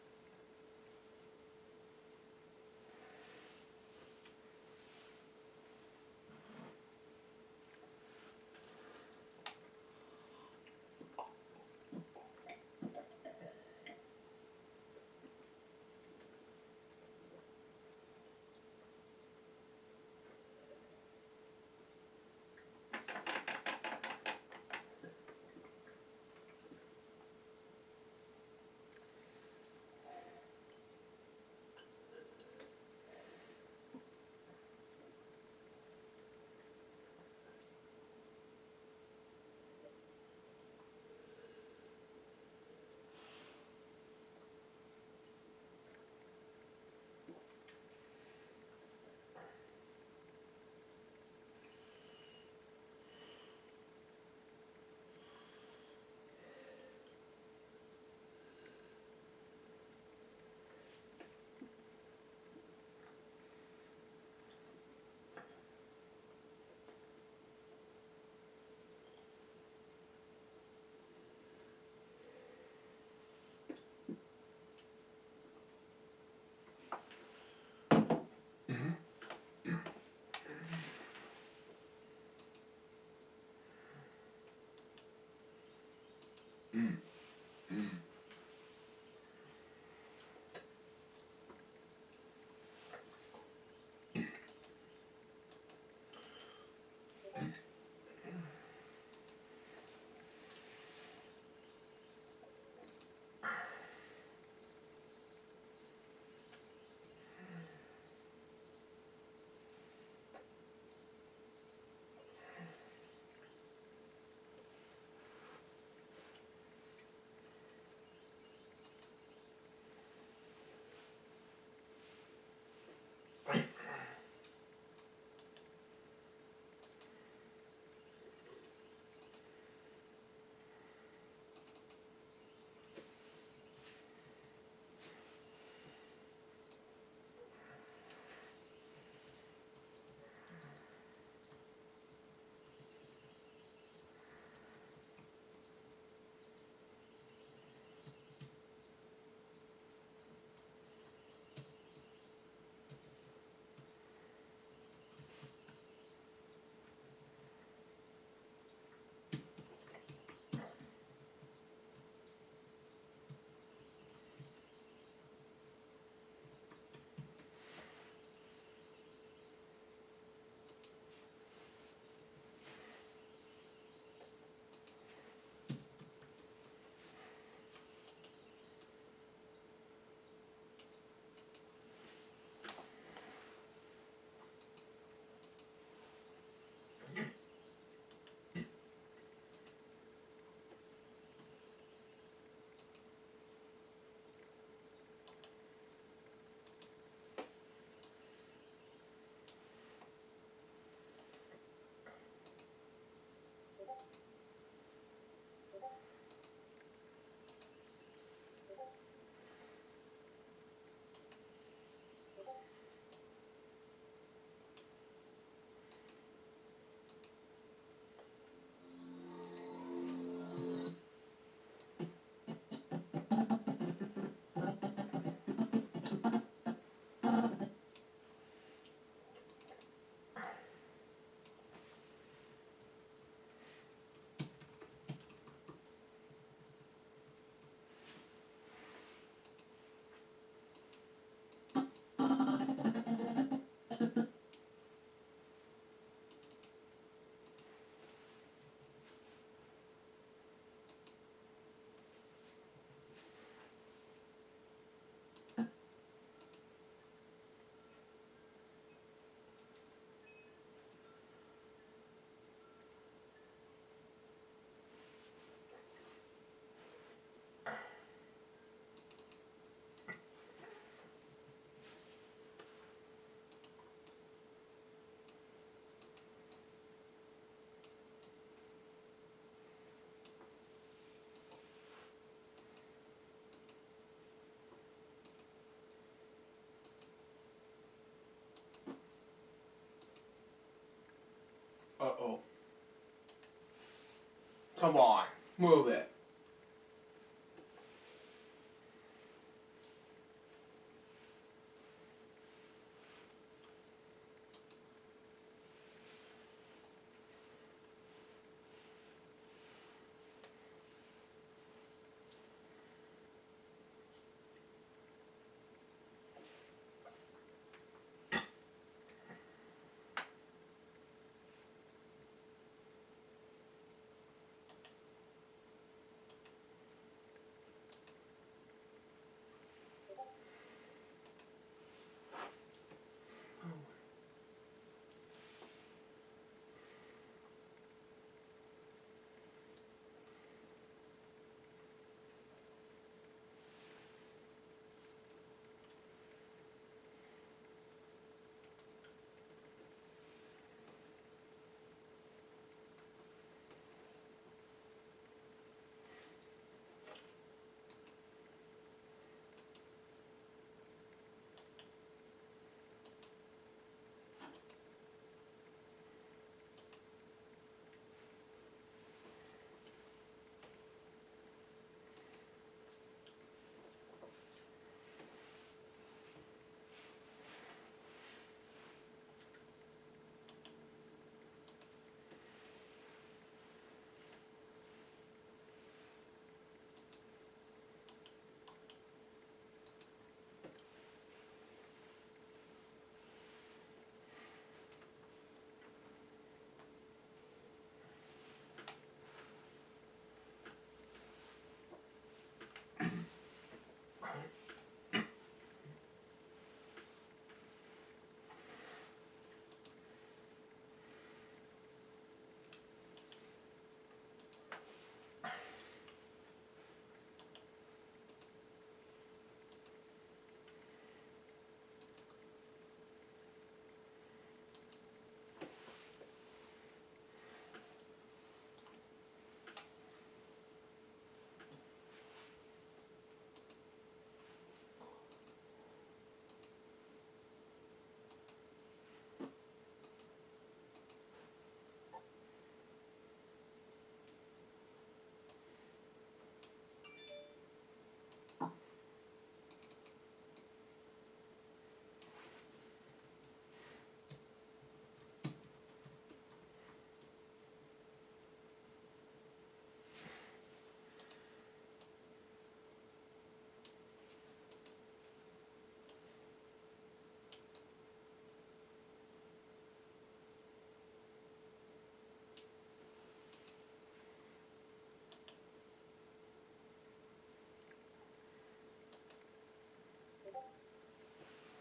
A: Come on, move it.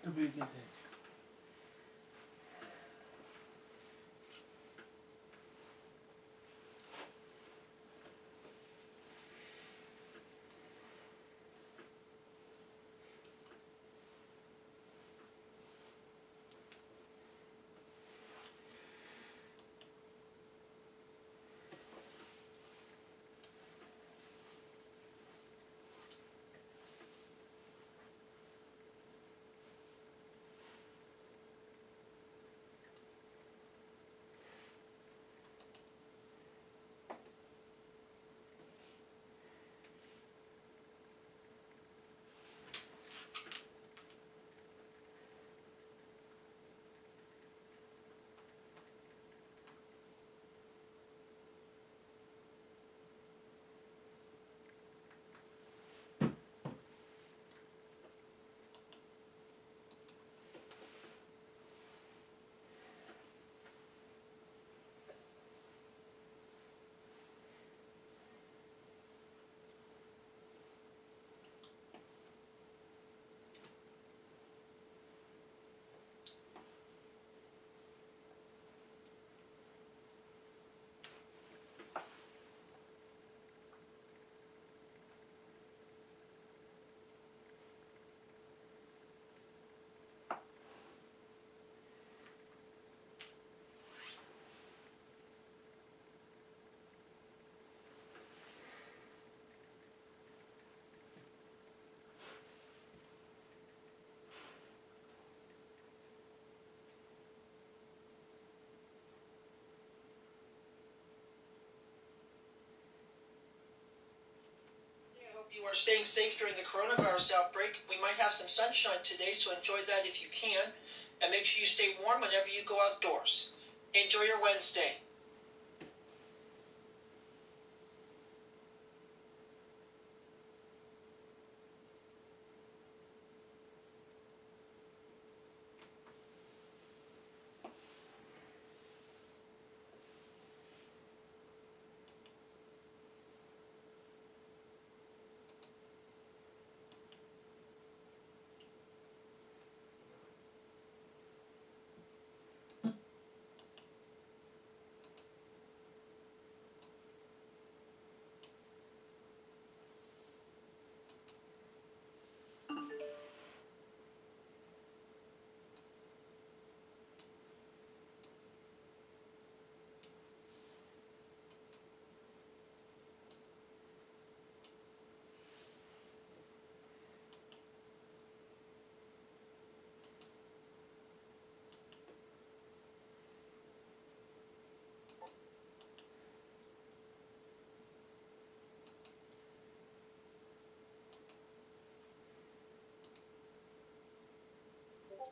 A: To be continued.
I: hope you are staying safe during the coronavirus outbreak. We might have some sunshine today, so enjoy that if you can. And make sure you stay warm whenever you go outdoors. Enjoy your Wednesday.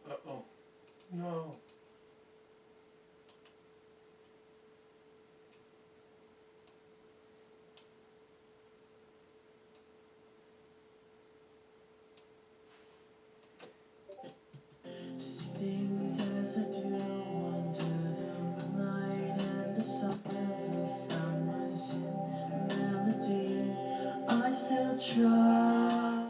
A: Uh-oh. No.
J: To see things as I do under the moonlight and the sun never found was in melody. I still try.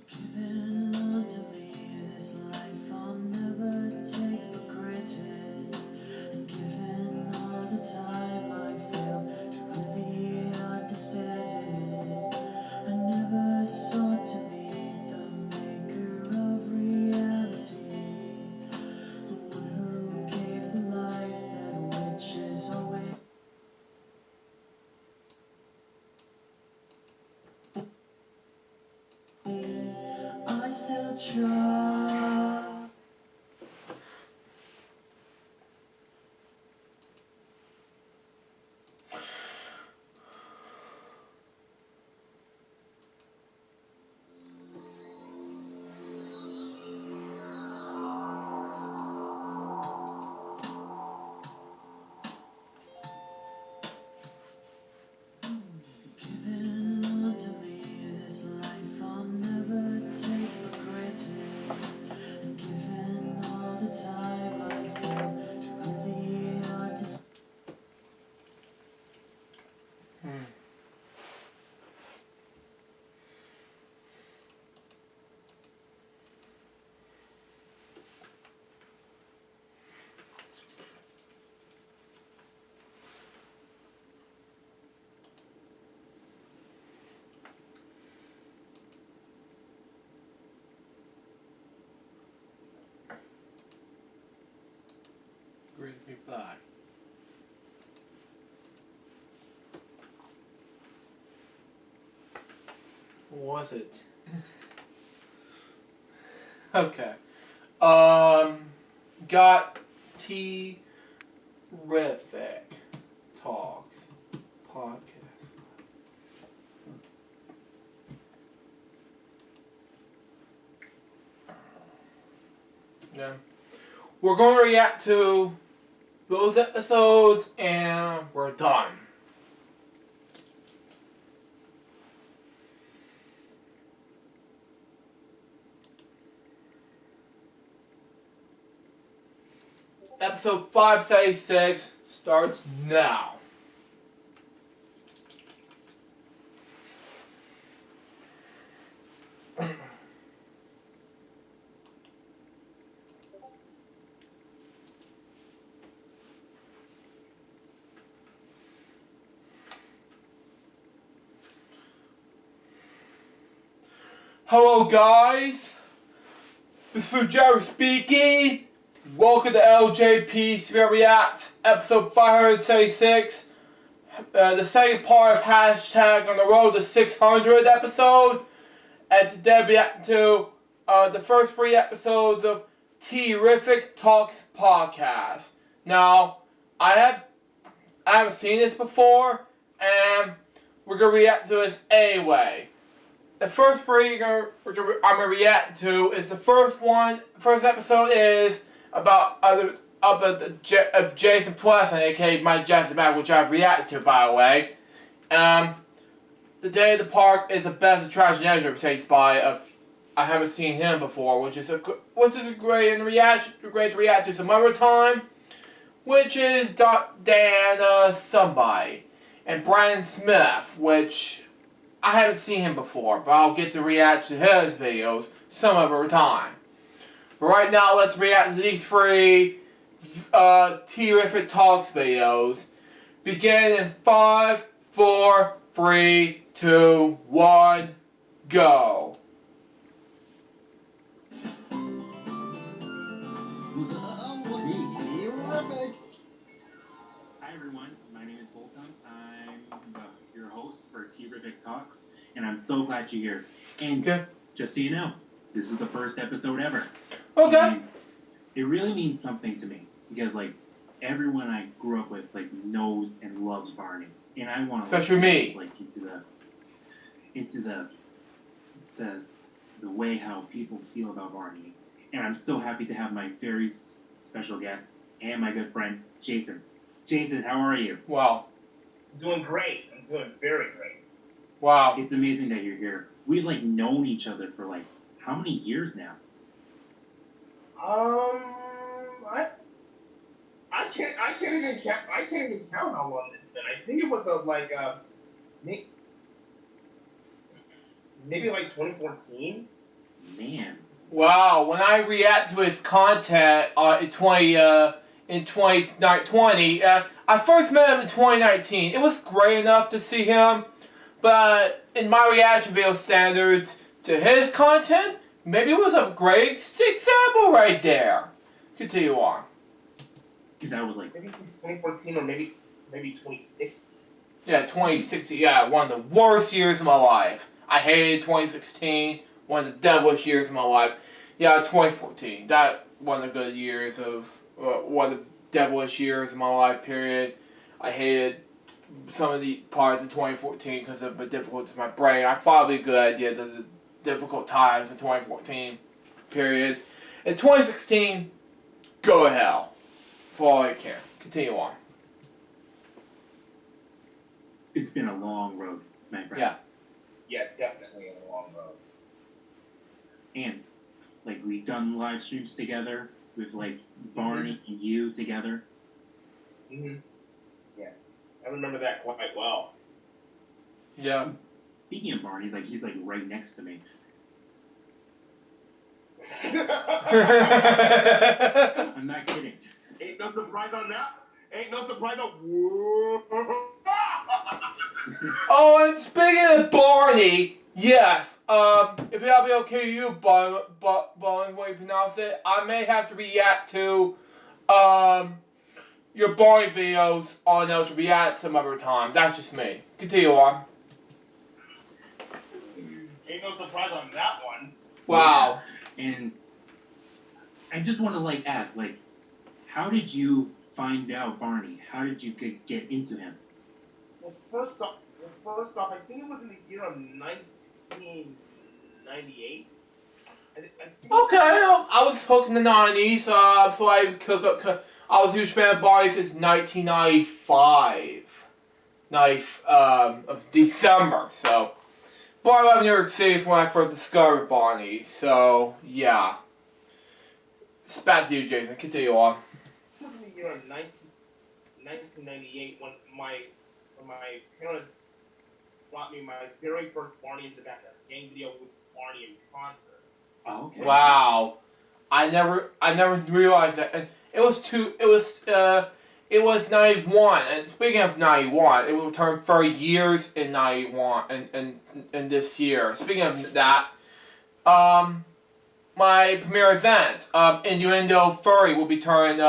J: Given unto me this life I'll never take for granted, and given all the time I fail to really understand it, I never sought to meet the maker of reality, the one who gave the life that which is always. I still try. Given unto me this life I'll never take for granted, and given all the time I fail to really understand.
A: Great reply. What was it? Okay. Got terrific talks podcast. Yeah. We're going to react to those episodes and we're done. Episode 576 starts now. Hello guys, this is Jerry speaking. Welcome to LJPCBM Reacts, episode 576. The second part of hashtag on the road to 600 episode. And today we're reacting to the first 3 episodes of Terrific Talks podcast. Now, I haven't seen this before, and we're gonna react to this anyway. The first 3 I'm gonna react to is the first one. First episode is about Jason Plus, aka Mike Jackson Mac, which I've reacted to, by the way. The Day of the Park is the best attraction ever, said by I haven't seen him before, which is great to react to some other time, which is Dan somebody and Brian Smith, which I haven't seen him before, but I'll get to react to his videos some other time. But right now, let's react to these 3 Terrific Talks videos. Begin in 5, 4, 3, 2, 1, go.
K: Hi everyone, my name is Bolton. I'm your host for Terrific Talks, and I'm so glad you're here. And just so you know, this is the first episode ever.
A: Okay.
K: And it really means something to me because everyone I grew up with knows and loves Barney, and I want to
A: especially me
K: into the way how people feel about Barney. And I'm so happy to have my very special guest and my good friend Jason. Jason, how are you?
A: Wow.
G: Doing great. I'm doing very great.
A: Wow.
K: It's amazing that you're here. We've known each other for how many years now?
G: I can't even count how long it's been. I think it was maybe 2014.
K: Man.
A: Wow. When I react to his content in 2020, I first met him in 2019. It was great enough to see him, but in my reaction video standards to his content, maybe it was a great example right there. Continue on.
K: That was
G: maybe 2014 or maybe 2016.
A: Yeah, 2016. Yeah, one of the worst years of my life. I hated 2016. One of the devilish years of my life. Yeah, 2014. That one of the good years of one of the devilish years of my life. Period. I hated some of the parts of 2014 because of the difficulties of my brain. I thought it'd be a good idea to the difficult times in 2014. Period. In 2016, go to hell. For all I care. Continue on.
K: It's been a long road, my friend.
A: Yeah.
G: Yeah, definitely a long road.
K: And we've done live streams together with Barney and you together.
G: Yeah, I remember that quite well.
A: Yeah.
K: Speaking of Barney, he's right next to me. I'm not kidding.
G: Ain't no surprise on that. Ain't no surprise on.
A: Oh, and speaking of Barney, yes. If that'll be okay with you, Barney, when you pronounce it, I may have to react to your Barney videos on LJPCBM some other time. That's just me. Continue on.
G: Ain't no surprise on that one.
A: Wow.
K: Yeah. And I just want to ask, how did you find out Barney? How did you get into him?
G: Well, first off, I think it was in the year of 1998.
A: Okay, I was hooked in the 90s, so I was a huge fan of Barney since 1995. Of December, so. Barney lived in New York City is when I first discovered Barney, so, yeah. It's back to you, Jason. Continue on.
G: It was in the year of
L: 1998 when my parents bought me my very first Barney in the Backyard game video was Barney in concert.
K: Oh, okay.
A: Wow. I never realized that. And it was 91. And speaking of 91, it will turn 30 years in 91 and this year. Speaking of that, my premiere event, Innuendo Furry will be turning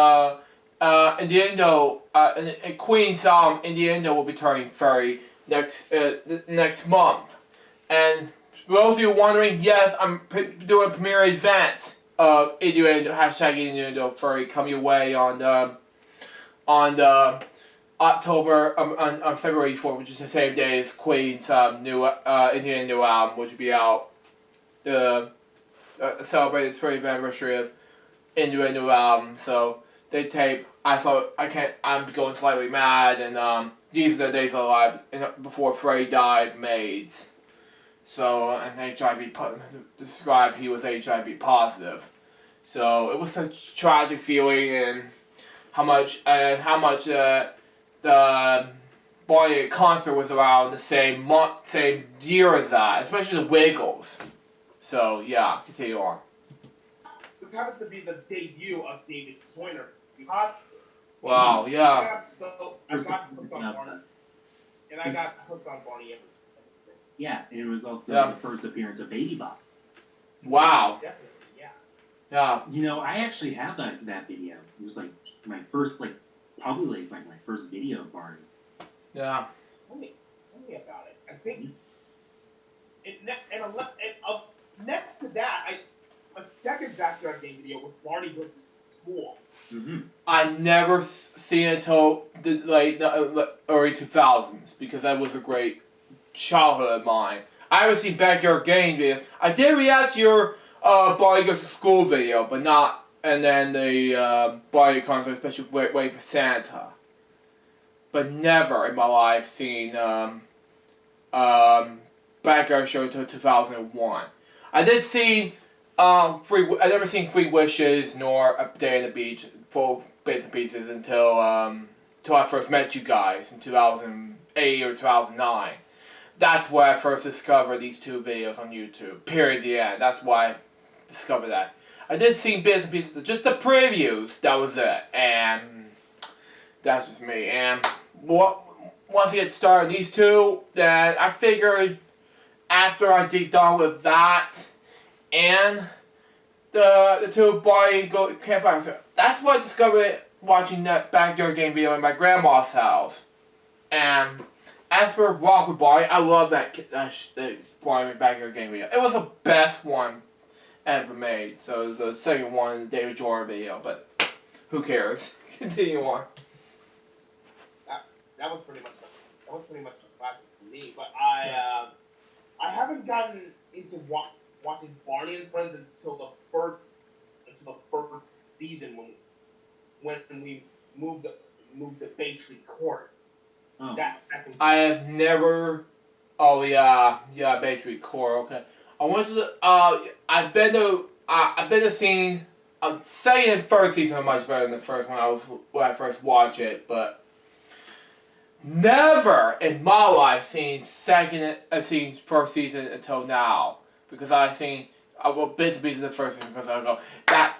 A: Queen's Innuendo will be turning 30 next month. And for those of you wondering, yes, I'm doing a premiere event of Innuendo, hashtag Innuendo Furry, coming your way on October, on February 4th, which is the same day as Queen's new Innuendo album, which will be out, celebrated its 30th anniversary of Innuendo album. So they tape. I'm going slightly mad, and these are the days alive before Freddie died. Maids. So and HIV described he was HIV positive. So it was such a tragic feeling, and how much the Barney concert was around the same year as that, especially the Wiggles. So yeah, continue on.
L: This happens to be the debut of David Joyner.
A: Wow, yeah.
L: I got hooked on Barney, and I got hooked on Barney ever since.
K: Yeah, and it was also the first appearance of Baby Bop.
A: Wow.
L: Definitely, yeah.
K: Yeah. You know, I actually have that video. It was like my first, probably my first video of Barney.
A: Yeah.
L: Tell me about it. I think, next to that, a second Backyard game video was Barney versus School.
K: Mm-hmm.
A: I never seen it until the early 2000s because that was a great childhood of mine. I haven't seen Backyard game videos. I did react to your Barney Goes to School video, but not, and then the Barney concert, especially Waiting for Santa. But never in my life seen Backyard show until 2001. I did see I never seen Three Wishes nor A Day on the Beach, full bits and pieces until I first met you guys in 2008 or 2009. That's where I first discovered these two videos on YouTube. Period. The end. That's why I discovered that. I did see bits and pieces, of just the previews. That was it, and that's just me. And once I get started, these two, then I figured after I dig down with that and the two Barney go campfire. That's what I discovered watching that Backyard game video in my grandma's house. And as for Rock with Barney, I love that Barney Backyard game video. It was the best one ever made. So the second one is the David Jordan video, but who cares? Continue on.
L: That was pretty much a classic to me. But I haven't gotten into watching Barney and Friends until the first season when we moved to Bay Tree Court.
K: Oh.
A: I have never. Oh yeah, Bay Tree Court. Okay, I went to the. I've been to scene. Second and first season are much better than the first one. When I first watched it, but never in my life seen first season until now, because I've seen bits and pieces of the first season because I go that,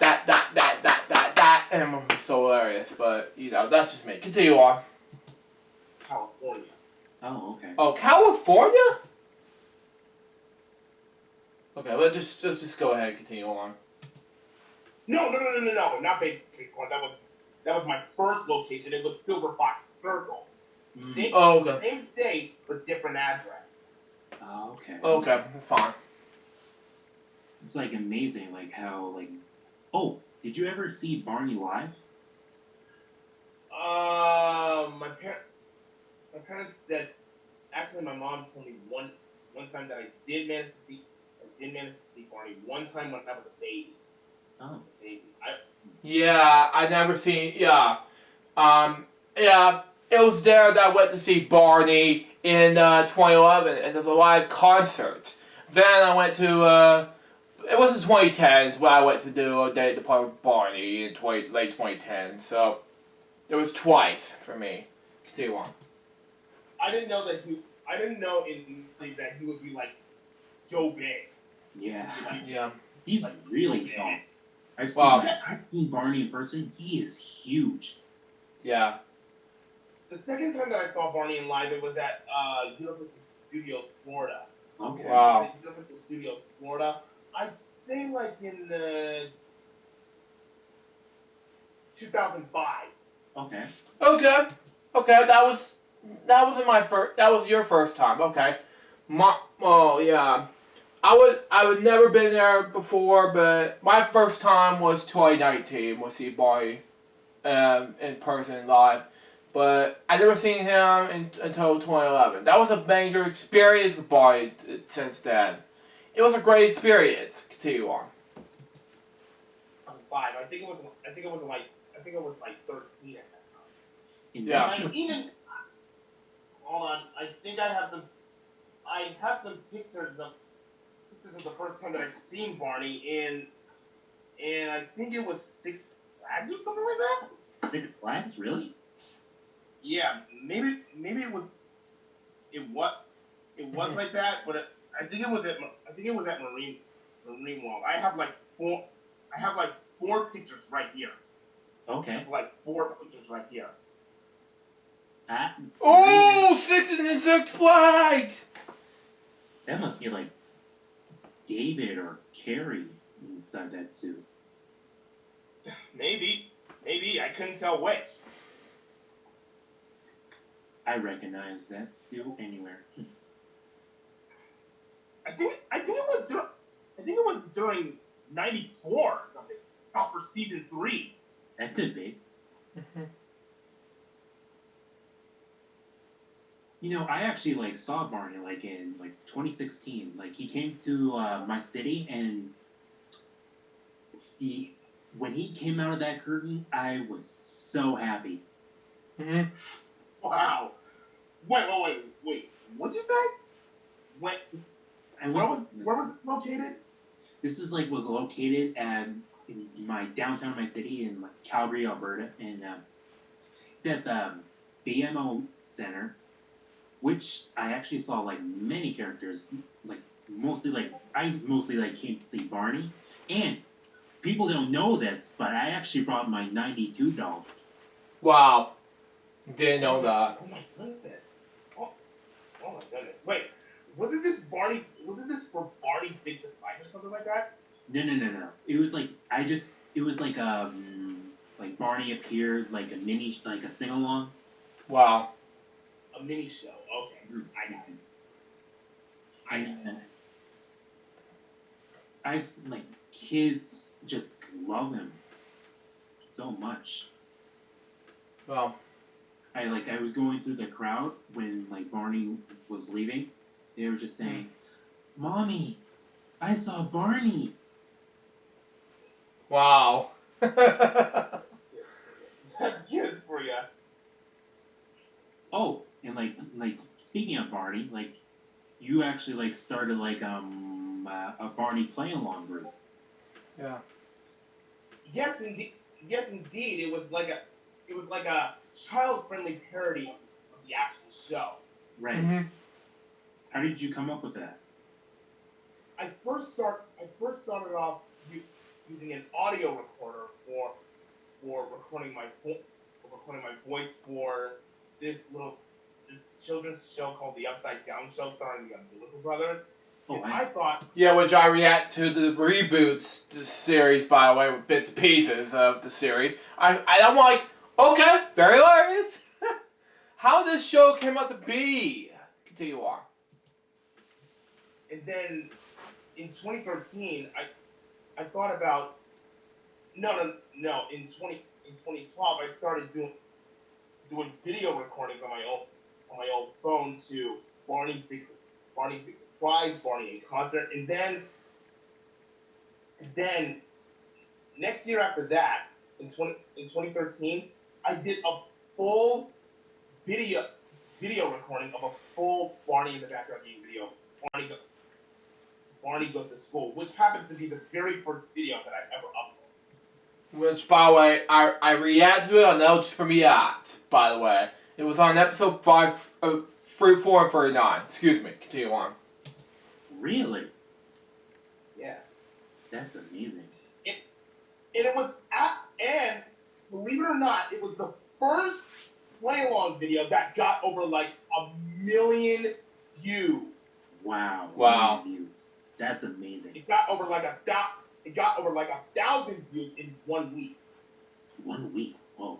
A: and it's so hilarious. But that's just me. Continue on.
L: California.
K: Oh, okay.
A: Oh, California? Okay, let's just go ahead and continue on.
L: No, not Bay Tree Court. That was my first location. It was Silver Fox Circle.
A: Okay.
L: Same state, but different address.
K: Oh, okay.
A: Okay, that's fine.
K: It's amazing, how Oh, did you ever see Barney live?
L: My parents said. Actually, my mom told me one time that I did manage to see Barney. One time when I was a baby.
K: Oh.
L: Baby.
A: Yeah, I never seen. Yeah, it was there that I went to see Barney in 2011, and there's a live concert. Then I went to. It was the 2010s when I went to do a day at the park with Barney in late 2010. So It was twice for me. Continue on.
L: I didn't know that he would be like so big.
K: Yeah.
A: Yeah.
K: He's
L: Like,
K: really
L: so
K: tall.
L: big.
K: I've seen Barney in person. He is huge.
A: Yeah.
L: The second time that I saw Barney in live, it was at Universal Studios Florida.
K: Okay.
A: Wow.
L: It was at Universal Studios Florida. I'd say like in 2005.
K: Okay.
A: Okay. Okay. That was your first time. Okay. Oh yeah. I would never been there before, but my first time was 2019. Was see Barney, in person live, but I never seen him until 2011. That was a banger experience with Barney since then. It was a great experience. Continue on.
L: 5. I think it was like 13 at that time.
A: Yeah.
L: Even hold on, I think I have some pictures of the first time that I've seen Barney and I think it was Six Flags or something like that.
K: Six Flags, really?
L: Yeah, maybe it was like that, but I think it was at Marine World. I have like four pictures right here.
K: Okay.
L: Like 4 pictures right here.
A: Oh, Six Flags!
K: That must be like David or Carrie inside that suit.
L: Maybe I couldn't tell which.
K: I recognize that suit anywhere.
L: I think it was during '94 or something. Out for season 3.
K: That could be. You know, I actually like saw Barney like in like 2016. Like he came to my city, and when he came out of that curtain, I was so happy.
L: Wow. Wait. What'd you say? Where was it located?
K: This is like was located at in my downtown my city in like Calgary, Alberta, and it's at the BMO Center, which I actually saw like many characters, like I mostly like came to see Barney, and people don't know this, but I actually brought my '92 doll.
A: Wow, didn't know that.
L: Oh my goodness. Oh my goodness. Wait, wasn't this for Barney's Big Surprise or something like that?
K: No. It was like like Barney appeared like a mini like a sing along.
A: Wow.
L: A mini show. Okay.
K: I like kids just love him so much.
A: Well,
K: I was going through the crowd when like Barney was leaving. They were just saying, "Mommy, I saw Barney."
A: Wow.
L: That's kids for you.
K: Oh, and like speaking of Barney, like you actually like started like a Barney play along group.
A: Yeah.
L: Yes, indeed. It was like a child-friendly parody of the actual show.
K: Right. How did you come up with that?
L: I first started off using an audio recorder for recording my voice for this children's show called The Upside Down Show, starring the Umbilical Brothers. I thought...
A: Yeah, which I react to the reboots series, by the way, with bits and pieces of the series. I'm like, okay, very hilarious. How this show came out to be. Continue on.
L: And then, in 2013, I thought about... No. In 2012, I started doing video recordings on my old phone to Barney's Big Surprise, Barney in Concert, and then next year after that, in 2013, I did a full video recording of a full Barney in the Backyard game video, Barney Goes to School, which happens to be the very first video that I ever uploaded.
A: Which, by the way, I reacted to it on LJPCBM, by the way. It was on episode 5, 34 and 39. Excuse me, continue on.
K: Really?
L: Yeah.
K: That's amazing.
L: And it was and believe it or not, it was the first play-along video that got over like 1 million views.
K: Wow.
A: Wow.
K: 1 million views. That's amazing.
L: It got over like 1,000 views in 1 week.
K: 1 week. Whoa.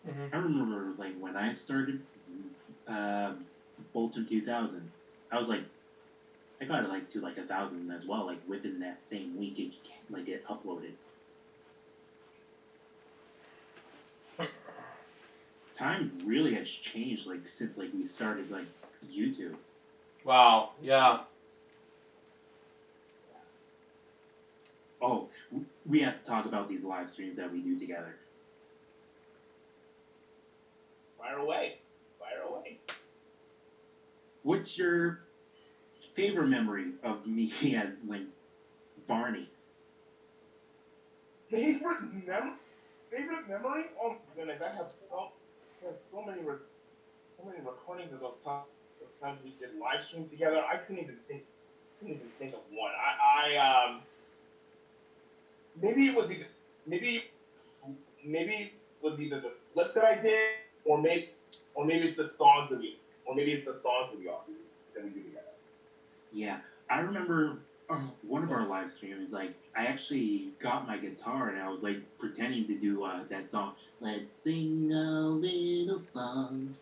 A: Mm-hmm.
K: I remember like when I started Bolton 2000, I was like, I got it like to like 1,000 as well. Like within that same week, it uploaded. Time really has changed like since like we started like YouTube.
A: Wow, yeah.
K: Oh, we have to talk about these live streams that we do together.
L: Fire away. Fire away.
K: What's your favorite memory of me as like Barney?
L: Favorite memory? Oh my goodness, I have so many recordings of those times we did live streams together. I couldn't even think of one. Maybe it was either the slip that I did, or maybe it's the songs that we do together.
K: Yeah, I remember one of our live streams. Like, I actually got my guitar and I was like pretending to do that song. Let's sing a little song.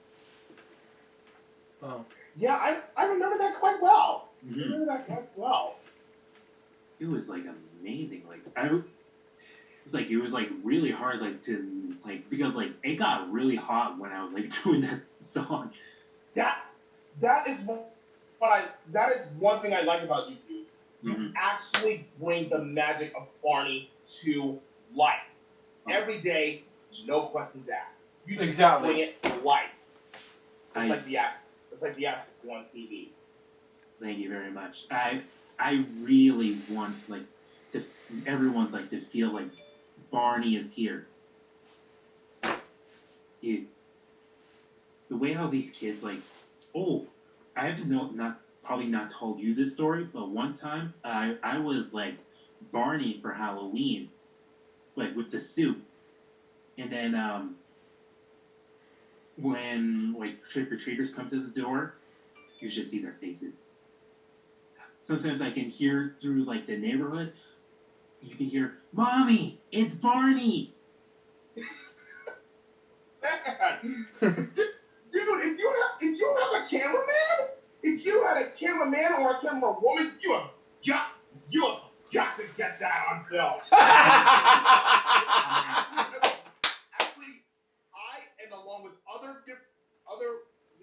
A: Oh.
L: Yeah, I remember that quite well.
K: Mm-hmm.
L: I remember that quite well.
K: It was like amazing. Like it was like really hard like to like because like it got really hot when I was like doing that song.
L: That is one thing I like about you, dude. You actually bring the magic of Barney to life. Every day, no questions asked. You just bring it to life. Just like the app on TV.
K: Thank you very much. I really want like everyone like to feel like Barney is here. The way how these kids like, I haven't probably not told you this story, but one time I was like Barney for Halloween, like with the suit, and then when like trick-or-treaters come to the door, you should see their faces. Sometimes I can hear through like the neighborhood, you can hear, "Mommy, it's Barney!"
L: Dude, if you have a cameraman, if you had a cameraman or a camera woman, you have got to get that on film. Actually, I and along with other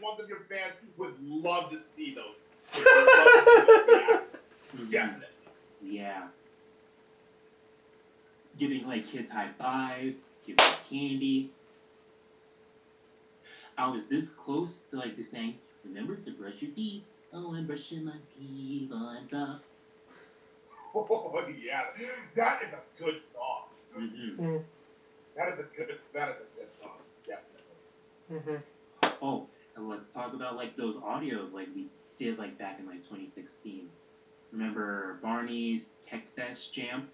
L: ones of your fans would love to see those. Definitely.
K: Yeah. Giving like kids high fives, giving candy. I was this close to like saying, "Remember to brush your teeth." "Oh, I'm brushing my teeth on top."
L: Oh yeah, that is a good song.
K: Mm-hmm.
L: That is a good song, definitely.
A: Mm-hmm.
K: Oh, and let's talk about like those audios like we did like back in like 2016. Remember Barney's Tech Fest jam?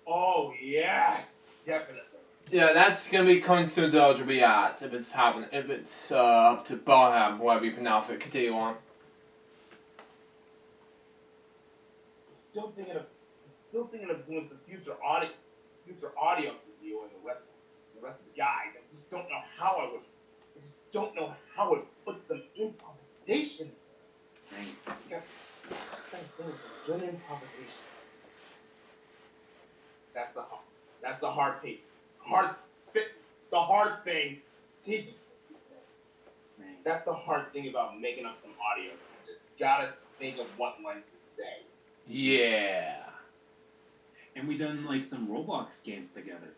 L: Oh yes, definitely.
A: Yeah, that's gonna be coming soon to LJPCBM if it's happening. If it's up to Bonham, whatever you pronounce it. Continue on.
L: I'm still thinking of doing some future audios with you and the rest of the guys. I just don't know how I would put some improvisation in there. Just gotta think of some good improvisation. That's the hard thing. The hard thing. Jesus. That's the hard thing about making up some audio. You just gotta think of what lines to say.
A: Yeah.
K: And we done like some Roblox games together.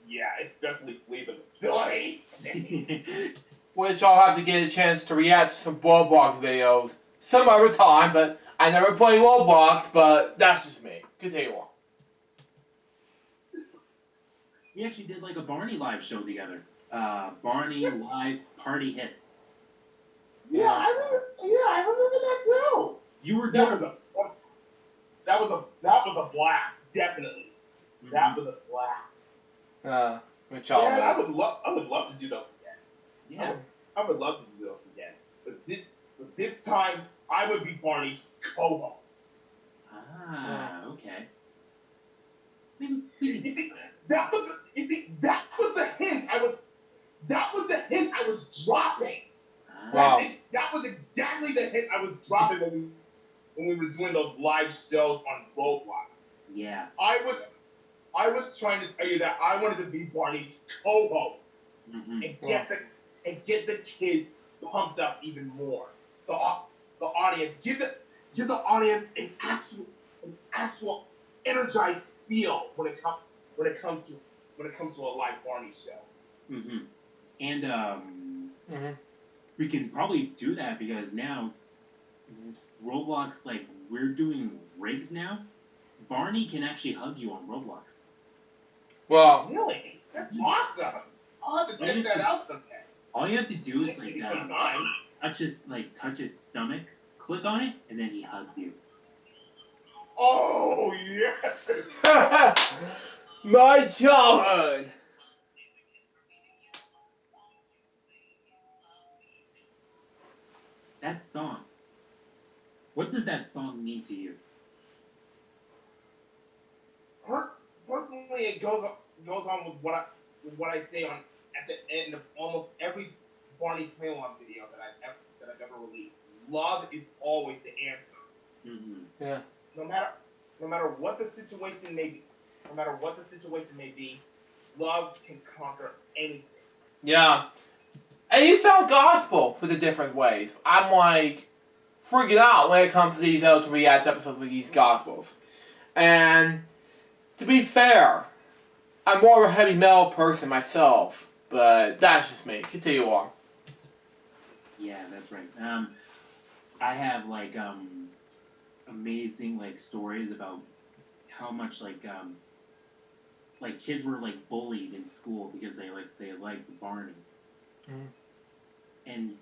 L: Yeah, especially Flee the Facility.
A: Which I'll have to get a chance to react to some Roblox videos some other time, but I never play Roblox, but that's just me. Continue on.
K: We actually did like a Barney live show together. Barney live party hits.
L: Yeah, I remember that too.
K: You were
L: That
K: good.
L: was a blast, definitely.
K: Mm-hmm.
L: That was a blast.
A: Which
L: Man, I would love to do those again.
K: Yeah.
L: I would love to do those again. But this time, I would be Barney's co-host.
K: Ah, okay.
L: You see, that was the hint I was dropping.
A: Wow.
L: That was exactly the hint I was dropping when we were doing those live shows on Roblox.
K: Yeah.
L: I was trying to tell you that I wanted to be Barney's co-host and get the kids pumped up even more. The audience, give the audience an actual energized feel when it comes to a live Barney show.
K: Mm-hmm. And we can probably do that because now Roblox, like, we're doing rigs now. Barney can actually hug you on Roblox.
A: Well,
L: really? That's awesome. I'll have to check that out someday.
K: All you have to do is like touch his stomach, click on it, and then he hugs you.
L: Oh yes!
A: My childhood.
K: That song. What does that song mean to you?
L: Personally, it goes on with what I say at the end of almost every Barney play-along video that I've ever released. Love is always the answer.
K: Mm-hmm.
A: Yeah.
L: No matter what the situation may be, love can conquer anything.
A: Yeah. And you sound gospel for the different ways. I'm like freaking out when it comes to these L3 episodes with these gospels. And to be fair, I'm more of a heavy metal person myself, but that's just me. Continue on.
K: Yeah, that's right. I have like amazing like stories about how much like kids were like bullied in school because they liked Barney.
A: Mm.
K: And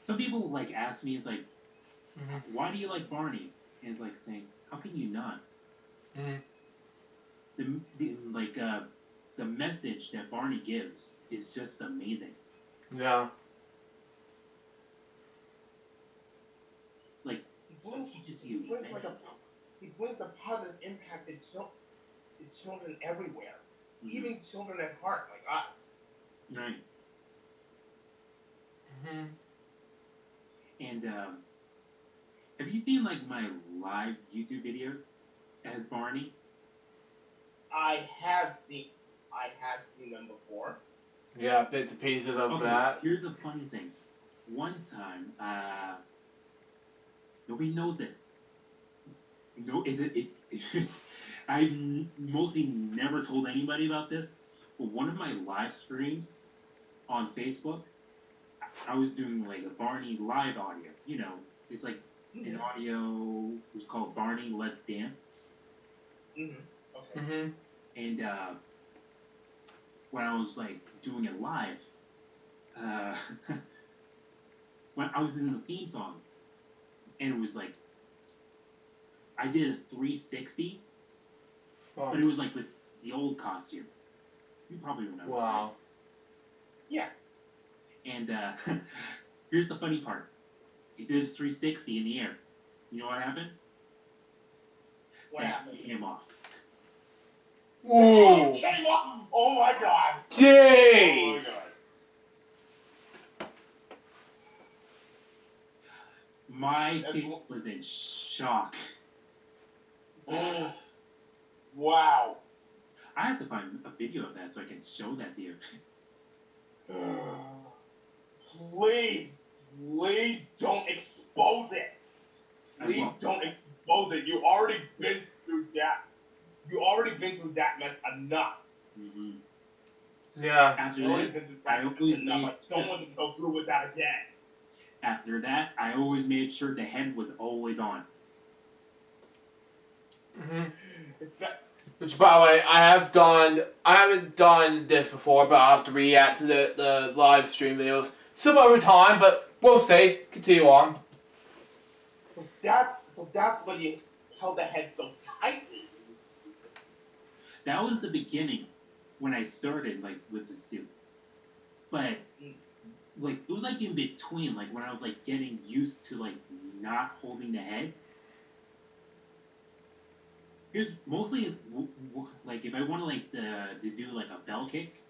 K: some people like ask me, it's like, why do you like Barney? And it's like saying, how can you not? The message that Barney gives is just amazing.
A: Yeah.
K: Like he teaches you.
L: He brings a positive impact to children everywhere, even children at heart like us.
K: Right.
A: Mm-hmm.
K: And have you seen like my live YouTube videos as Barney?
L: I have seen them before.
A: Yeah, bits and pieces of that.
K: Here's a funny thing. One time, nobody knows this. No, I mostly never told anybody about this. But one of my live streams on Facebook, I was doing like a Barney live audio. You know, it's like an audio. It was called Barney Let's Dance.
L: Mm-hmm. Okay.
A: Mm-hmm.
K: And when I was like doing it live, when I was in the theme song, and it was like I did a 360, but it was like with the old costume. You probably remember.
A: Wow.
K: Right?
L: Yeah.
K: And here's the funny part. He did a 360 in the air. You know what happened?
L: What happened?
K: It came off.
A: Ooh.
L: Came off. Oh my god.
A: Jeez.
L: Oh my god.
K: My people was in shock.
L: Wow.
K: I have to find a video of that so I can show that to you.
L: Please don't expose it. Please don't expose it. You already been through that. Mess enough.
K: Mm-hmm.
A: Yeah.
K: After that, I always made.
L: I don't want to go through with that again.
K: After that, I always made sure the head was always on.
A: Mm-hmm.
L: It's not,
A: Which, by the way, I haven't done this before, but I'll have to react to the live stream videos some other time, but we'll see. Continue on.
L: so that's when you held the head so tightly.
K: That was the beginning when I started, like, with the suit. But, like, it was, like, in between, like, when I was, like, getting used to, like, not holding the head. Here's mostly, like, if I want to, like, to do, like, a bell kick,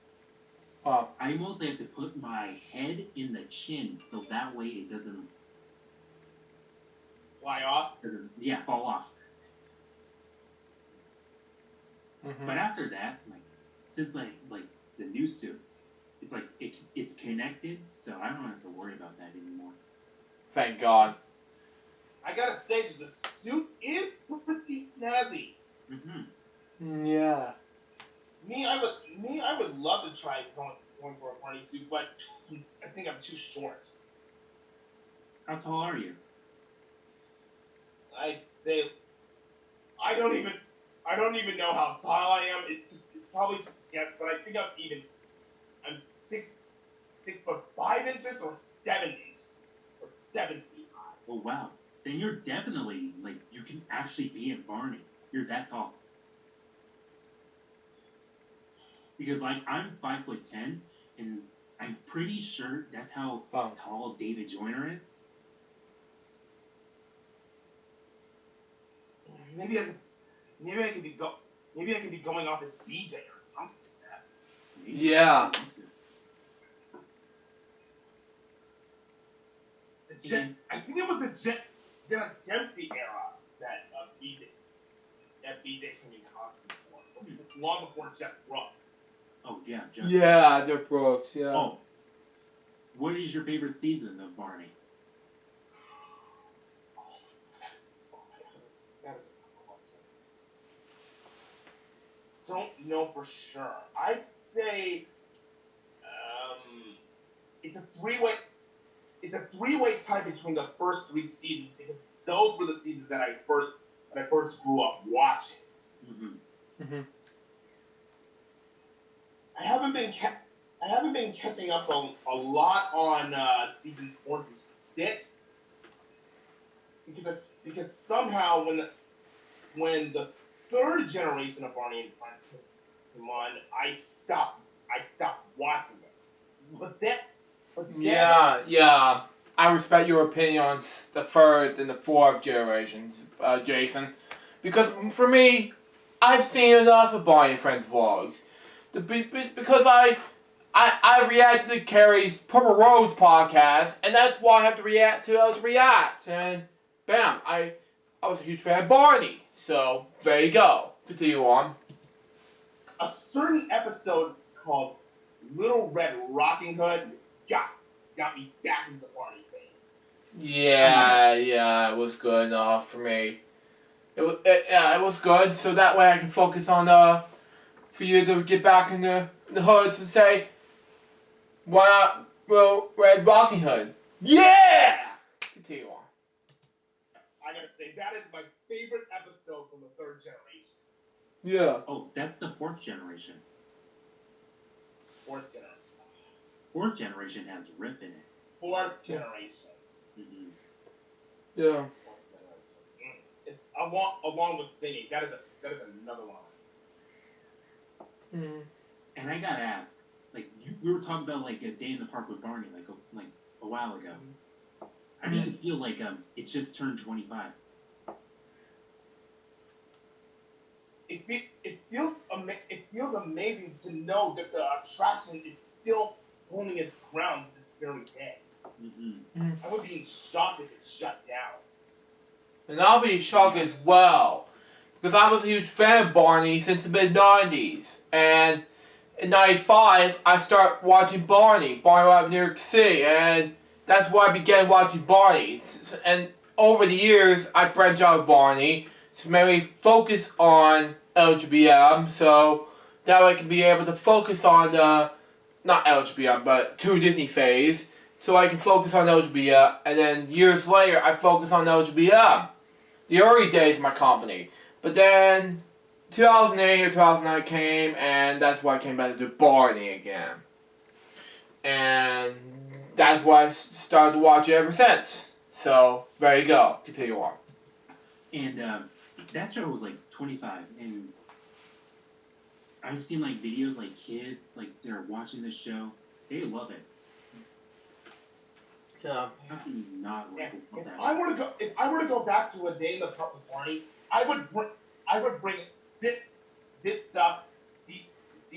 K: I mostly have to put my head in the chin, so that way it doesn't...
L: Fly off?
K: Fall off.
A: Mm-hmm.
K: But after that, like, since like the new suit, it's like it's connected, so I don't have to worry about that anymore.
A: Thank God.
L: I gotta say that the suit is pretty snazzy.
K: Mm-hmm.
A: Yeah.
L: I would love to try going for a Barney suit, but I think I'm too short.
K: How tall are you?
L: I'd say I don't even know how tall I am. It's probably just guess, but I think I'm 6'5" or 7 feet high.
K: Oh wow. Then you're definitely like you can actually be in Barney. You're that tall. Because like I'm 5'10", and I'm pretty sure that's how tall David Joyner is.
L: Maybe I can be going off as BJ or something like that.
K: Maybe.
A: Yeah.
L: I think it was the Jenna Dempsey era that BJ came in costume for, long before Jeff Brooks.
K: Oh yeah, Jeff.
A: Yeah, Jeff Brooks. Yeah.
K: Oh, what is your favorite season of Barney?
L: That is a tough question. Don't know for sure. I'd say it's a three-way tie between the first 3 seasons, because those were the seasons that I first grew up watching.
K: Mm-hmm.
A: Mm-hmm.
L: I haven't been catching up a lot on seasons 4 through 6 because somehow when the third generation of Barney and Friends came on, I stopped watching it. But then
A: yeah. I respect your opinion on the third and the fourth generations, Jason, because for me, I've seen enough of Barney and Friends vlogs. Because I reacted to Carrie's Purple Roads podcast, and that's why I have to react to LJ Reacts, and bam, I was a huge fan of Barney, so there you go. Continue on.
L: A certain episode called Little Red Rocking Hood got me back into the Barney phase.
A: Yeah, it was good enough for me. It was good, so that way I can focus on for you to get back in the hood to say, why not Little Red Rocking Hood? Yeah! Continue on.
L: I gotta say, that is my favorite episode from the third generation.
A: Yeah.
K: Oh, that's the fourth generation.
L: Fourth generation.
K: Fourth generation has Riff in it.
L: Fourth generation.
K: Mm-hmm.
A: Yeah.
L: Fourth generation. It's along with singing. That is another one.
A: Mm.
K: And I gotta ask, like we were talking about like a day in the park with Barney like a while ago. How do you feel like it just turned 25?
L: It feels amazing to know that the attraction is still holding its ground to this very day.
K: Mm-hmm.
L: I would be in shock if it shut down.
A: And I'll be shocked as well, because I was a huge fan of Barney since the mid-90s. And in 95, I started watching Barney out of New York City, and that's why I began watching Barney. And over the years, I branched out of Barney to maybe focus on LJPCBM, so that way I can be able to focus on not LJPCBM, but Toon Disney phase, so I can focus on LJPCBM, and then years later, I focus on LJPCBM. The early days of my company. But then 2008 or 2009 came, and that's why I came back to do Barney again. And that's why I started to watch it ever since. So, there you go. Continue on.
K: And that show was like 25, and I've seen like videos like kids like they're watching this show. They love it.
A: Yeah.
K: How can you not like
L: If
K: that?
L: I were to go back to a day in the park with Barney, I would bring this stuff, see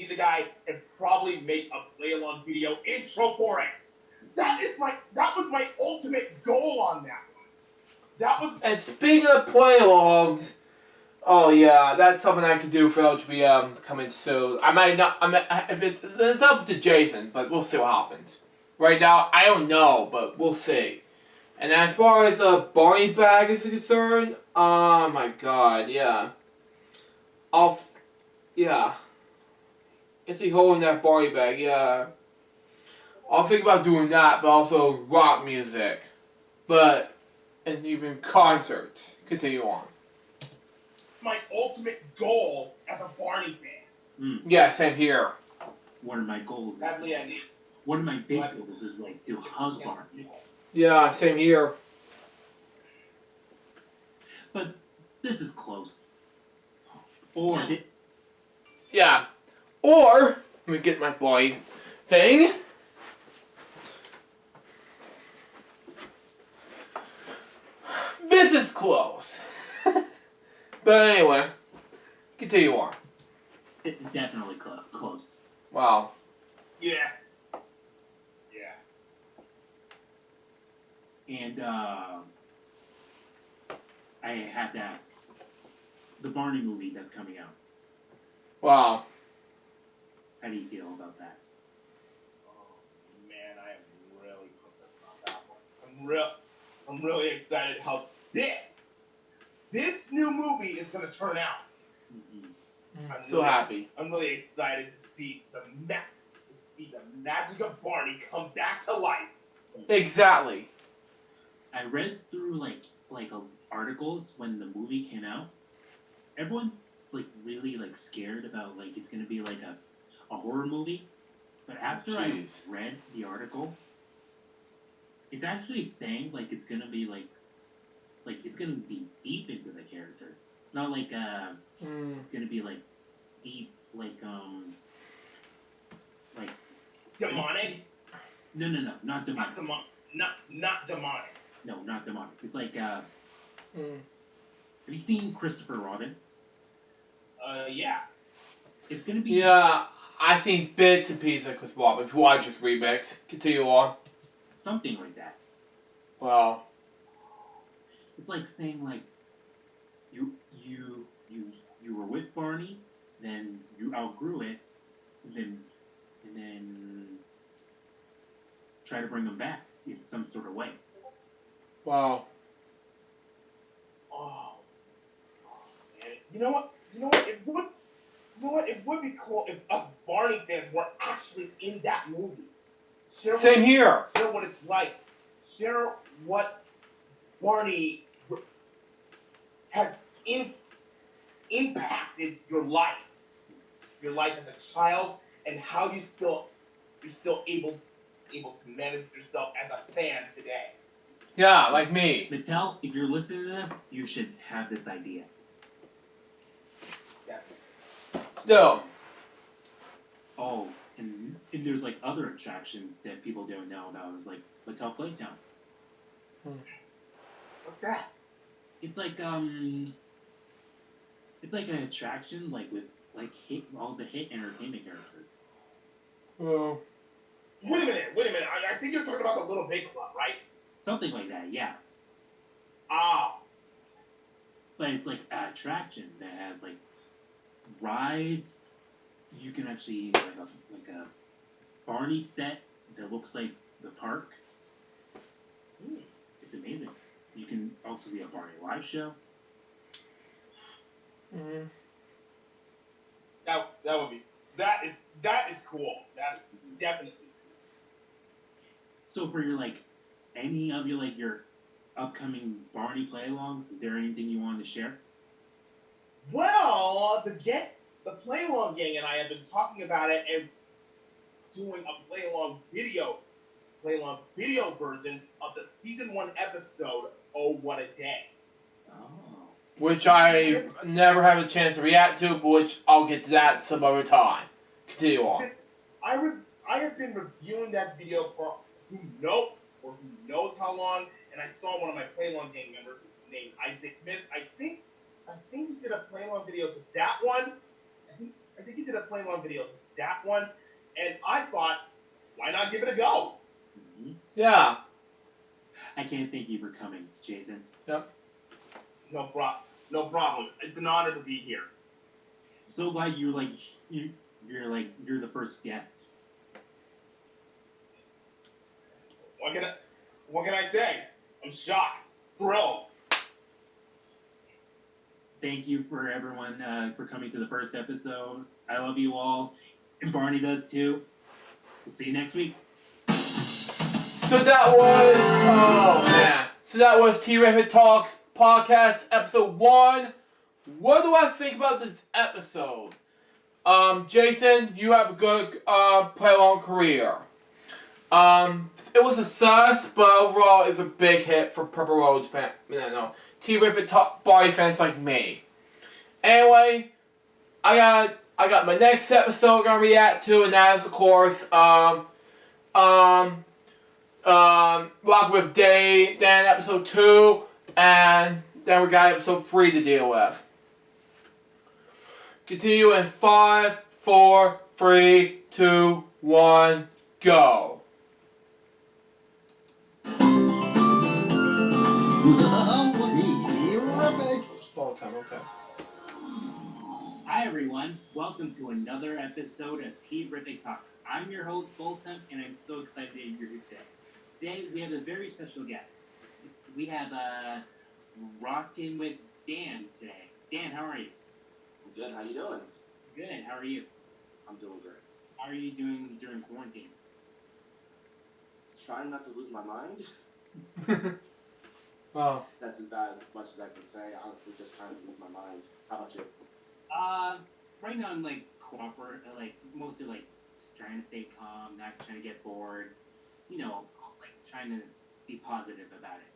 L: the guy, and probably make a play along video intro for it. That was my ultimate goal on that one. That was.
A: And speaking of play-alongs, oh yeah, that's something I could do for LJPCBM coming soon. I might not. If it's up to Jason, but we'll see what happens. Right now, I don't know, but we'll see. And as far as the Barney bag is concerned, oh my god, yeah. Yeah. Is he holding that Barney bag? Yeah. I'll think about doing that, but also rock music. And even concerts. Continue on.
L: My ultimate goal as a Barney fan.
A: Yeah, same here.
K: One of my goals
L: Sadly, I need.
K: One of my big goals is like to hug Barney.
A: Yeah, same here.
K: But this is close. Or
A: yeah. Or let me get my boy thing. This is close. But anyway, continue on.
K: It's definitely close.
A: Wow.
L: Yeah.
K: And I have to ask, the Barney movie that's coming out.
A: Wow.
K: How do you feel about that?
L: Oh man, I am really pumped about that one. I'm really excited how this new movie is going to turn out.
A: I'm so happy.
L: I'm really excited to see the magic of Barney come back to life.
A: Exactly.
K: I read through like articles when the movie came out. Everyone's like really like scared about like it's gonna be like a horror movie. But after I read the article, it's actually saying like it's gonna be like it's gonna be deep into the character. Not like it's gonna be like deep like
L: demonic?
K: No, not demonic.
L: Not demonic.
K: No, not demonic. It's like have you seen Christopher Robin?
L: Yeah.
K: It's gonna be.
A: Yeah, I seen bits and pieces of Chris Bob. If you watch this remix, continue on.
K: Something like that.
A: Wow.
K: It's like saying like you were with Barney, then you outgrew it, and then try to bring him back in some sort of way.
A: Wow.
L: Oh man. You know what? It would be cool if us Barney fans were actually in that movie.
A: Same here.
L: Share what it's like. Share what Barney has impacted your life as a child, and how you're still able to manage yourself as a fan today.
A: Yeah, like me.
K: Mattel, if you're listening to this, you should have this idea.
A: Still.
K: Oh, and there's like other attractions that people don't know about. It's like Mattel Playtown.
L: What's that?
K: It's like an attraction like with like all the hit entertainment characters.
A: Well.
L: Wait a minute. I think you're talking about the Little Big Club, right?
K: Something like that, yeah.
L: Ah.
K: But it's like an attraction that has like rides. You can actually like a Barney set that looks like the park. It's amazing. You can also see a Barney live show.
L: That is cool. That is definitely cool.
K: So for your like any of your upcoming Barney play-alongs, is there anything you want to share?
L: Well, the play along gang and I have been talking about it and doing a play along video version of the season 1 episode, Oh What a Day.
K: Oh.
A: Which I never have a chance to react to, but which I'll get to that some other time. Continue on.
L: I have been reviewing that video for who knows how long, and I saw one of my play along gang members named Isaac Smith. I think he did a play along video to that one. I think he did a play along video to that one, and I thought, why not give it a go?
K: Mm-hmm.
A: Yeah.
K: I can't thank you for coming, Jason.
A: Yep.
L: No problem. It's an honor to be here.
K: So glad you're the first guest.
L: What can I say? I'm shocked, thrilled.
K: Thank you for everyone for coming to the first episode. I love you all, and Barney does too. We'll see you next week.
A: So that was T-Rapid Talks Podcast Episode 1. What do I think about this episode? Jason, you have a good play-along career. It was a success, but overall it's a big hit for Purple Roads fans. No, T-Rapid Talk Body fans like me. Anyway, I got my next episode I'm gonna react to, and that is of course Rock with Dan episode 2, and then we got episode 3 to deal with. Continue in 5, 4, 3, 2, 1, go. Okay.
K: Hi everyone, welcome to another episode of T-Rific Talks. I'm your host, Bolton, and I'm so excited that you're here today. Today we have a very special guest. We have Rockin' with Dan today. Dan, how are you?
M: I'm good, how you doing?
K: Good, how are you?
M: I'm doing great.
K: How are you doing during quarantine?
M: Trying not to lose my mind.
A: Wow.
M: That's about as much as I can say. Honestly, just trying to lose my mind. How about you?
K: Right now I'm mostly trying to stay calm, not trying to get bored. You know, trying to be positive about it.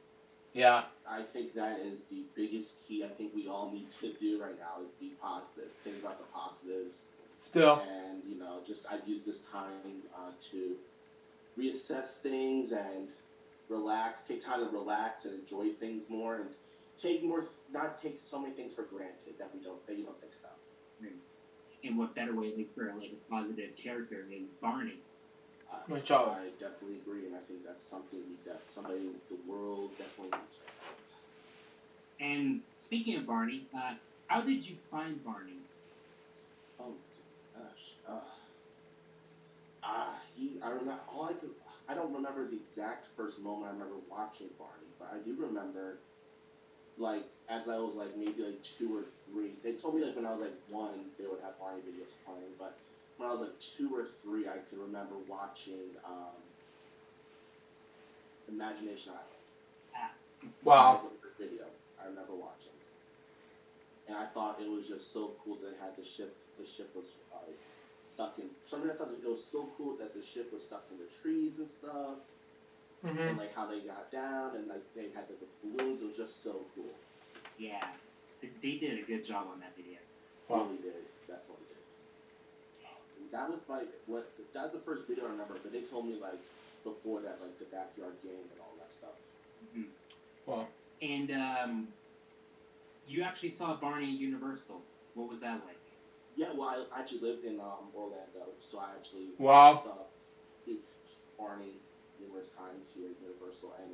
A: Yeah.
M: I think that is the biggest key I think we all need to do right now is be positive. Think about the positives.
A: Still.
M: And, I've used this time to reassess things and take time to relax and enjoy things more and not take so many things for granted that you don't think about.
K: And what better way for a positive character is Barney.
M: I definitely agree, and I think that's something somebody the world definitely needs right now.
K: And speaking of Barney, how did you find Barney?
M: Oh gosh, I don't remember the exact first moment I remember watching Barney, but I do remember, as I was maybe 2 or 3. They told me when I was 1 they would have Barney videos playing, but when I was 2 or 3 I could remember watching Imagination Island.
A: Wow.
M: Video I remember watching, and I thought it was just so cool that they had the ship. The ship was stuck in. Something I thought it was so cool that the ship was stuck in the trees and stuff, and how they got down and they had the balloons. It was just so cool.
K: Yeah, they did a good job on that video.
A: Wow.
M: Really did, definitely did. That was that's the first video I remember. But they told me before that the backyard game and all that stuff.
K: Mm-hmm.
A: Wow.
K: And you actually saw Barney at Universal. What was that like?
M: Yeah, well, I actually lived in Orlando, so I actually
A: Wow.
M: saw Barney numerous times here at Universal, and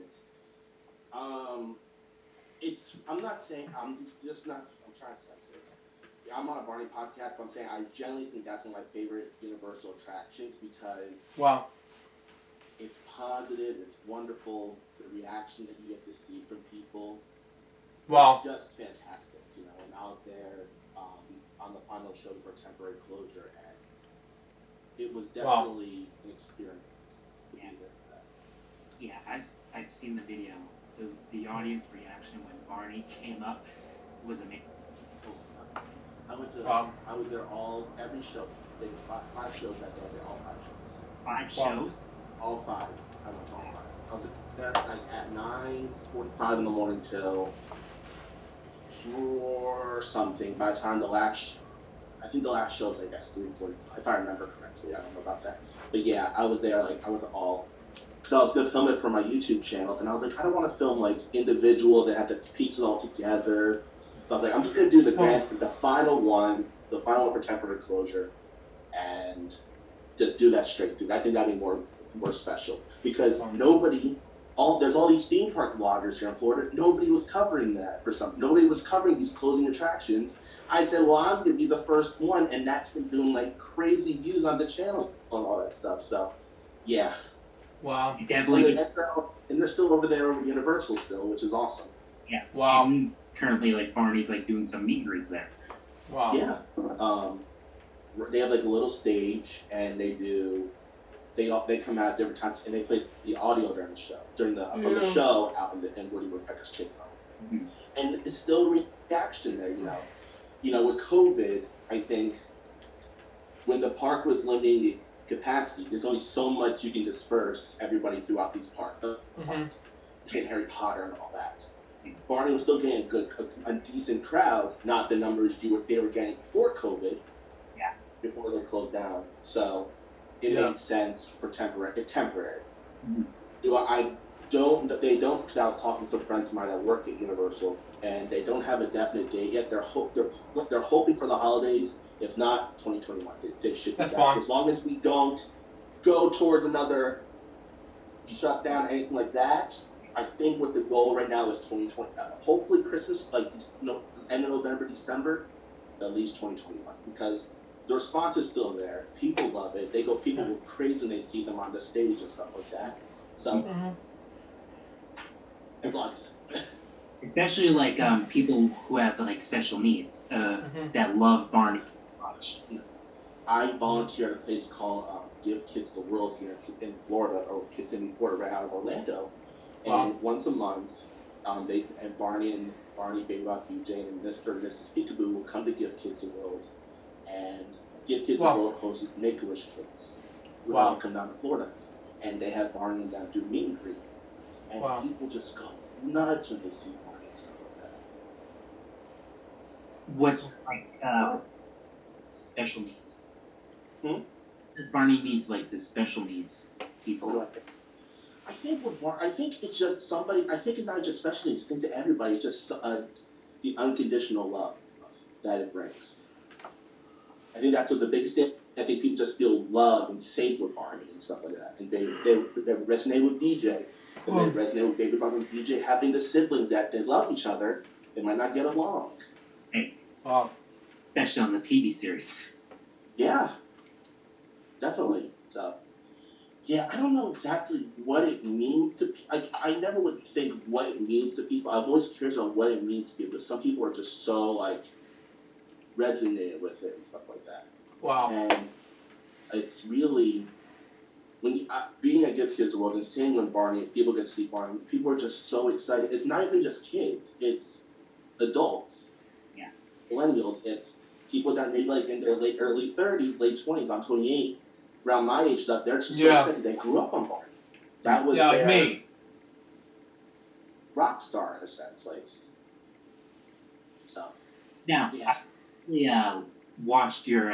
M: I'm not saying I'm trying to say this. I'm on a Barney podcast, but I'm saying I generally think that's one of my favorite Universal attractions because
A: Wow.
M: it's positive, it's wonderful, the reaction that you get to see from people.
A: Wow.
M: It's just fantastic, and I was there on the final show for temporary closure, and it was definitely an experience.
K: Yeah, I've seen the video. The audience reaction when Barney came up was amazing.
M: I went to.
A: Wow.
M: I was there every show. They did five shows that day. I did all 5 shows.
K: 5 shows?
M: All 5. I went to all 5. I was there like at 9:45 in the morning till 4 something. By the time I think the last show was like at 3:45, if I remember correctly. I don't know about that, but yeah, I was there. Like I went to all. Because I was gonna film it for my YouTube channel, and I was like, I don't want to film like individual that had to piece it all together. So I was like, I'm just gonna do the final one for temporary closure, and just do that straight through. I think that'd be more special because there's all these theme park bloggers here in Florida. Nobody was covering that for some. Nobody was covering these closing attractions. I said, well, I'm gonna be the first one, and that's been doing like crazy views on the channel on all that stuff. So, yeah.
A: Wow.
K: Definitely.
M: And they're still over there with Universal still, which is awesome.
K: Yeah.
A: Wow.
K: And currently, like Barney's like doing some meet and greets there.
A: Wow.
M: Yeah. They have like a little stage, and they come out at different times, and they play the audio during the show, from the show out in Woody Woodpecker's Kids Home.
K: Mm-hmm.
M: And it's still reaction there, You know, with COVID, I think when the park was limiting the capacity, there's only so much you can disperse everybody throughout these parks. Between Harry Potter and all that. Barney was still getting a decent crowd, not the numbers they were getting before COVID.
K: Yeah.
M: Before they closed down. So it made sense for temporary.
K: Mm-hmm.
M: They don't, because I was talking to some friends of mine that work at Universal, and they don't have a definite date yet. They're hoping for the holidays. If not, 2021. They should be back.
A: Fine.
M: As long as we don't go towards another shutdown or anything like that, I think what the goal right now is 2020. Hopefully Christmas, end of November, December, at least 2021. Because the response is still there. People love it. People go crazy when they see them on the stage and stuff like that. So, as long as
K: especially like people who have like special needs that love Barney much.
M: I volunteer at a place called Give Kids the World here in Florida, or Kissimmee, Florida, right out of Orlando. And once a month, Barney, Baby Rock, BJ, and Mr. and Mrs. Peekaboo will come to Give Kids the World, and Give Kids the World hosts Make-A-Wish Kids. Who come down to Florida, and they have Barney and them do meet and greet, and people just go nuts when they see Barney and stuff like that.
K: What's like special needs? Does Barney needs like the special needs people?
M: I think it's just somebody. I think it's not just special needs. I think to everybody, it's just the unconditional love that it brings. I think that's what the biggest thing. I think people just feel loved and safe with Barney and stuff like that, and they resonate with DJ, and they resonate with Baby Rock and DJ having the siblings that they love each other. They might not get along.
K: Hey, especially on the TV series.
M: Yeah, definitely. So. Yeah, I don't know exactly what it means to people. I never would think what it means to people. I'm always curious on what it means to people. Some people are just so, resonated with it and stuff like that.
A: Wow.
M: And it's really, being at Give Kids the World and seeing when people get to see Barney, people are just so excited. It's not even just kids. It's adults.
K: Yeah.
M: Millennials. It's people that maybe in their early 30s, late 20s. I'm 28. Around my age stuff, they're just so excited. They grew up on Barney. That was their
A: me.
M: Rock star in a sense, so.
K: Now, I watched your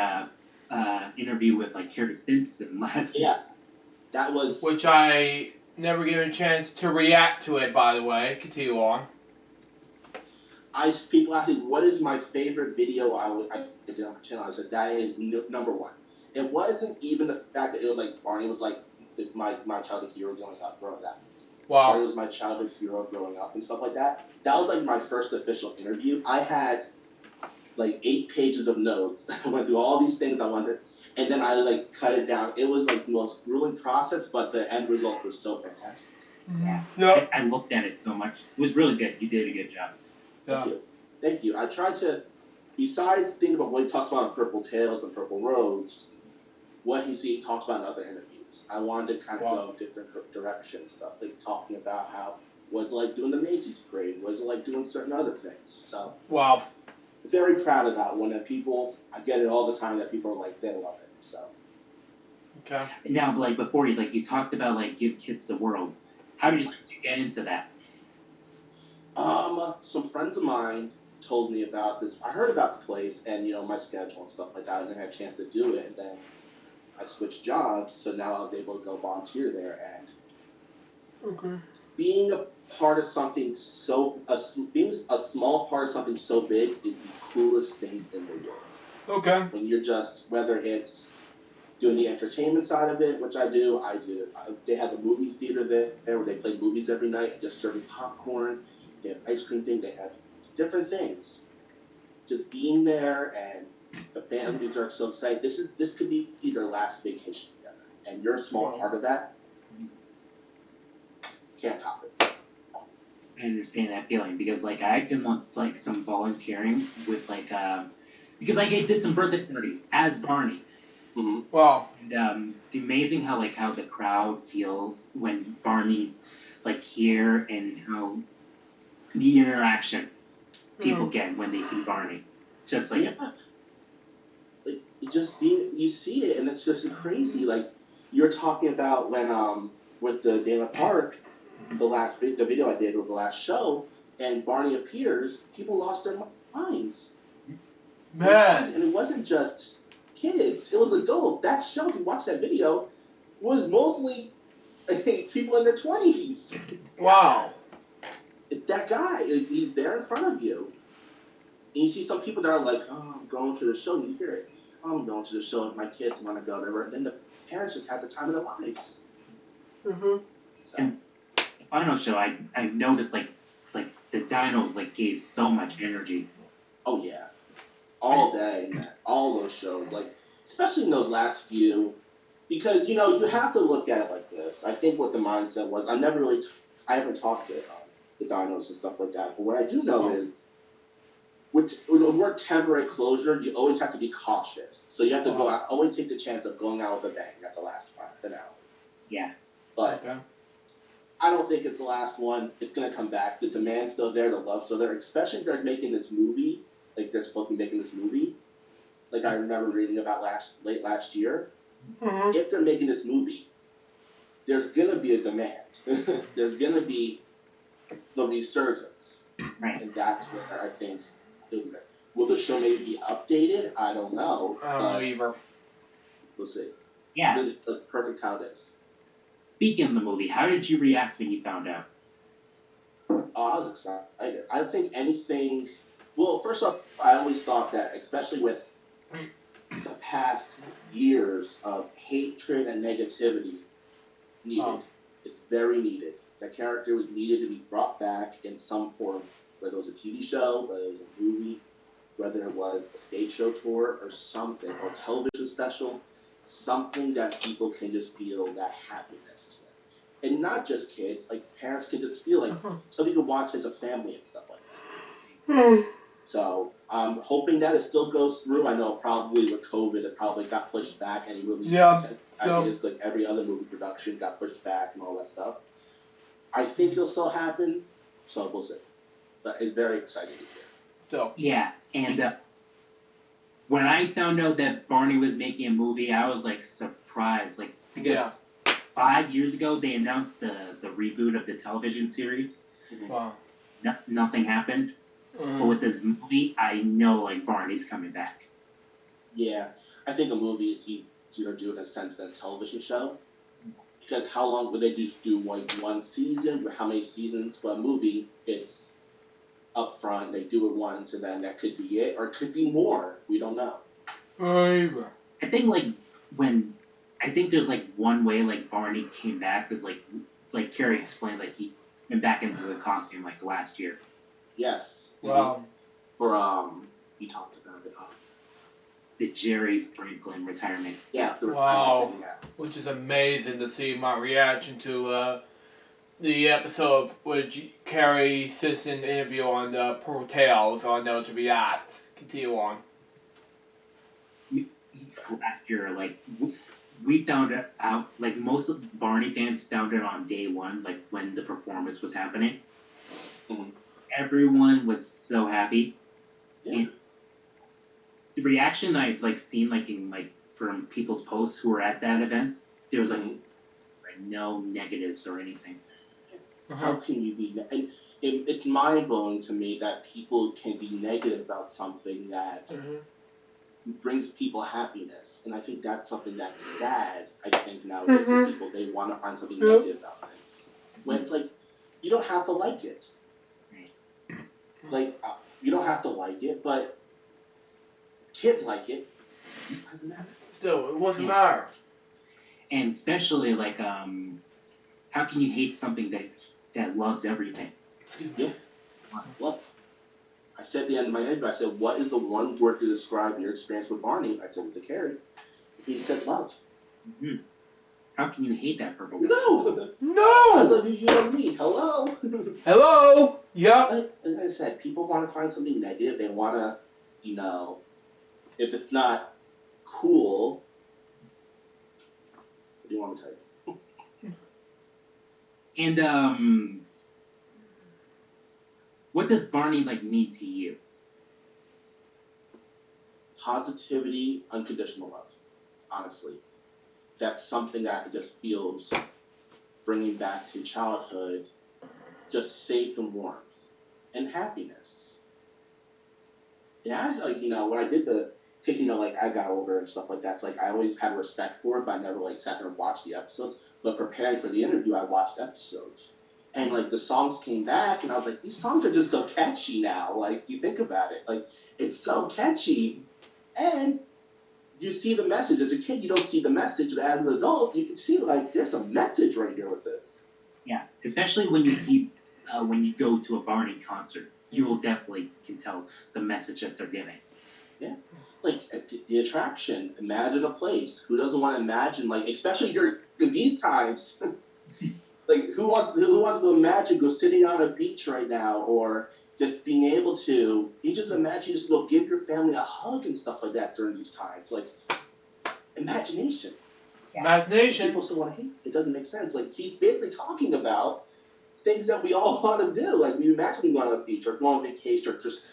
K: interview with Carrie Stinson last.
M: Yeah, that was.
A: Which I never given a chance to react to it. By the way, continue on.
M: People ask me what is my favorite video I did on my channel. I said that is number one. It wasn't even the fact that it was Barney was my childhood hero growing up.
A: Wow.
M: Barney was my childhood hero growing up and stuff like that. That was my first official interview. I had 8 pages of notes. I went through all these things I wanted, and then I cut it down. It was the most grueling process, but the end result was so fantastic.
K: Yeah.
A: Yep.
K: I looked at it so much. It was really good. You did a good job.
A: Yeah.
M: Thank you. I tried to, besides thinking about what he talks about in Purple Tales and Purple Roads, what he talks about in other interviews. I wanted to kind of go different directions, stuff talking about what's it like doing the Macy's parade, what's it like doing certain other things. So very proud of that one. And people, I get it all the time that people are like, they love it. So.
A: Okay.
K: Now, like before, you talked about like give kids the world. How did you get into that?
M: Some friends of mine told me about this. I heard about the place and my schedule and stuff like that. I didn't have a chance to do it, and then I switched jobs, so now I was able to go volunteer there. And being a part of something being a small part of something so big is the coolest thing in the world.
A: Okay.
M: When you're just, whether it's doing the entertainment side of it, which I do. They have a movie theater there where they play movies every night, just serving popcorn. They have ice cream thing. They have different things. Just being there, and the families are so excited. This could be their last vacation together, and you're a small part of that. Can't top it.
K: I understand that feeling because I've done once some volunteering with because I did some birthday parties as Barney.
M: Mm-hmm.
A: Wow.
K: And it's amazing how the crowd feels when Barney's here, and how the interaction people get when they see Barney. It's just
M: just being, you see it, and it's just crazy. You're talking about when with the Dana Park, the video I did with the last show, and Barney appears, people lost their minds.
A: Man.
M: And it wasn't just kids, it was adults. That show, if you watch that video, was mostly people in their 20s.
A: Wow.
M: It's that guy. He's there in front of you. And you see some people that are like, oh, I'm going to the show, and you hear it. Oh, I'm going to the show with my kids, want to go there. And then the parents just have the time of their lives.
A: Mm-hmm.
K: And the final show, I noticed the dinos gave so much energy.
M: Oh yeah, all day, man. All those shows, especially in those last few, because you have to look at it like this. I think what the mindset was, I haven't talked to the dinos and stuff like that. But what I do know is, with the word temporary closure, you always have to be cautious. So you have to go out, always take the chance of going out with a bang at the last finale.
K: Yeah.
M: But I don't think it's the last one. It's going to come back. The demand's still there. The love's still there. Especially if they're making this movie. They're supposed to be making this movie. I remember reading about late last year.
A: Mm-hmm.
M: If they're making this movie, there's going to be a demand. There's going to be the resurgence.
K: Right.
M: And that's where I think it'll be. Will the show maybe be updated? I don't know.
A: I don't know either.
M: We'll see.
K: Yeah.
M: It's perfect how it is.
K: Speaking of the movie, how did you react when you found out?
M: Oh, I was excited. I think anything... Well, first off, I always thought that, especially with the past years of hatred and negativity, needed. It's very needed. That character was needed to be brought back in some form, whether it was a TV show, whether it was a movie, whether it was a stage show tour or something, or a television special, something that people can just feel that happiness with. And not just kids, parents can just feel something to watch as a family and stuff like that. So I'm hoping that it still goes through. I know probably with COVID it probably got pushed back, and he released ideas like every other movie production got pushed back and all that stuff. I think it'll still happen, so we'll see. But it's very exciting to hear.
A: Still.
K: Yeah, and when I found out that Barney was making a movie, I was surprised, because 5 years ago they announced the reboot of the television series.
A: Wow.
K: Nothing happened. But with this movie, I know Barney's coming back.
M: Yeah, I think a movie is easier to do in a sense than a television show. Because how long would they just do one season? Or how many seasons? But a movie, it's up front. They do it once, and then that could be it, or it could be more. We don't know.
K: I think I think there's one way Barney came back was like Carrie explained, he went back into the costume last year.
M: Yes.
A: Wow.
M: For you talked about it.
K: The Jerry Franklin retirement.
M: Yeah.
A: Wow. Which is amazing to see my reaction to the episode with Carrie Sisson interview on the Pro Tales on LJPCBM. Continue on.
K: Last year, we found it out, most of Barney fans found it on day one, when the performance was happening.
M: Mm-hmm.
K: Everyone was so happy.
M: Yeah.
K: the reaction I've like seen like in like from people's posts who were at that event, there was like no negatives or anything.
M: How can you be? And it's mind blowing to me that people can be negative about something that brings people happiness, and I think that's something that's sad. I think nowadays with people, they want to find something negative about things. When it's like, you don't have to like it. Like you don't have to like it, but kids like it. It doesn't matter.
A: Still, it wasn't matter.
K: And especially like how can you hate something that loves everything?
M: Yeah, love. I said at the end of my interview, I said, what is the one word to describe your experience with Barney? I said, with the Carrie. He said, love.
K: Mm-hmm. How can you hate that purple?
M: No!
A: No!
M: I love you, you love me. Hello?
A: Hello? Yeah.
M: Like I said, people want to find something negative. They want to, you know, if it's not cool, what do you want me to tell you?
K: And, what does Barney, like, mean to you?
M: Positivity, unconditional love. Honestly. That's something that just feels bringing back to childhood, just safe and warmth. And happiness. And as, like, you know, when I did the taking the, like, I got older and stuff like that, it's like, I always had respect for it, but I never, like, sat there and watched the episodes. But preparing for the interview, I watched episodes. And, like, the songs came back, and I was like, these songs are just so catchy now. Like, you think about it. Like, it's so catchy. And you see the message. As a kid, you don't see the message. But as an adult, you can see, like, there's a message right here with this.
K: Yeah, especially when you see, when you go to a Barney concert, you will definitely can tell the message that they're giving.
M: Yeah. Like, the attraction. Imagine a place. Who doesn't want to imagine, like, especially during these times... Like, who wants to imagine go sitting on a beach right now, or just being able to, you just imagine just go give your family a hug and stuff like that during these times. Like, imagination.
A: Imagination.
M: People still want to hate it. It doesn't make sense. Like, he's basically talking about things that we all want to do. Like, we imagine we go on a beach, or go on vacation, or just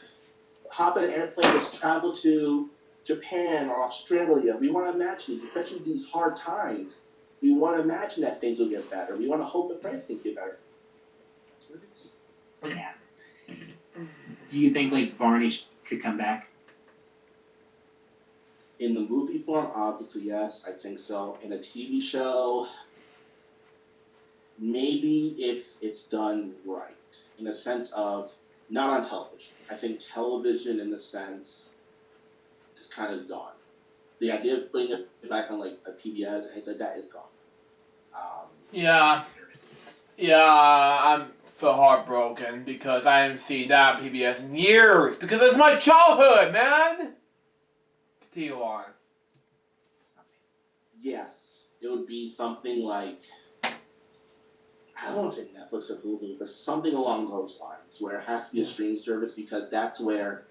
M: hop in an airplane, just travel to Japan or Australia. We want to imagine it, especially these hard times. We want to imagine that things will get better. We want to hope and pray things get better.
K: Yeah. Do you think, like, Barney could come back?
M: In the movie form, obviously, yes. I think so. In a TV show, maybe if it's done right. In a sense of, not on television. I think television, in the sense, is kind of gone. The idea of putting it back on, like, a PBS and things like that is gone.
A: Yeah, I feel heartbroken because I haven't seen that on PBS in years because it's my childhood, man. Continue on.
M: Yes, it would be something like, I don't want to say Netflix or Hulu, but something along those lines where it has to be a streaming service, because that's where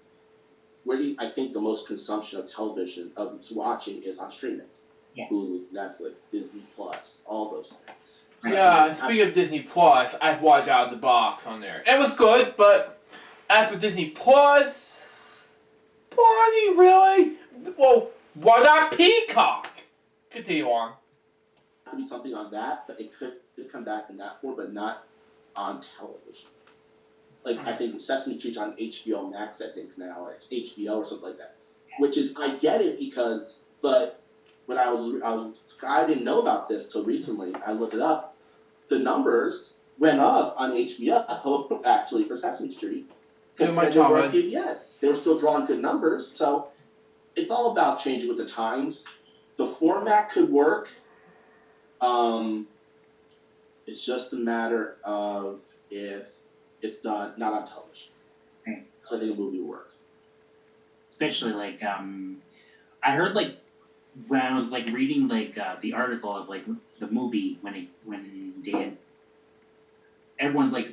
M: I think the most consumption of television of watching is on streaming.
K: Yeah.
M: Hulu, Netflix, Disney Plus, all those things.
A: Yeah, speaking of Disney Plus, I've watched Out of the Box on there. It was good, but as for Disney Plus, Barney, really? Well, why not Peacock? Continue on.
M: It could be something on that, but it could come back in that form, but not on television. Like, I think Sesame Street's on HBO Max, I think, now, or HBO or something like that. Which is, I get it because, but when I didn't know about this till recently. I looked it up. The numbers went up on HBO, actually, for Sesame Street.
A: My
M: They were on PBS. They were still drawing good numbers, so it's all about changing with the times. The format could work. It's just a matter of if it's done not on television.
K: Right.
M: So I think a movie will work.
K: Especially, like, I heard, like, when I was, like, reading, like, the article of, like, the movie when they had, everyone's, like,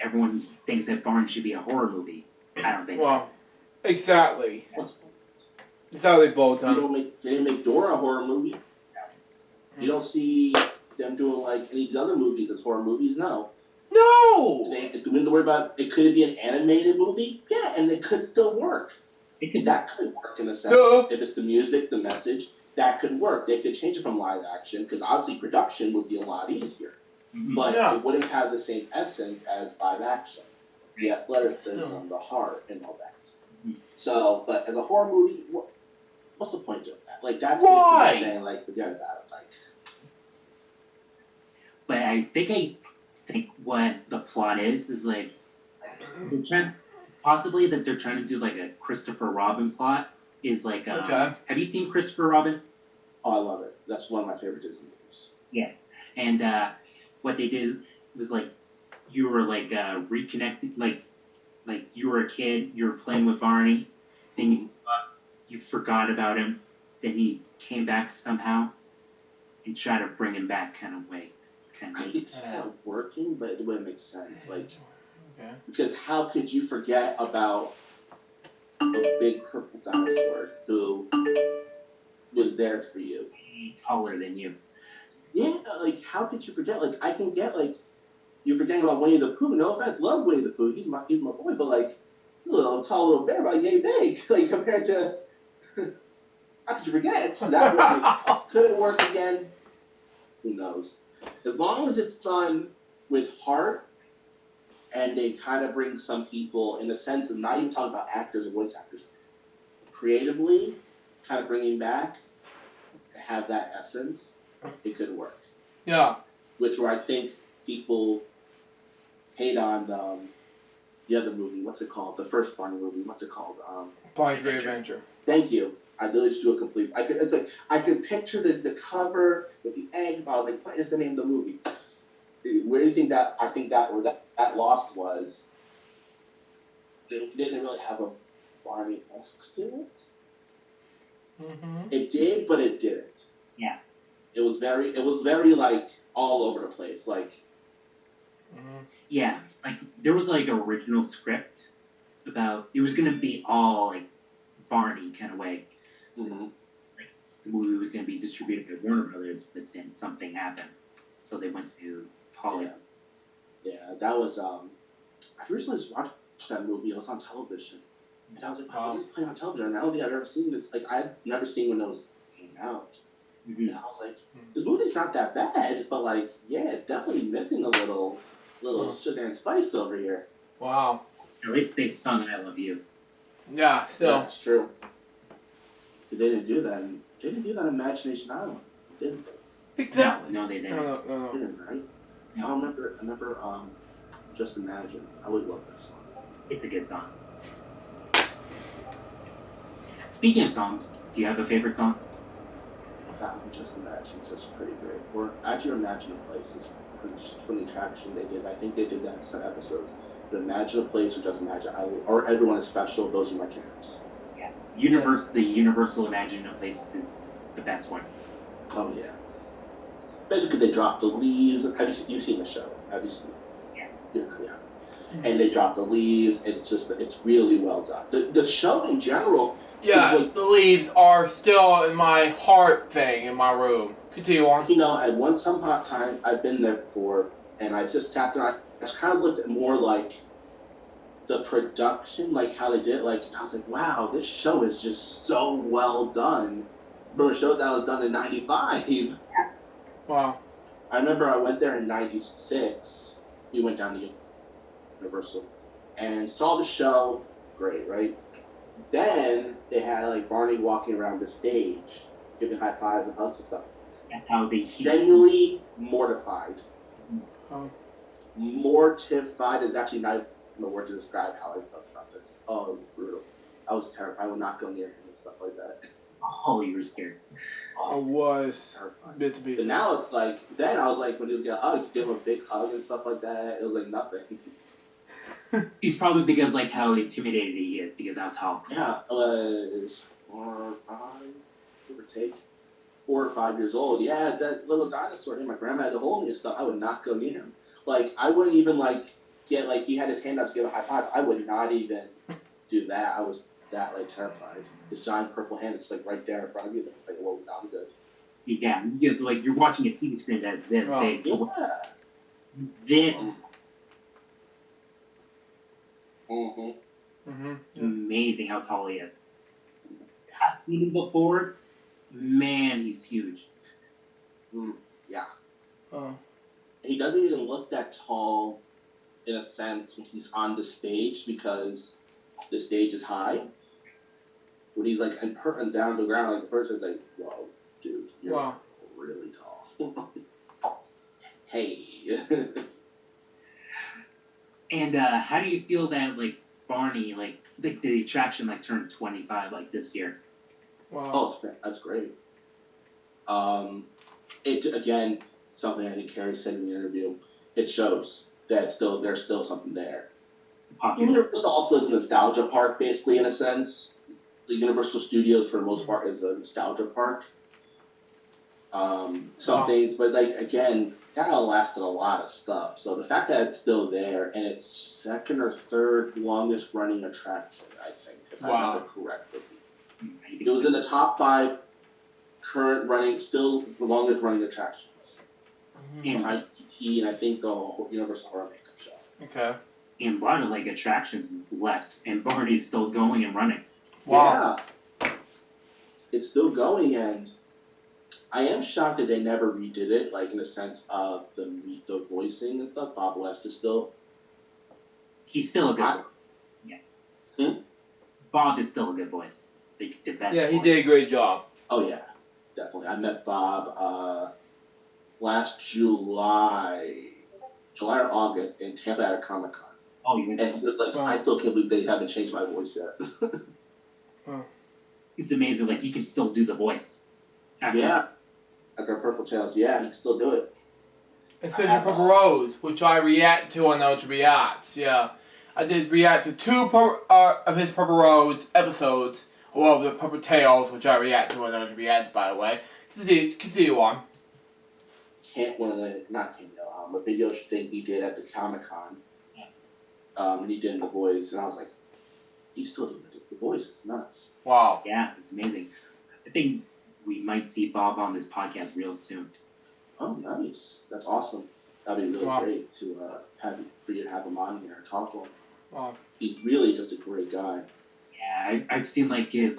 K: everyone thinks that Barnes should be a horror movie. I don't think
A: Well, exactly.
M: What's
A: That's how they both done.
M: They didn't make Dora a horror movie. You don't see them doing, like, any of the other movies as horror movies, no.
A: No!
M: They didn't worry about, it could be an animated movie, yeah, and it could still work. That could work in a sense.
A: No.
M: If it's the music, the message, that could work. They could change it from live action because obviously production would be a lot easier, but it wouldn't have the same essence as live action. The athleticism, the heart, and all that. So, but as a horror movie, what's the point of that? Like that's basically saying like forget about it. Like,
K: but I think what the plot is like they're trying, possibly that they're trying to do like a Christopher Robin plot. Is like have you seen Christopher Robin?
M: Oh, I love it. That's one of my favorite Disney movies.
K: Yes, and what they did was like you were like reconnected, like you were a kid, you were playing with Barney, then you forgot about him, then he came back somehow, and tried to bring him back kind of way.
M: I could see that working, but it wouldn't make sense. Like, because how could you forget about a big purple dinosaur who was there for you?
K: Taller than you.
M: Yeah, like how could you forget? Like I can get like you're forgetting about Winnie the Pooh. No offense, love Winnie the Pooh. He's my boy, but like a little tall little bear about yay big. Like compared to how could you forget? That could it work again? Who knows? As long as it's done with heart and they kind of bring some people in a sense of not even talking about actors or voice actors, creatively kind of bringing back have that essence, it could work.
A: Yeah.
M: Which where I think people hate on the other movie. What's it called? The first Barney movie. What's it called?
A: Barney's Great Adventure.
M: Thank you. I really just do a complete. It's like I could picture the cover with the egg. But I was like, what is the name of the movie? Where do you think that? I think that where that lost was. They didn't really have a Barney-esque to it. It did, but it didn't.
K: Yeah.
M: It was very like all over the place. Like.
K: Yeah, like there was like an original script about it was gonna be all like Barney kind of way. Like the movie was gonna be distributed by Warner Brothers, but then something happened, so they went to Hollywood.
M: Yeah, that was I recently just watched that movie. It was on television, and I was like, wow, this is playing on television. And I don't think I've ever seen this. Like I've never seen when it came out. And I was like, this movie's not that bad, but like, yeah, definitely missing a little sugar and spice over here.
A: Wow.
K: At least they sung "I Love You."
A: Yeah, still.
M: Yeah, that's true. They didn't do that. They didn't do that in Imagination Island, didn't they?
A: Exactly.
K: No, they didn't.
A: No.
M: They didn't, right? No. I remember. Just Imagine. I always loved that song.
K: It's a good song. Speaking of songs, do you have a favorite song?
M: That one, Just Imagine, is just pretty great. Or actually, Imagine a Place is from the attraction they did. I think they did that in some episodes. But Imagine a Place or Just Imagine, or Everyone is Special. Those are my camps.
K: Yeah, the Universal Imagine a Place is the best one.
M: Oh yeah. Especially because they dropped the leaves. You've seen the show? Have you seen it? Yeah. And they dropped the leaves. It's really well done. The show in general.
A: Yeah, the leaves are still in my heart thing in my room. Continue on.
M: You know, at one time I've been there before, and I just sat there. I just kind of looked at more like the production, like how they did it. Like I was like, wow, this show is just so well done for a show that was done in '95.
A: Wow.
M: I remember I went there in '96. We went down to Universal and saw the show. Great, right? Then they had like Barney walking around the stage, giving high fives and hugs and stuff.
K: That's how they
M: genuinely mortified. Mortified is actually not even a word to describe how I felt about this. Oh, it was brutal. I was terrified. I would not go near him and stuff like that.
K: Oh, you were scared.
A: I was. Bits and pieces.
M: But now it's like, then I was like, when he would get hugged, give him a big hug and stuff like that. It was like nothing.
K: He's probably because like how intimidated he is because how tall.
M: Yeah, I was 4 or 5, give or take. 4 or 5 years old. Yeah, that little dinosaur. My grandma had to hold me and stuff. I would not go near him. Like I wouldn't even like get like he had his hand out to give a high five. I would not even do that. I was that like terrified. His giant purple hand is like right there in front of you. Like, whoa, no, I'm good.
K: Yeah, because like you're watching a TV screen that's this big.
M: Yeah.
K: Then.
M: Mm-hmm.
K: It's amazing how tall he is. I've seen him before. Man, he's huge.
M: Yeah.
A: Oh.
M: He doesn't even look that tall, in a sense, when he's on the stage because the stage is high. When he's like and down to the ground, like the person's like, "Whoa, dude, you're really tall." Hey.
K: And how do you feel that like Barney, like the attraction, like turned 25 like this year?
A: Wow.
M: Oh, that's great. It again, something I think Carrie said in the interview. It shows that there's still something there. Universal also is a nostalgia park, basically, in a sense. The Universal Studios, for the most part, is a nostalgia park. Some things, but like again, that lasted a lot of stuff. So the fact that it's still there and it's second or third longest running attraction, I think, if I remember correctly. It was in the top 5 current running, still the longest running attractions. Behind E.T. and I think the Universal Horror Makeup Show.
A: Okay.
K: And a lot of like attractions left, and Barney's still going and running.
M: Wow. Yeah. It's still going, and I am shocked that they never redid it, like in the sense of the voicing and stuff. Bob West is still.
K: He's still a good. Bob is still a good voice. The best.
A: Yeah, he
K: voice.
A: did a great job.
M: Oh yeah, definitely. I met Bob last July or August in Tampa at a Comic-Con.
K: Oh, you.
M: And he was like, I still can't believe they haven't changed my voice yet.
K: It's amazing. Like he can still do the voice.
M: Yeah. After Purple Tails, yeah, he can still do it.
A: Especially Purple Rose, which I react to on LJPCBM. Yeah. I did react to 2 of his Purple Rose episodes. Well, the Purple Tails, which I react to on LJPCBM, by the way. Continue on.
M: A video thing he did at the Comic-Con. And he did the voice, and I was like, he's still doing the voice. It's nuts.
A: Wow.
K: Yeah, it's amazing. I think we might see Bob on this podcast real soon.
M: Oh, nice. That's awesome. That'd be really great to for you to have him on here and talk to him.
A: Wow.
M: He's really just a great guy.
K: Yeah, I've seen like his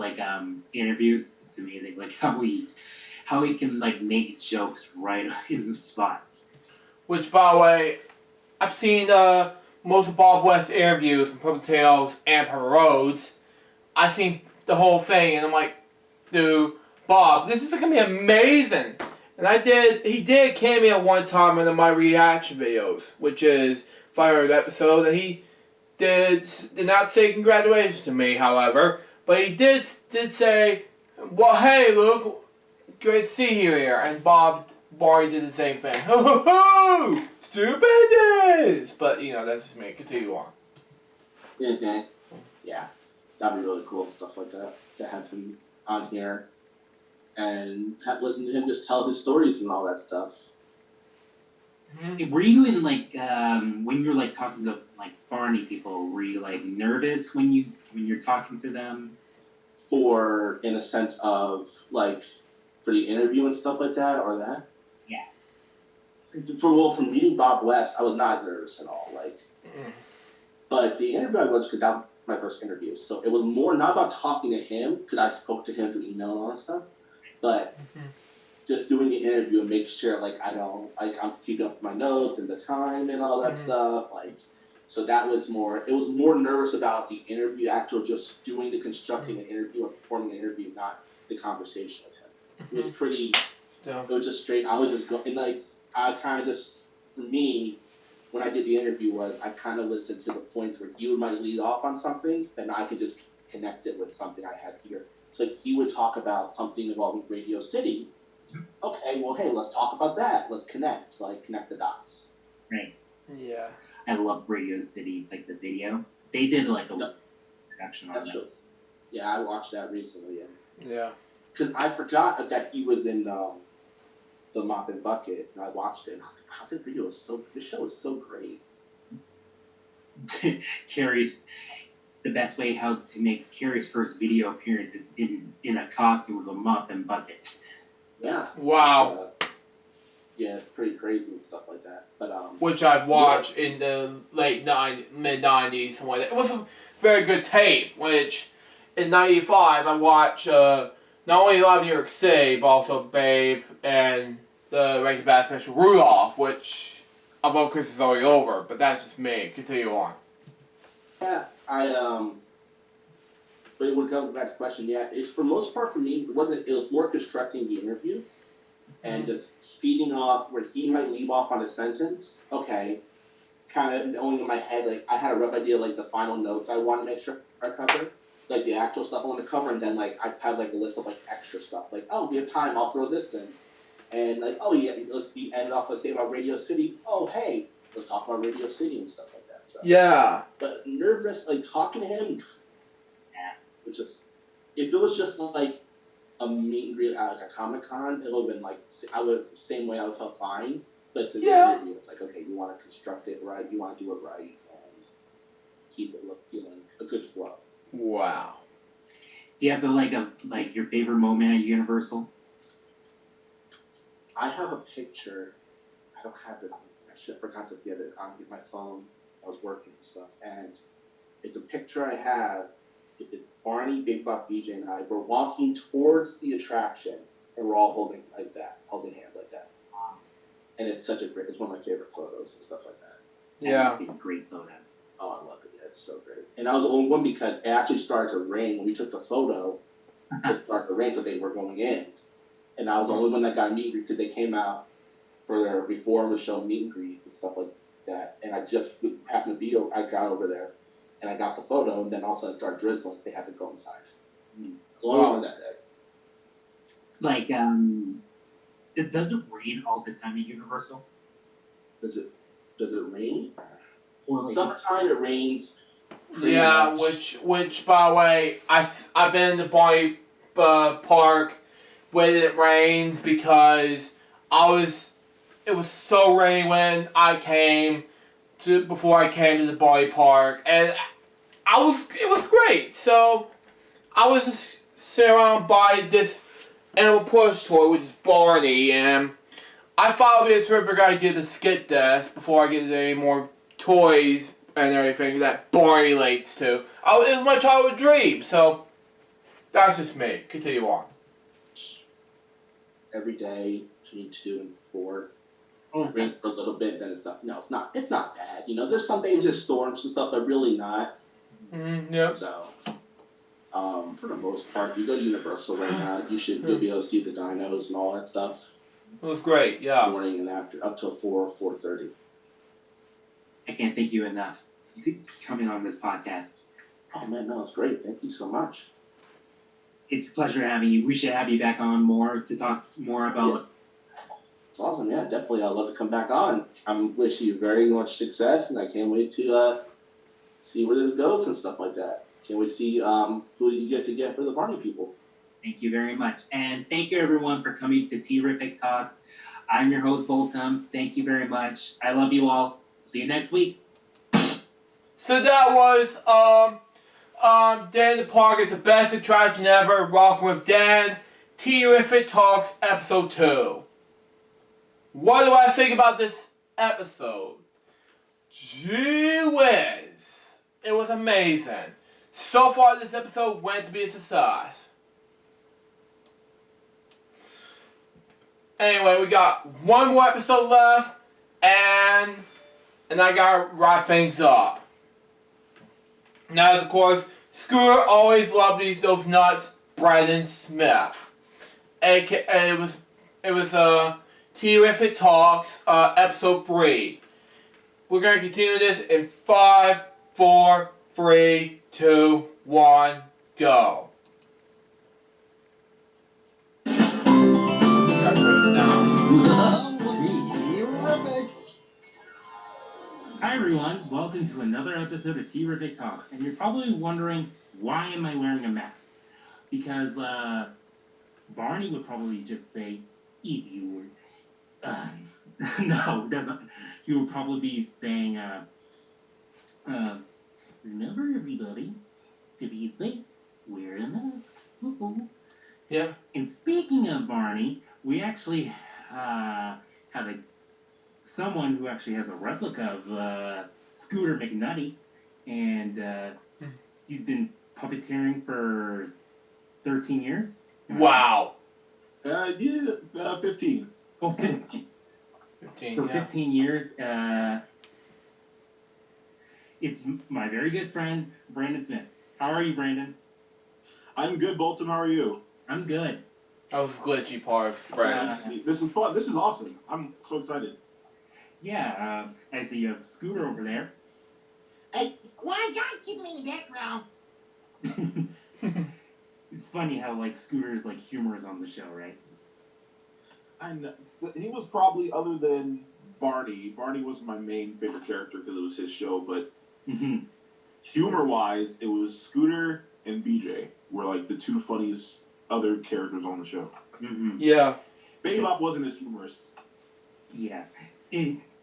K: interviews. It's amazing, like how he can like make jokes right in the spot.
A: Which, by the way, I've seen most of Bob West's interviews from Purple Tails and Purple Rose. I've seen the whole thing, and I'm like, dude, Bob, this is gonna be amazing. And he did cameo one time in my reaction videos, which is 500th episode, and he did not say congratulations to me, however, but he did say, well, hey, Luke, great to see you here, and Barney did the same thing. Ho ho ho! Stupendous! But, that's just me. Continue on.
M: Mm-hmm. Yeah. That'd be really cool, stuff like that. To have him on here and listen to him just tell his stories and all that stuff.
K: Mm-hmm. Were you in when you're like talking to like Barney people, were you like nervous when you're talking to them?
M: Or in a sense of like for the interview and stuff like that, or that?
K: Yeah.
M: From meeting Bob West, I was not nervous at all. But the interview I was, because that was my first interview, so it was more not about talking to him, because I spoke to him through email and all that stuff, but just doing the interview and making sure I'm keeping up with my notes and the time and all that stuff. So that was more. It was more nervous about the interview, just doing the constructing an interview or performing an interview, not the conversation with him. It was pretty. It was just straight. I was just going I kind of just, for me, when I did the interview, I kind of listened to the points where he might lead off on something, and I could just connect it with something I had here. So he would talk about something involving Radio City. Okay, well, hey, let's talk about that. Let's connect the dots.
K: Right.
A: Yeah.
K: I love Radio City, like the video. They did a production on that.
M: Yeah, I watched that recently.
A: Yeah.
M: Because I forgot that he was in the Mop and Bucket, and I watched it. Wow, this video is this show is so great.
K: Carrie's the best way how to make Carrie's first video appearance is in a costume with a mop and bucket.
M: Yeah.
A: Wow.
M: Yeah, it's pretty crazy and stuff like that. But
A: which I've watched in the mid '90s, something like that. It was a very good tape, which in '95, I watched not only Live New York City, but also Babe and the Rankin Bass special Rudolph, which although Christmas is already over, but that's just me. Continue on.
M: Yeah, but we'll come back to the question. Yeah, it's for most part for me. It was more constructing the interview and just feeding off where he might leave off on a sentence. Okay, kind of knowing in my head, like I had a rough idea, like the final notes I want to make sure I cover, like the actual stuff I want to cover, and then like I had like a list of like extra stuff, like oh we have time, I'll throw this in, and like oh yeah, let's end off. Let's say about Radio City. Oh hey, let's talk about Radio City and stuff like that. So.
A: Yeah.
M: But nervous, like talking to him, which is if it was just like a meet and greet at like a Comic-Con, it would have been like same way I would have felt fine. But it's an interview. It's like okay, you want to construct it right, you want to do it right, and keep it feeling a good flow.
A: Wow.
K: Do you have like your favorite moment at Universal?
M: I have a picture. I don't have it. I forgot to get it on my phone. I was working and stuff, and it's a picture I have. Barney, Big Buck, BJ, and I were walking towards the attraction, and we're all holding hands like that. And it's one of my favorite photos and stuff like that.
A: Yeah.
K: It's a great photo.
M: Oh, I love it. Yeah, it's so great. And I was the only one because it actually started to rain when we took the photo. It started to rain, so they were going in, and I was the only one that got a meet and greet because they came out for their before the show meet and greet and stuff like that. And I just happened to be. I got over there. And I got the photo, and then all of a sudden it started drizzling. They had to go inside. Long that day.
K: Like, it doesn't rain all the time at Universal.
M: Does it rain?
K: Or like
M: summertime it rains.
A: Yeah,
M: much.
A: which by the way, I've been in the Barney Park when it rains because it was so rainy when before I came to the Barney Park, and it was great. So I was just sitting around by this animal plush toy, which is Barney, and I thought it would be a terrific idea to skip this before I get any more toys and everything that Barney relates to. It was my childhood dream, so that's just me. Continue on.
M: Every day between 2 and 4. Rain for a little bit, then it's not. No, it's not. It's not bad. You know, there's some days there's storms and stuff, but really not.
A: Yep.
M: So, for the most part, if you go to Universal right now, you'll be able to see the dinos and all that stuff.
A: It was great. Yeah.
M: Morning and after, up till 4:30.
K: I can't thank you enough for coming on this podcast.
M: Oh man, no, it's great. Thank you so much.
K: It's a pleasure having you. We should have you back on more to talk more about.
M: Yeah. It's awesome, yeah, definitely. I'd love to come back on. I wish you very much success, and I can't wait to see where this goes and stuff like that. Can't wait to see who you get for the Barney people.
K: Thank you very much. And thank you, everyone, for coming to Terrific Talks. I'm your host, Boltum. Thank you very much. I love you all. See you next week.
A: So that was Dan the Park is the best attraction ever. Rocking with Dan. Terrific Talks episode 2. What do I think about this episode? Gee whiz. It was amazing. So far this episode went to be a success. Anyway, we got one more episode left, and I gotta wrap things up. Now, of course, Scooter always loved those nuts, Brandon Smith. And it was Terrific Talks, episode 3. We're gonna continue this in 5, 4, 3, 2, 1, go.
K: Hi everyone, welcome to another episode of Terrific Talks. And you're probably wondering, why am I wearing a mask? Because Barney would probably just say, if you were... no, doesn't. He would probably be saying, remember everybody, to be safe, wear a mask. Woo-hoo.
A: Yeah.
K: And speaking of Barney, we actually have someone who actually has a replica of Scooter McNutty, and he's been puppeteering for 13 years.
A: Wow.
N: Yeah, 15.
K: Oh, 15.
A: 15,
K: For
A: yeah.
K: 15 years. It's my very good friend, Brandon Smith. How are you, Brandon?
N: I'm good, Bolton. How are you?
K: I'm good.
A: That was a glitchy part, Brandon.
N: This is fun. This is awesome. I'm so excited.
K: Yeah, I see you have Scooter over there.
O: Hey, why God keep me in the background?
K: It's funny how, like, Scooter's, like, humor is on the show, right?
N: I know. He was probably, other than Barney was my main favorite character because it was his show, but humor-wise, it was Scooter and BJ were, like, the two funniest other characters on the show.
A: Yeah.
N: Baby Bop wasn't as humorous.
K: Yeah.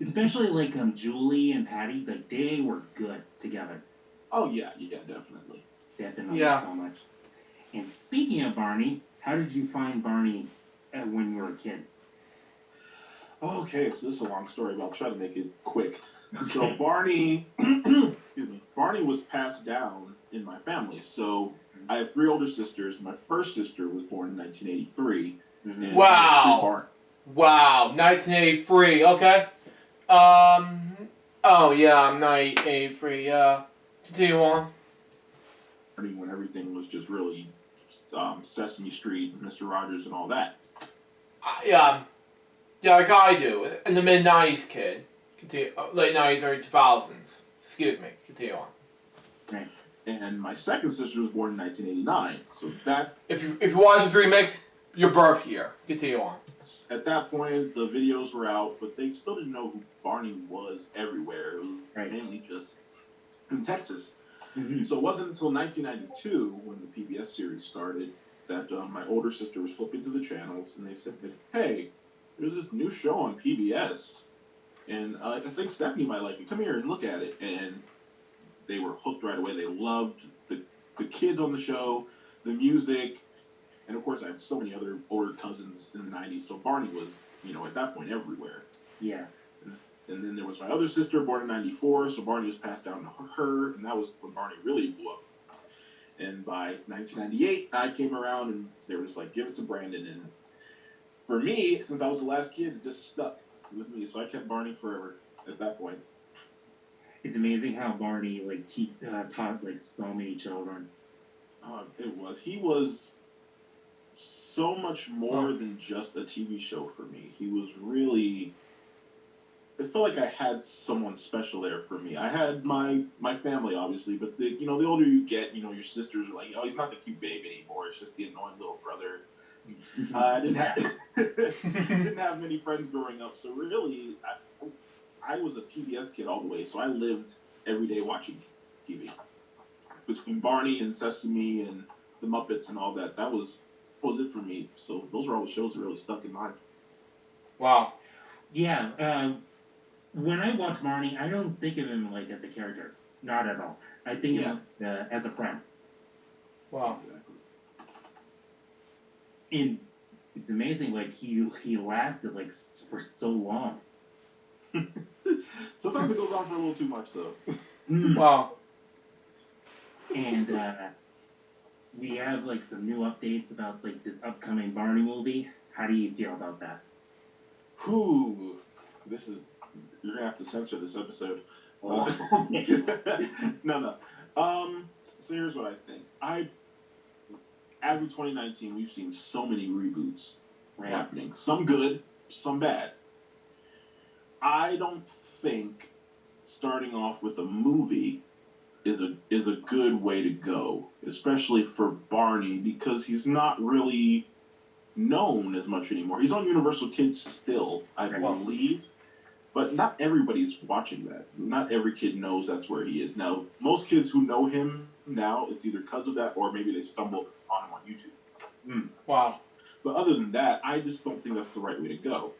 K: Especially, like, Julie and Patty, like, they were good together.
N: Oh, yeah, definitely.
K: Definitely
A: Yeah.
K: so much. And speaking of Barney, how did you find Barney when you were a kid?
N: Okay, so this is a long story, but I'll try to make it quick. So Barney, excuse me, Barney was passed down in my family. So I have 3 older sisters. My first sister was born in 1983. And
A: Wow. Wow, 1983. Okay. Oh yeah, I'm 1983. Yeah. Continue on.
N: When everything was just really Sesame Street and Mr. Rogers and all that.
A: Yeah, like I do. In the mid-90s, kid. Continue. Late 90s, early 2000s. Excuse me. Continue on.
K: Right.
N: And my second sister was born in 1989. So that...
A: If you watch this remix, your birth year. Continue on.
N: At that point, the videos were out, but they still didn't know who Barney was everywhere. It was mainly just in Texas. So it wasn't until 1992, when the PBS series started, that my older sister was flipping through the channels, and they said, hey, there's this new show on PBS, and I think Stephanie might like it. Come here and look at it. And they were hooked right away. They loved the kids on the show, the music, and of course I had so many other older cousins in the 90s, so Barney was, at that point everywhere.
K: Yeah.
N: And then there was my other sister, born in 94, so Barney was passed down to her, and that was when Barney really blew up. And by 1998, I came around, and they were just like, give it to Brandon. And for me, since I was the last kid, it just stuck with me, so I kept Barney forever at that point.
K: It's amazing how Barney, like, taught, like, so many children.
N: It was. He was so much more than just a TV show for me. He was really... I felt like I had someone special there for me. I had my family, obviously, but the older you get, your sisters are like, oh, he's not the cute baby anymore. It's just the annoying little brother. I didn't have many friends growing up, so really, I was a PBS kid all the way. So I lived every day watching TV. Between Barney and Sesame and the Muppets and all that, that was it for me. So those were all the shows that really stuck in mind.
A: Wow.
K: Yeah. When I watch Barney, I don't think of him, like, as a character. Not at all. I think of him as a friend.
A: Wow.
N: Exactly.
K: And it's amazing, like, he lasted, like, for so long.
N: Sometimes it goes on for a little too much, though.
A: Wow.
K: And we have, like, some new updates about, like, this upcoming Barney movie. How do you feel about that?
N: Whew. You're going to have to censor this episode. No. So here's what I think. As of 2019, we've seen so many reboots happening. Some good, some bad. I don't think starting off with a movie is a good way to go, especially for Barney, because he's not really known as much anymore. He's on Universal Kids still, I believe. But not everybody's watching that. Not every kid knows that's where he is. Now, most kids who know him now, it's either because of that or maybe they stumbled on him on YouTube.
A: Wow.
N: But other than that, I just don't think that's the right way to go.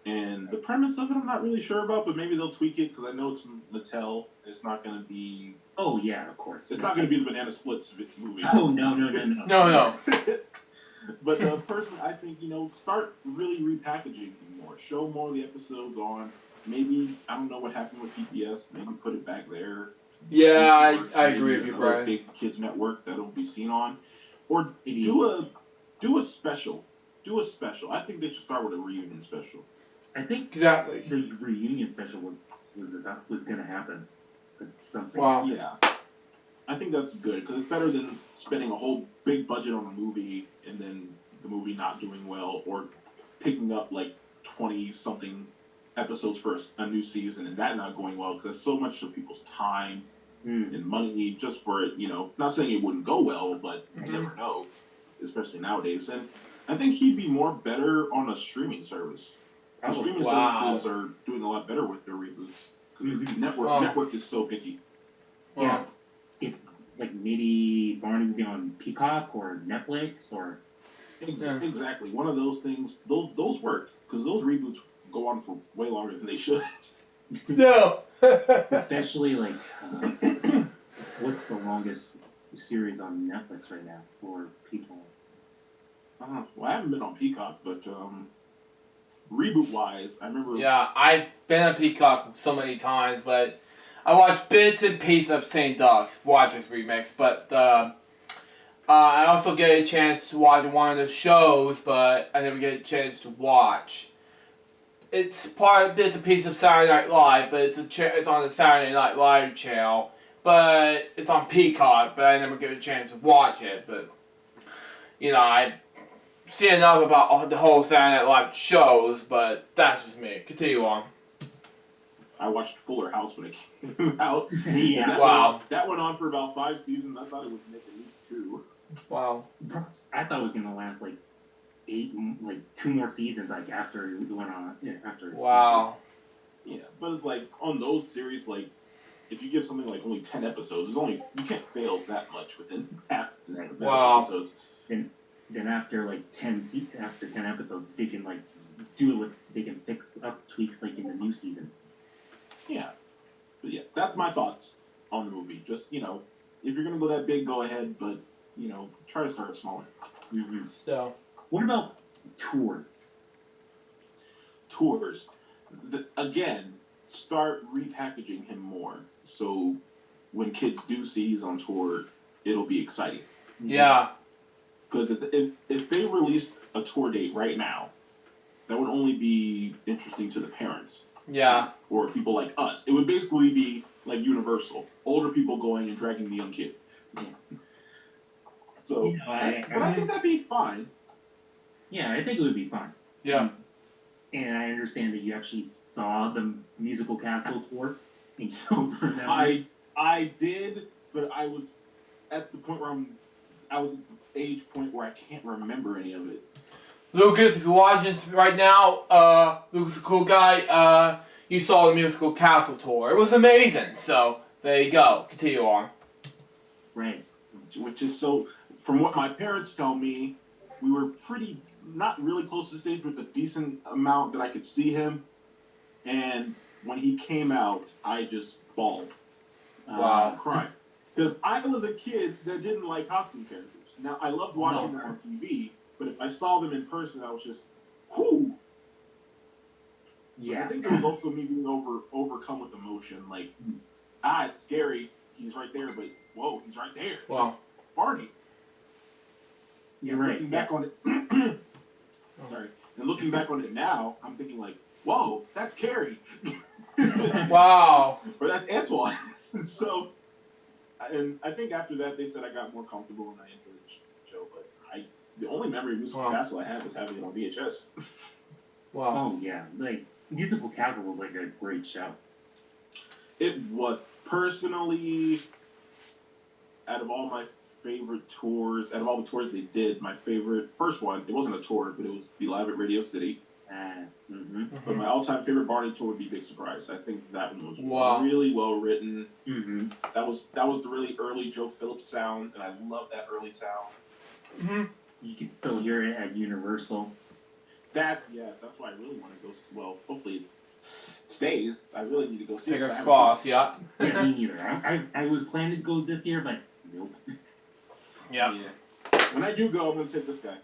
N: And the premise of it, I'm not really sure about, but maybe they'll tweak it because I know it's Mattel. It's not going to be...
K: Oh, yeah, of course.
N: It's not going to be the Banana Splits movie.
K: Oh, no.
A: No.
N: But personally, I think, start really repackaging more. Show more of the episodes on... Maybe, I don't know what happened with PBS, maybe put it back there.
A: Yeah,
N: networks,
A: I
N: maybe
A: agree with you,
N: another
A: Brian.
N: big kids network that'll be seen on, or
K: Maybe.
N: do a special. Do a special. I think they should start with a reunion special.
K: I think
A: Exactly.
K: the reunion special was gonna happen. It's something.
A: Wow.
N: Yeah. I think that's good because it's better than spending a whole big budget on a movie and then the movie not doing well, or picking up like 20-something episodes for a new season and that not going well, because that's so much of people's time and money just for it. Not saying it wouldn't go well, but you never know, especially nowadays. And I think he'd be better on a streaming service. The streaming services are doing a lot better with their reboots because network is so picky.
K: Yeah. If, like, maybe Barney would be on Peacock or Netflix or...
N: Exactly. One of those things, those work, because those reboots go on for way longer than they should.
A: No.
K: Especially, like, what's the longest series on Netflix right now for people?
N: Well, I haven't been on Peacock, but reboot-wise, I remember...
A: Yeah, I've been on Peacock so many times, but I watched bits and pieces of St. Ducks, Watcher's remix, but I also get a chance to watch one of the shows, but I never get a chance to watch. It's part of bits and pieces of Saturday Night Live, but it's on the Saturday Night Live channel, but it's on Peacock, but I never get a chance to watch it, but, I see enough about the whole Saturday Night Live shows, but that's just me. Continue on.
N: I watched Fuller House when it came out.
K: Yeah.
N: That went on for about 5 seasons. I thought it would make at least 2.
A: Wow.
K: I thought it was gonna last like 2 more seasons, like after it went on. Yeah, after.
A: Wow.
N: Yeah, but it's like on those series, like if you give something like only 10 episodes, you can't fail that much within half that episodes.
K: Then after like 10 episodes, they can like they can fix up tweaks like in the new season.
N: Yeah. But yeah, that's my thoughts on the movie. Just, if you're going to go that big, go ahead, but, try to start smaller.
K: Mm-hmm.
A: So,
K: what about tours?
N: Tours. Again, start repackaging him more. So when kids do see he's on tour, it'll be exciting.
A: Yeah.
N: Because if they released a tour date right now, that would only be interesting to the parents.
A: Yeah.
N: Or people like us. It would basically be like Universal. Older people going and dragging the young kids. So, but I think that'd be fine.
K: Yeah, I think it would be fine.
A: Yeah.
K: And I understand that you actually saw the musical castle tour. And you don't remember.
N: I did, but I was at the point where I was at the age point where I can't remember any of it.
A: Lucas, if you're watching this right now, Lucas is a cool guy. You saw the musical Castle tour. It was amazing. So, there you go. Continue on.
K: Right.
N: Which is so, from what my parents tell me, we were not really close to the stage, but a decent amount that I could see him. And when he came out, I just bawled.
A: Wow.
N: Cried. Because I was a kid that didn't like costume characters. Now, I loved watching them on TV, but if I saw them in person, I was just, whoo!
K: Yeah.
N: I think it was also me being overcome with emotion. Like, it's scary. He's right there, but whoa, he's right there.
A: Wow.
N: It's Barney.
K: You're right.
N: Looking back on it, sorry. And looking back on it now, I'm thinking like, whoa, that's Carrie.
A: Wow.
N: Or that's Antoine. So, and I think after that, they said I got more comfortable and I enjoyed the show. But the only memory of Musical Castle I have is having it on VHS.
A: Wow.
K: Oh yeah, like Musical Castle was like a great show.
N: It was personally, out of all my favorite tours, out of all the tours they did, my favorite first one. It wasn't a tour, but it was Be Live at Radio City. But my all-time favorite Barney tour would be Big Surprise. I think that one was really well written.
K: Mm-hmm.
N: That was the really early Joe Phillips sound, and I love that early sound.
A: Mm-hmm.
K: You can still hear it at Universal.
N: That's why I really want to go. Well, hopefully it stays. I really need to go see it.
A: Fingers crossed, yeah.
K: Yeah, me neither. I was planning to go this year, but nope.
A: Yeah.
N: When I do go, I'm going to take this guy.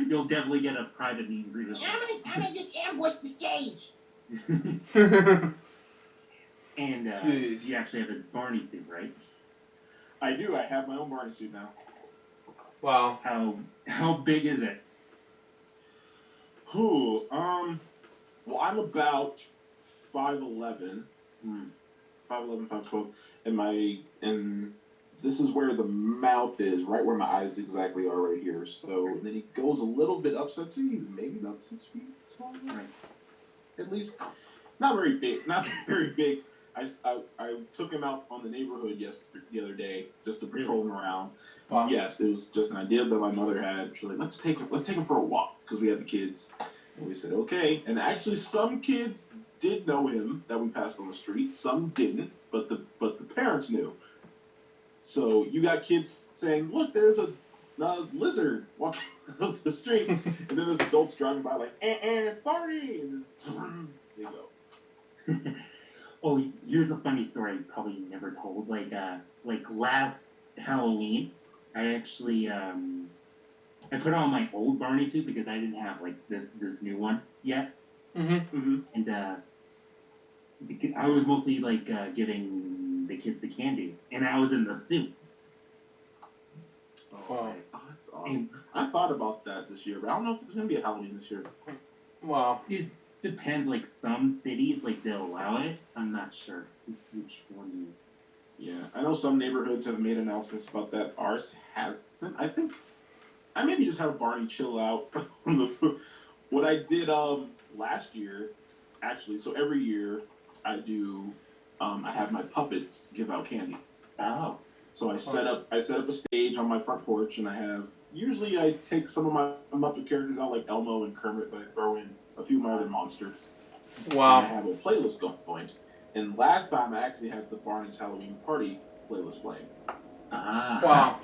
K: You'll definitely get a private meet and greet.
O: I'm gonna just ambush the stage.
K: And
A: Jeez.
K: you actually have a Barney suit, right?
N: I do. I have my own Barney suit now.
A: Wow.
K: How big is it?
N: Who? Well, I'm about 5'11". 5'11", 5'12". And this is where the mouth is, right where my eyes exactly are, right here. So, and then he goes a little bit up, so I'd say he's maybe about 6 feet tall,
K: Right.
N: at least. Not very big. Not very big. I took him out on the neighborhood the other day just to patrol him around.
A: Wow.
N: Yes, it was just an idea that my mother had. She's like, let's take him for a walk because we had the kids. And we said, okay. And actually, some kids did know him that we passed on the street. Some didn't, but the parents knew. So you got kids saying, look, there's a lizard walking up the street. And then there's adults driving by like, Barney! And they go.
K: Oh, here's a funny story I probably never told. Like last Halloween, I actually I put on my old Barney suit because I didn't have like this new one yet. And I was mostly like giving the kids the candy, and I was in the suit.
N: Wow. Oh, that's awesome. I thought about that this year, but I don't know if there's gonna be a Halloween this year.
A: Wow.
K: It depends. Like some cities, like they'll allow it. I'm not sure which one.
N: Yeah, I know some neighborhoods have made announcements about that. Ours hasn't. I think I maybe just have Barney chill out. What I did last year, actually. So every year I do. I have my puppets give out candy.
K: Oh.
N: So I set up a stage on my front porch, and usually I take some of my Muppet characters out, like Elmo and Kermit, but I throw in a few of my other monsters.
A: Wow.
N: And I have a playlist going. And last time I actually had the Barney's Halloween Party playlist playing.
A: Wow.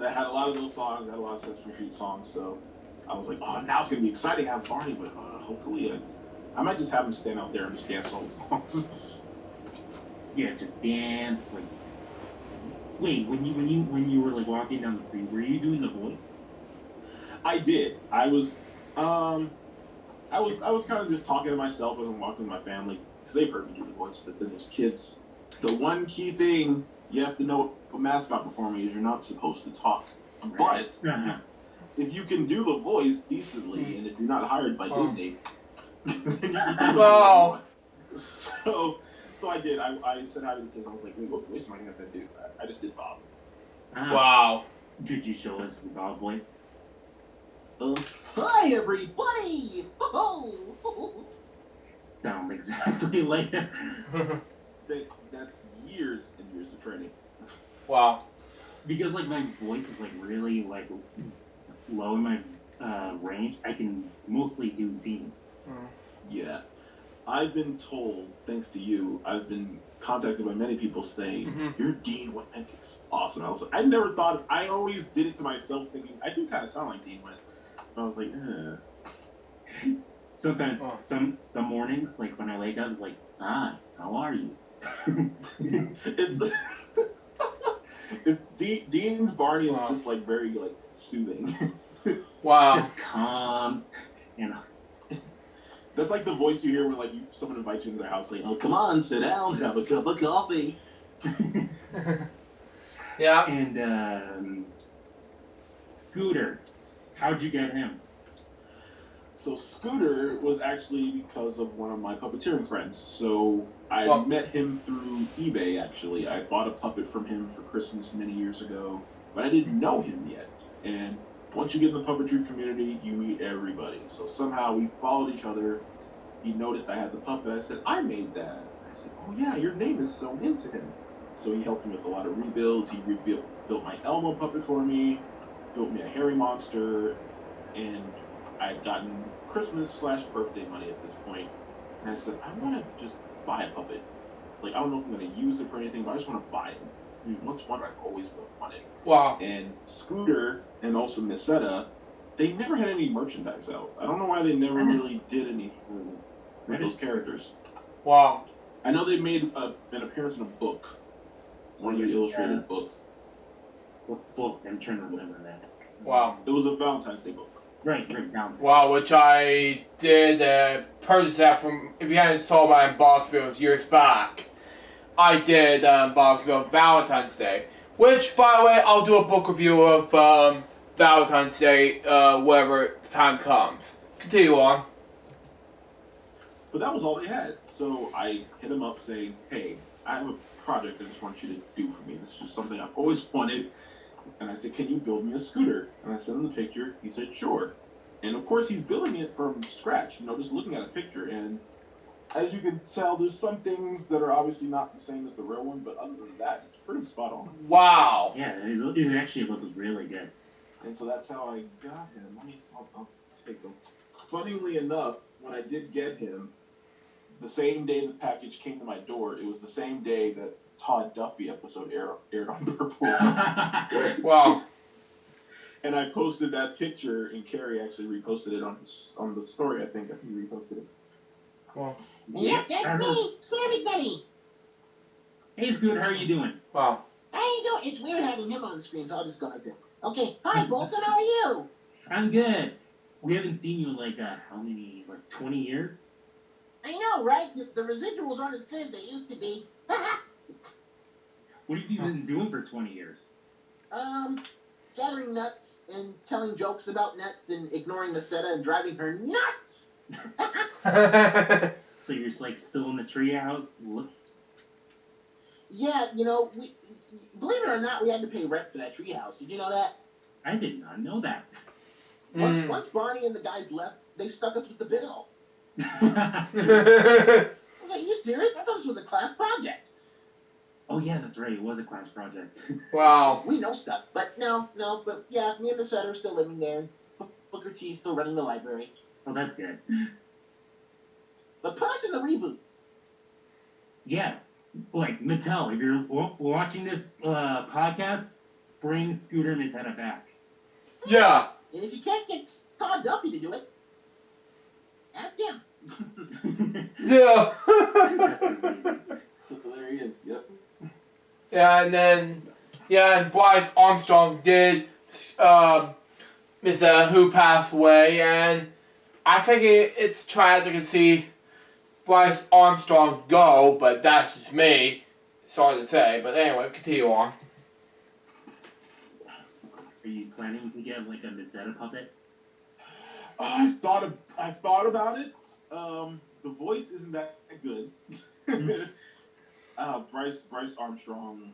N: I had a lot of those songs, I had a lot of Sesame Street songs, so I was like, oh, now it's going to be exciting to have Barney, but hopefully I might just have him stand out there and just dance all the songs.
K: Yeah, just dance, like. Wait, when you were like walking down the street, were you doing the voice?
N: I did. I was kind of just talking to myself as I'm walking with my family because they've heard me do the voice. But then there's kids. The one key thing you have to know about mascot performing is you're not supposed to talk. But if you can do the voice decently, and if you're not hired by Disney, then you can do
A: Wow.
N: So I did. I said hi to the kids. I was like, wait, what voice am I going to do? I just did Bob.
A: Wow.
K: Did you show us the Bob voice?
O: Hi, everybody! Oh.
K: Sound exactly like it.
N: That's years and years of training.
A: Wow.
K: Because like my voice is like really like low in my range, I can mostly do Dean.
N: Yeah. I've been told, thanks to you, I've been contacted by many people saying, your Dean Went is awesome. I was like, I never thought, I always did it to myself thinking, I do kind of sound like Dean Went. But I was like,
K: Sometimes, some mornings, like when I wake up, it's like, hi, how are you?
N: Dean's Barney is just like very like soothing.
A: Wow.
K: Just calm and.
N: That's like the voice you hear when like someone invites you into their house, like, oh, come on, sit down, have a cup of coffee.
A: Yeah.
K: And Scooter, how'd you get him?
N: So Scooter was actually because of one of my puppeteering friends. So I met him through eBay, actually. I bought a puppet from him for Christmas many years ago, but I didn't know him yet. And once you get in the puppetry community, you meet everybody. So somehow we followed each other. He noticed I had the puppet. I said, I made that. I said, oh yeah, your name is sewn into him. So he helped me with a lot of rebuilds. He built my Elmo puppet for me, built me a hairy monster, and I had gotten Christmas/birthday money at this point. And I said, I want to just buy a puppet. Like, I don't know if I'm going to use it for anything, but I just want to buy it. What's one I've always wanted?
A: Wow.
N: And Scooter and also Missetta, they never had any merchandise out. I don't know why they never really did anything with those characters.
A: Wow.
N: I know they made an appearance in a book, one of the illustrated books.
K: What book? I'm trying to remember that.
A: Wow.
N: It was a Valentine's Day book.
K: Right, down.
A: Wow, which I did purchase that from, if you hadn't saw my unboxing videos years back. I did box about Valentine's Day. Which, by the way, I'll do a book review of Valentine's Day whenever the time comes. Continue on.
N: But that was all they had. So I hit him up saying, hey, I have a project I just want you to do for me. This is just something I've always wanted. And I said, can you build me a scooter? And I sent him the picture. He said, sure. And of course, he's building it from scratch, just looking at a picture. And as you can tell, there's some things that are obviously not the same as the real one, but other than that, it's pretty spot on.
A: Wow.
K: Yeah, it actually looks really good.
N: And so that's how I got him. I'll take him. Funnily enough, when I did get him, the same day the package came to my door, it was the same day that Todd Duffy episode aired on Purple.
A: Wow.
N: And I posted that picture, and Carrie actually reposted it on the story. I think he reposted it.
A: Wow.
O: Yep, that's me, Scooter McBuddy.
K: Hey, Scooter, how are you doing?
A: Wow.
O: How you doing? It's weird having him on screen, so I'll just go like this. Okay, hi Bolton, how are you?
K: I'm good. We haven't seen you in how many, 20 years?
O: I know, right? The residuals aren't as good as they used to be.
K: What have you been doing for 20 years?
O: Gathering nuts and telling jokes about nuts and ignoring Masetta and driving her nuts!
K: So you're just still in the treehouse? Look.
O: Yeah, we believe it or not, we had to pay rent for that treehouse. Did you know that?
K: I did not know that.
O: Once Barney and the guys left, they stuck us with the bill. I was like, are you serious? I thought this was a class project.
K: Oh yeah, that's right. It was a class project.
A: Wow.
O: We know stuff, but but yeah, me and Masetta are still living there. Booker T is still running the library.
K: Oh, that's good.
O: But put us in the reboot.
K: Yeah. Mattel, if you're watching this podcast, bring Scooter and Masetta back.
A: Yeah.
O: And if you can't get Todd Duffy to do it, ask him.
A: Yeah.
N: So there he is. Yep.
A: Yeah, and then, and Bryce Armstrong did, who passed away, and I think it's tragic to see Bryce Armstrong go, but that's just me. Sorry to say, but anyway, continue on.
K: Are you planning to get a Masetta puppet?
N: I've thought about it. The voice isn't that good. Bryce Armstrong,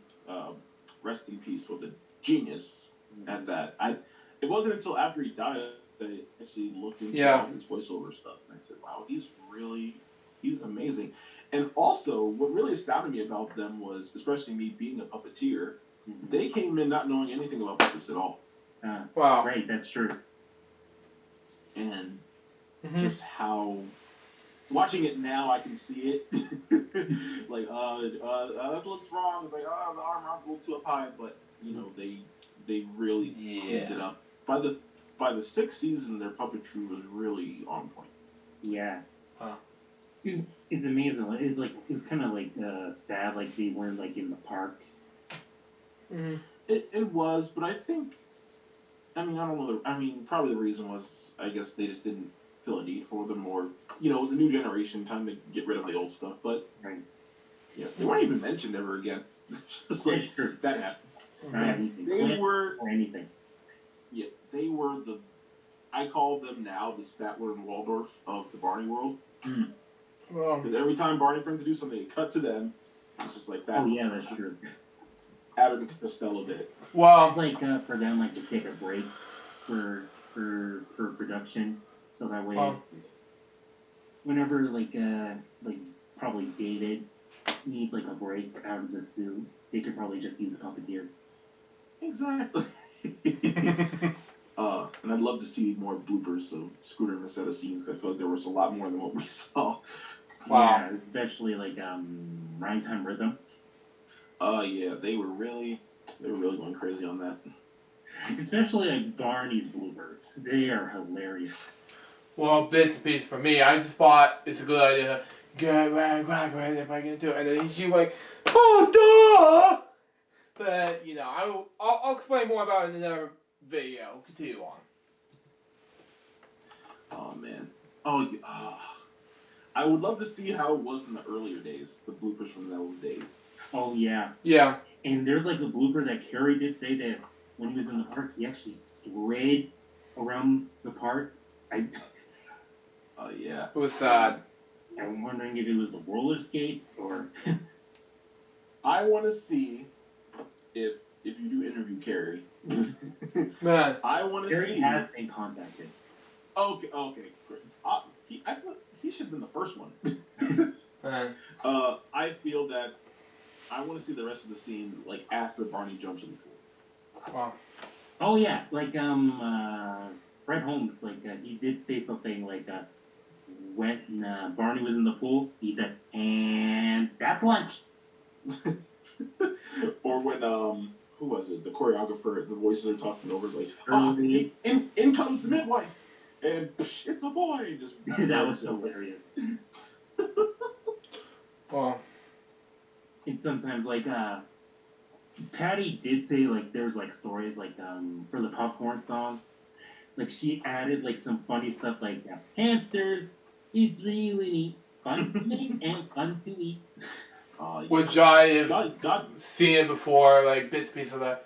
N: rest in peace, was a genius at that. It wasn't until after he died that I actually looked into all his voiceover stuff, and I said, wow, he's amazing. And also, what really astounded me about them was, especially me being a puppeteer, they came in not knowing anything about puppets at all.
K: Wow. Right, that's true.
N: And just how, watching it now, I can see it. That looks wrong. It's the arm round's a little too up high, but they really cleaned it up. By the 6th season, their puppetry was really on point.
K: Yeah. It's amazing. It's kind of sad. They weren't in the park.
N: It was, but I think. I don't know. Probably the reason was, I guess they just didn't feel a need for them, or it was a new generation, time to get rid of the old stuff. But yeah, they weren't even mentioned ever again. Just that happened. They were
K: anything.
N: Yeah, they were the. I call them now the Statler and Waldorf of the Barney world. Because every time Barney friends do something, it cut to them. It's just like that.
K: Oh yeah, that's true.
N: Abbott and Costello did it.
A: Well,
K: for them, to take a break for production, so that way, whenever probably David needs a break out of the suit, they could probably just use the puppeteers.
N: Exactly. And I'd love to see more bloopers of Scooter and Masetta scenes. I feel like there was a lot more than what we saw.
K: Wow. Yeah, especially Rhyme Time Rhythm.
N: Yeah, they were really going crazy on that.
K: Especially Barney's bloopers. They are hilarious.
A: Well, bits and pieces for me. I just thought it's a good idea. Get right, if I can do it. And then she's like, oh, duh! But, I'll explain more about it in another video. Continue on.
N: Oh, man. I would love to see how it was in the earlier days, the bloopers from those days.
K: Oh, yeah.
A: Yeah.
K: And there's like a blooper that Carrie did say that when he was in the park, he actually slid around the park.
N: Oh, yeah.
A: It was sad.
K: I'm wondering if it was the roller skates or...
N: I want to see if you do interview Carrie.
A: Man.
N: I want to see...
K: Carrie has been contacted.
N: Okay, great. He should have been the first one.
A: Man.
N: I feel that I want to see the rest of the scene, like, after Barney jumps in the pool.
A: Wow.
K: Oh, yeah. Like, Fred Holmes, like, he did say something like, when Barney was in the pool, he said, and that's lunch.
N: Or when, who was it? The choreographer, the voices are talking over, like, in comes the midwife. And psh, it's a boy. Just
K: that was hilarious.
A: Wow.
K: And sometimes, like, Patty did say, like, there's, like, stories, like, for the popcorn song. Like, she added, like, some funny stuff, like, hamsters, it's really neat, fun to make and fun to eat.
A: Which I have seen before, like, bits and pieces of the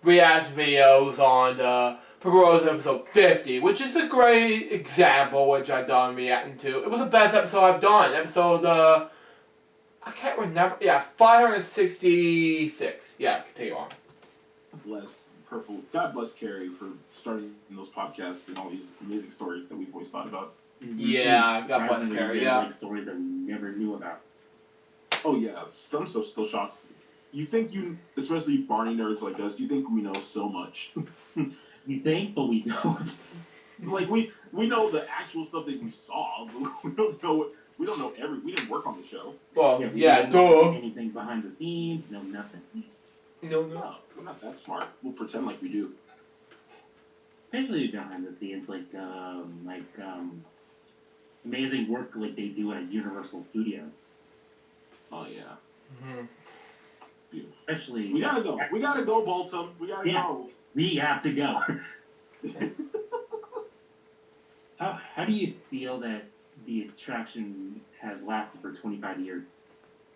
A: reaction videos on the Proposed episode 50, which is a great example which I've done reacting to. It was the best episode I've done. Episode, I can't remember. Yeah, 566. Yeah, continue on.
N: God bless Carrie for starting those podcasts and all these amazing stories that we've always thought about.
A: Yeah, God bless Carrie, yeah.
K: Like stories that we never knew about.
N: Oh yeah, some stuff still shocks me. You think especially Barney nerds like us, you think we know so much.
K: You think, but we don't.
N: Like we know the actual stuff that we saw, but we don't know we didn't work on the show.
A: Well,
K: we
A: yeah,
K: don't know
A: duh.
K: anything behind the scenes, no nothing.
A: No,
N: we're not that smart. We'll pretend like we do.
K: Especially behind the scenes, like amazing work like they do at Universal Studios.
N: Oh yeah.
A: Mm-hmm.
N: Beautiful.
K: Especially
N: we gotta go, Baltum. We gotta go.
K: We have to go. How do you feel that the attraction has lasted for 25 years?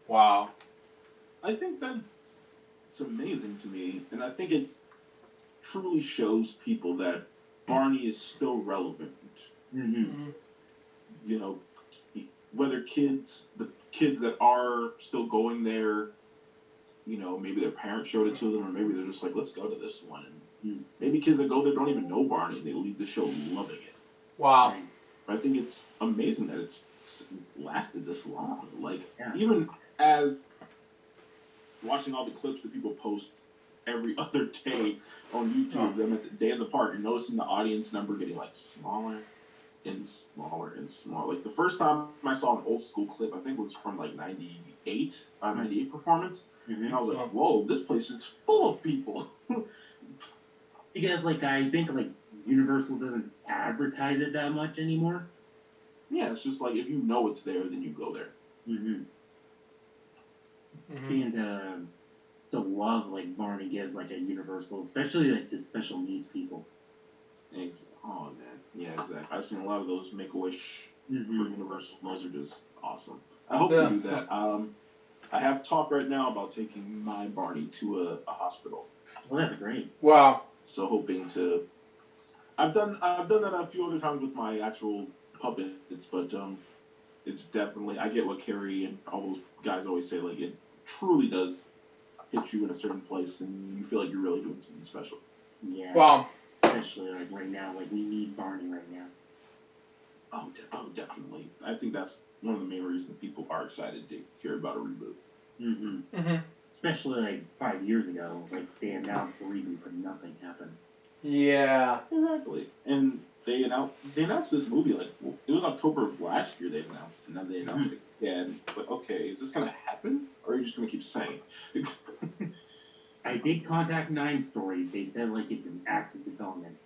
A: Wow.
N: I think that it's amazing to me, and I think it truly shows people that Barney is still relevant.
K: Mm-hmm.
N: You know, whether the kids that are still going there, you know, maybe their parents showed it to them, or maybe they're just like, let's go to this one. And maybe kids that go there don't even know Barney, and they leave the show loving it.
A: Wow.
N: But I think it's amazing that it's lasted this long. Like, even as watching all the clips that people post every other day on YouTube of them at the day in the park, you're noticing the audience number getting, like, smaller and smaller and smaller. Like, the first time I saw an old school clip, I think it was from, like, 98 performance.
K: Mm-hmm.
N: And I was like, whoa, this place is full of people.
K: Because, like, I think, like, Universal doesn't advertise it that much anymore.
N: Yeah, it's just like, if you know it's there, then you go there.
K: Mm-hmm. And the love, like, Barney gives, like, at Universal, especially, like, to special needs people.
N: Oh, man. Yeah, exactly. I've seen a lot of those Make-A-Wish for Universal. Those are just awesome. I hope to do that. I have talk right now about taking my Barney to a hospital.
K: Well, that's great.
A: Wow.
N: So hoping to... I've done that a few other times with my actual puppets, but it's definitely... I get what Carrie and all those guys always say, like, it truly does hit you in a certain place, and you feel like you're really doing something special.
K: Yeah.
A: Wow.
K: Especially, like, right now. Like, we need Barney right now.
N: Oh, definitely. I think that's one of the main reasons people are excited to hear about a reboot.
K: Mm-hmm.
A: Mm-hmm.
K: Especially, like, 5 years ago, like, they announced the reboot, but nothing happened.
A: Yeah.
N: Exactly. And they announced this movie, like, it was October of last year they announced, and then they announced it again. But, okay, is this going to happen? Or are you just going to keep saying it?
K: I did contact Nine Story. They said, like, it's in active development.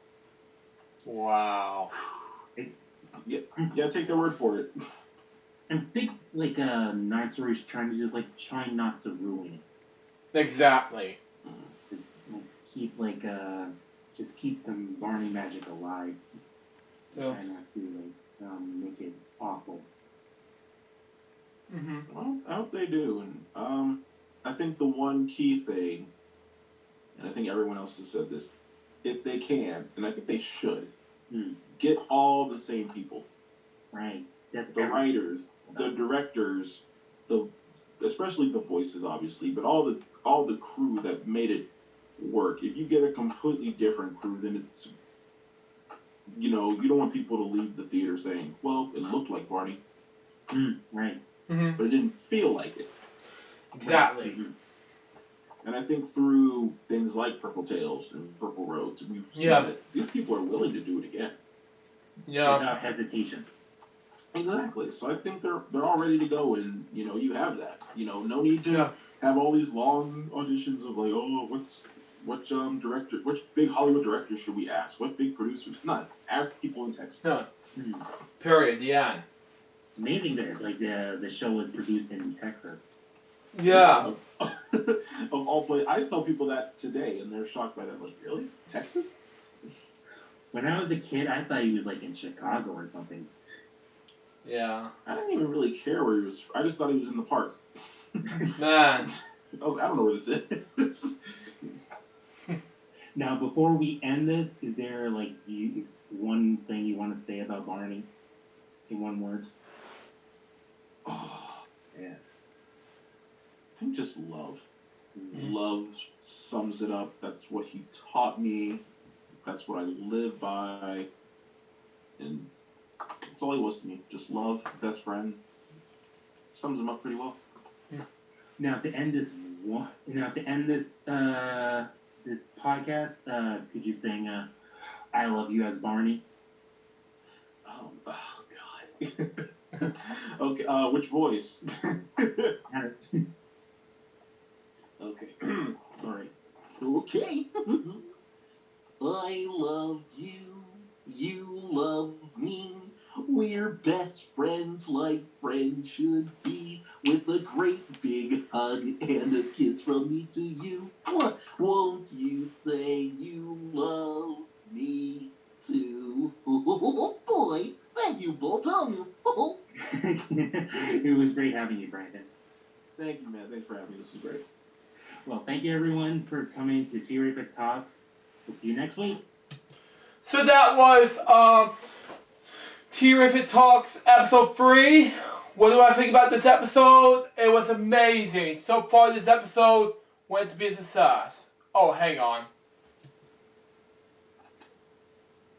A: Wow.
N: Yeah, take their word for it.
K: I think, like, Nine Story's trying to just, like, try not to ruin it.
A: Exactly.
K: Keep, like, just keep the Barney magic alive.
A: Yeah.
K: Try not to, like, make it awful.
A: Mm-hmm.
N: Well, I hope they do. And I think the one key thing, and I think everyone else has said this, if they can, and I think they should, get all the same people.
K: Right.
N: The writers, the directors, especially the voices, obviously, but all the crew that made it work. If you get a completely different crew, then it's, you don't want people to leave the theater saying, well, it looked like Barney.
K: Right.
A: Mm-hmm.
N: But it didn't feel like it.
A: Exactly.
K: Mm-hmm.
N: And I think through things like Purple Tales and Purple Roads, we've seen that these people are willing to do it again.
A: Yeah.
K: Without hesitation.
N: Exactly. So I think they're all ready to go, and you have that. No need to have all these long auditions of like, oh, which big Hollywood director should we ask? What big producers? None. Ask people in Texas.
A: No. Period. Yeah.
K: It's amazing that the show was produced in Texas.
A: Yeah.
N: Of all places, I tell people that today, and they're shocked by that. Like, really? Texas?
K: When I was a kid, I thought he was like in Chicago or something.
A: Yeah.
N: I didn't even really care where he was. I just thought he was in the park.
A: Man.
N: I don't know where this is.
K: Now, before we end this, is there one thing you want to say about Barney in one word?
N: Oh, man. I think just love. Love sums it up. That's what he taught me. That's what I live by. And that's all he was to me. Just love, best friend. Sums him up pretty well.
K: Now to end this this podcast, could you sing "I Love You" as Barney?
N: Oh God. Okay. Which voice? Okay. All right. Okay. I love you. You love me. We're best friends like friends should be, with a great big hug and a kiss from me to you. Won't you say you love me too? Oh, boy, thank you, Bolton.
K: It was great having you, Brandon.
N: Thank you, man. Thanks for having me. This is great.
K: Well, thank you everyone for coming to Terrific Talks. We'll see you next week.
A: So that was Terrific Talks episode 3. What do I think about this episode? It was amazing. So far this episode went to be a success. Oh, hang on.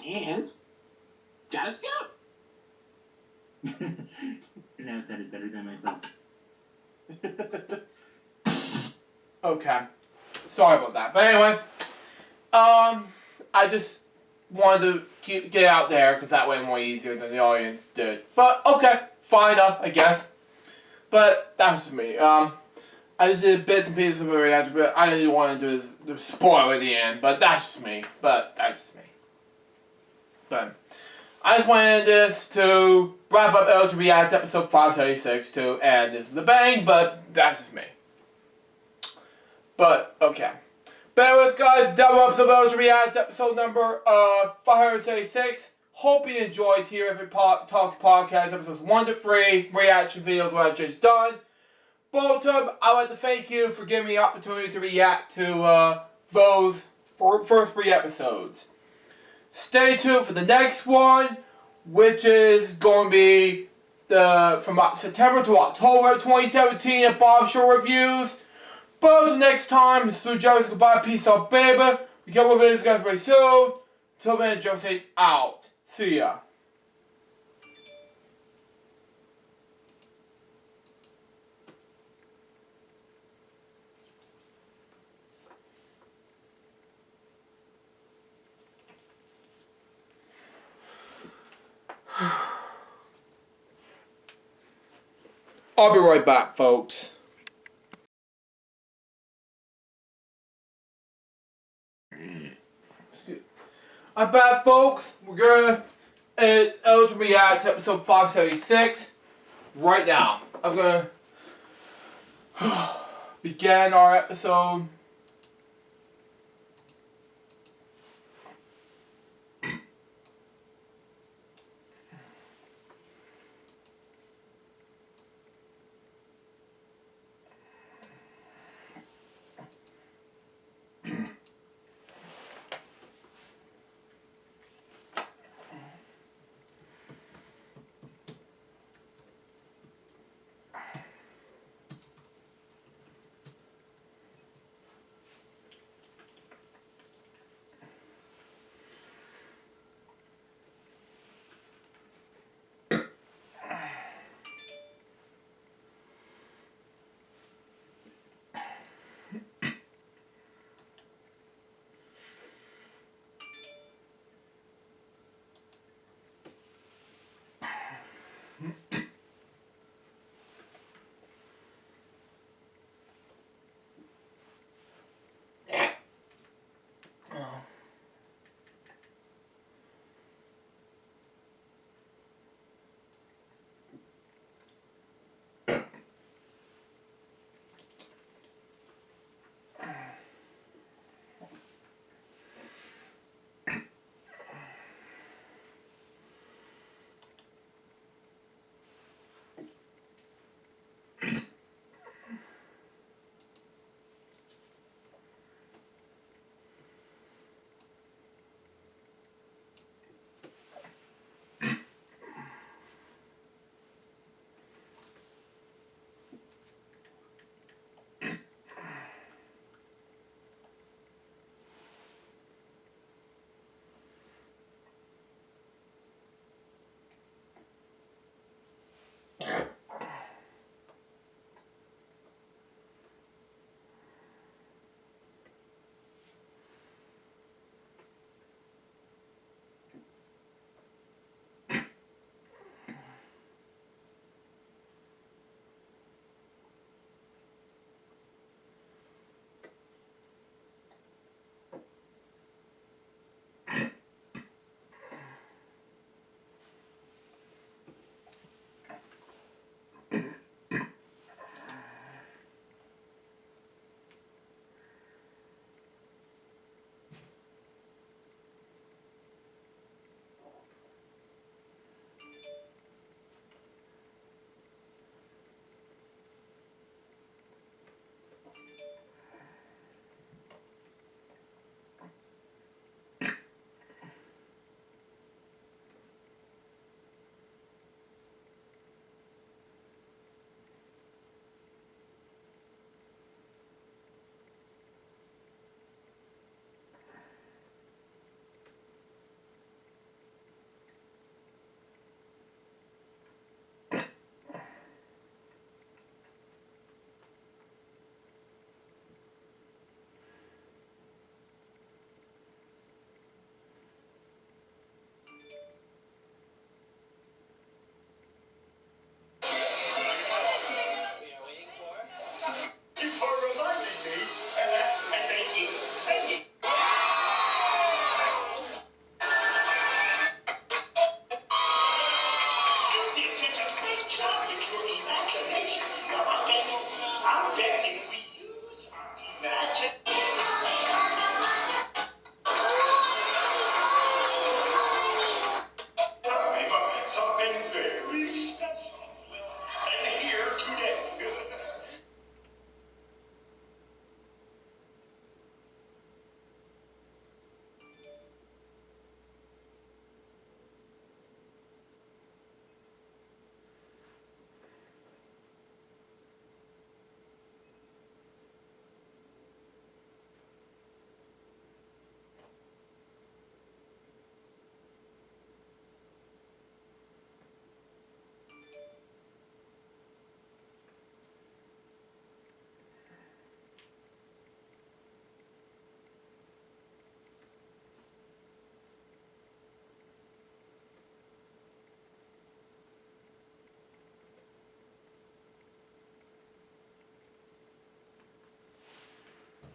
O: And got a scout.
K: And I said it better than myself.
A: Okay. Sorry about that. But anyway, I just wanted to get it out there because that way more easier than the audience did. But okay, fine enough, I guess. But that's just me. I just did bits and pieces of a reaction, but I didn't want to do the spoiler at the end. But that's just me. But I just wanted this to wrap up LJPCBM episode 536 to add this to the bang, but that's just me. But, okay. Bear with guys, double episode of LJPCBM episode number 536. Hope you enjoyed Terrific Talks podcast episodes 1 to 3, reaction videos what I've just done. Both of them, I'd like to thank you for giving me the opportunity to react to those first 3 episodes. Stay tuned for the next one, which is going to be from September to October 2017 at Bob Show Reviews. But until next time, it's Lou Jarvis. Goodbye, peace out, baby. We get more videos, guys, very soon. Till then, Joe says out. See ya. I'll be right back, folks. I'm back, folks. It's LJPCBM episode 576. Right now, I'm gonna begin our episode.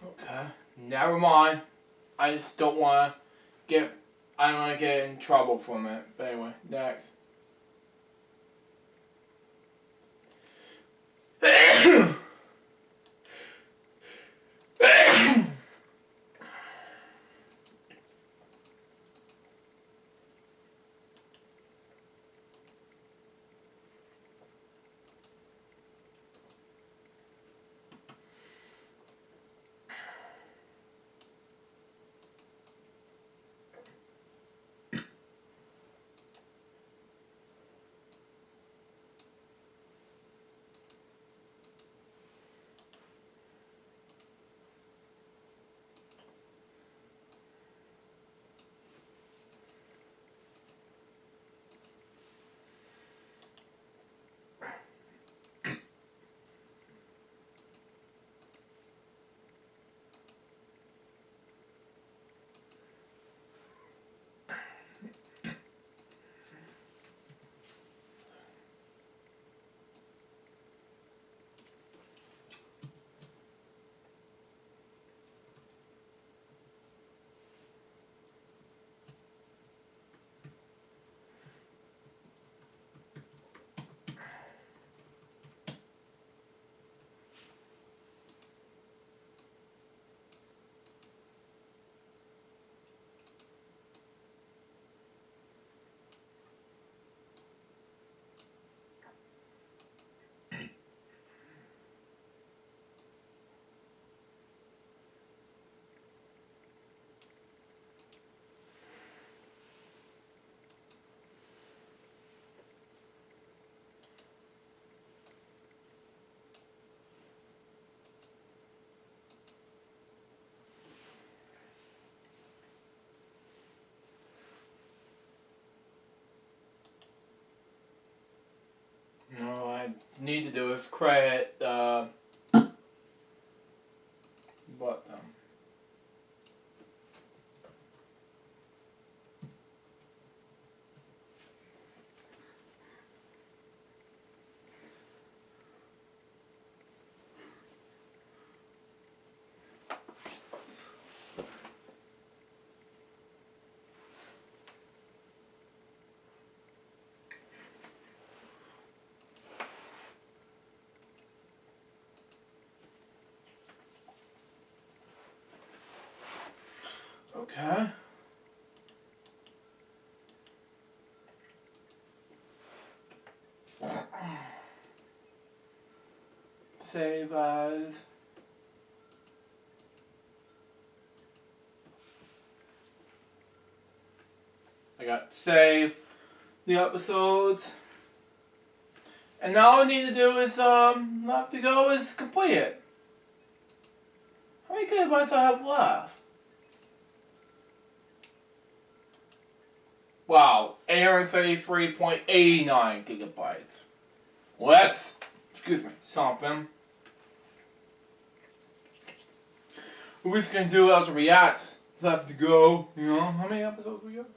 A: Okay, never mind. I just don't want to get, I don't want to get in trouble from it. But anyway, next. All I need to do is credit what Okay. Save as. I got save the episodes. And now all I need to do is left to go is complete it. How many gigabytes I have left? Wow, 833.89 gigabytes. Well, that's, excuse me, something. We can do Ultra Reacts. Left to go. You know, how many episodes we got?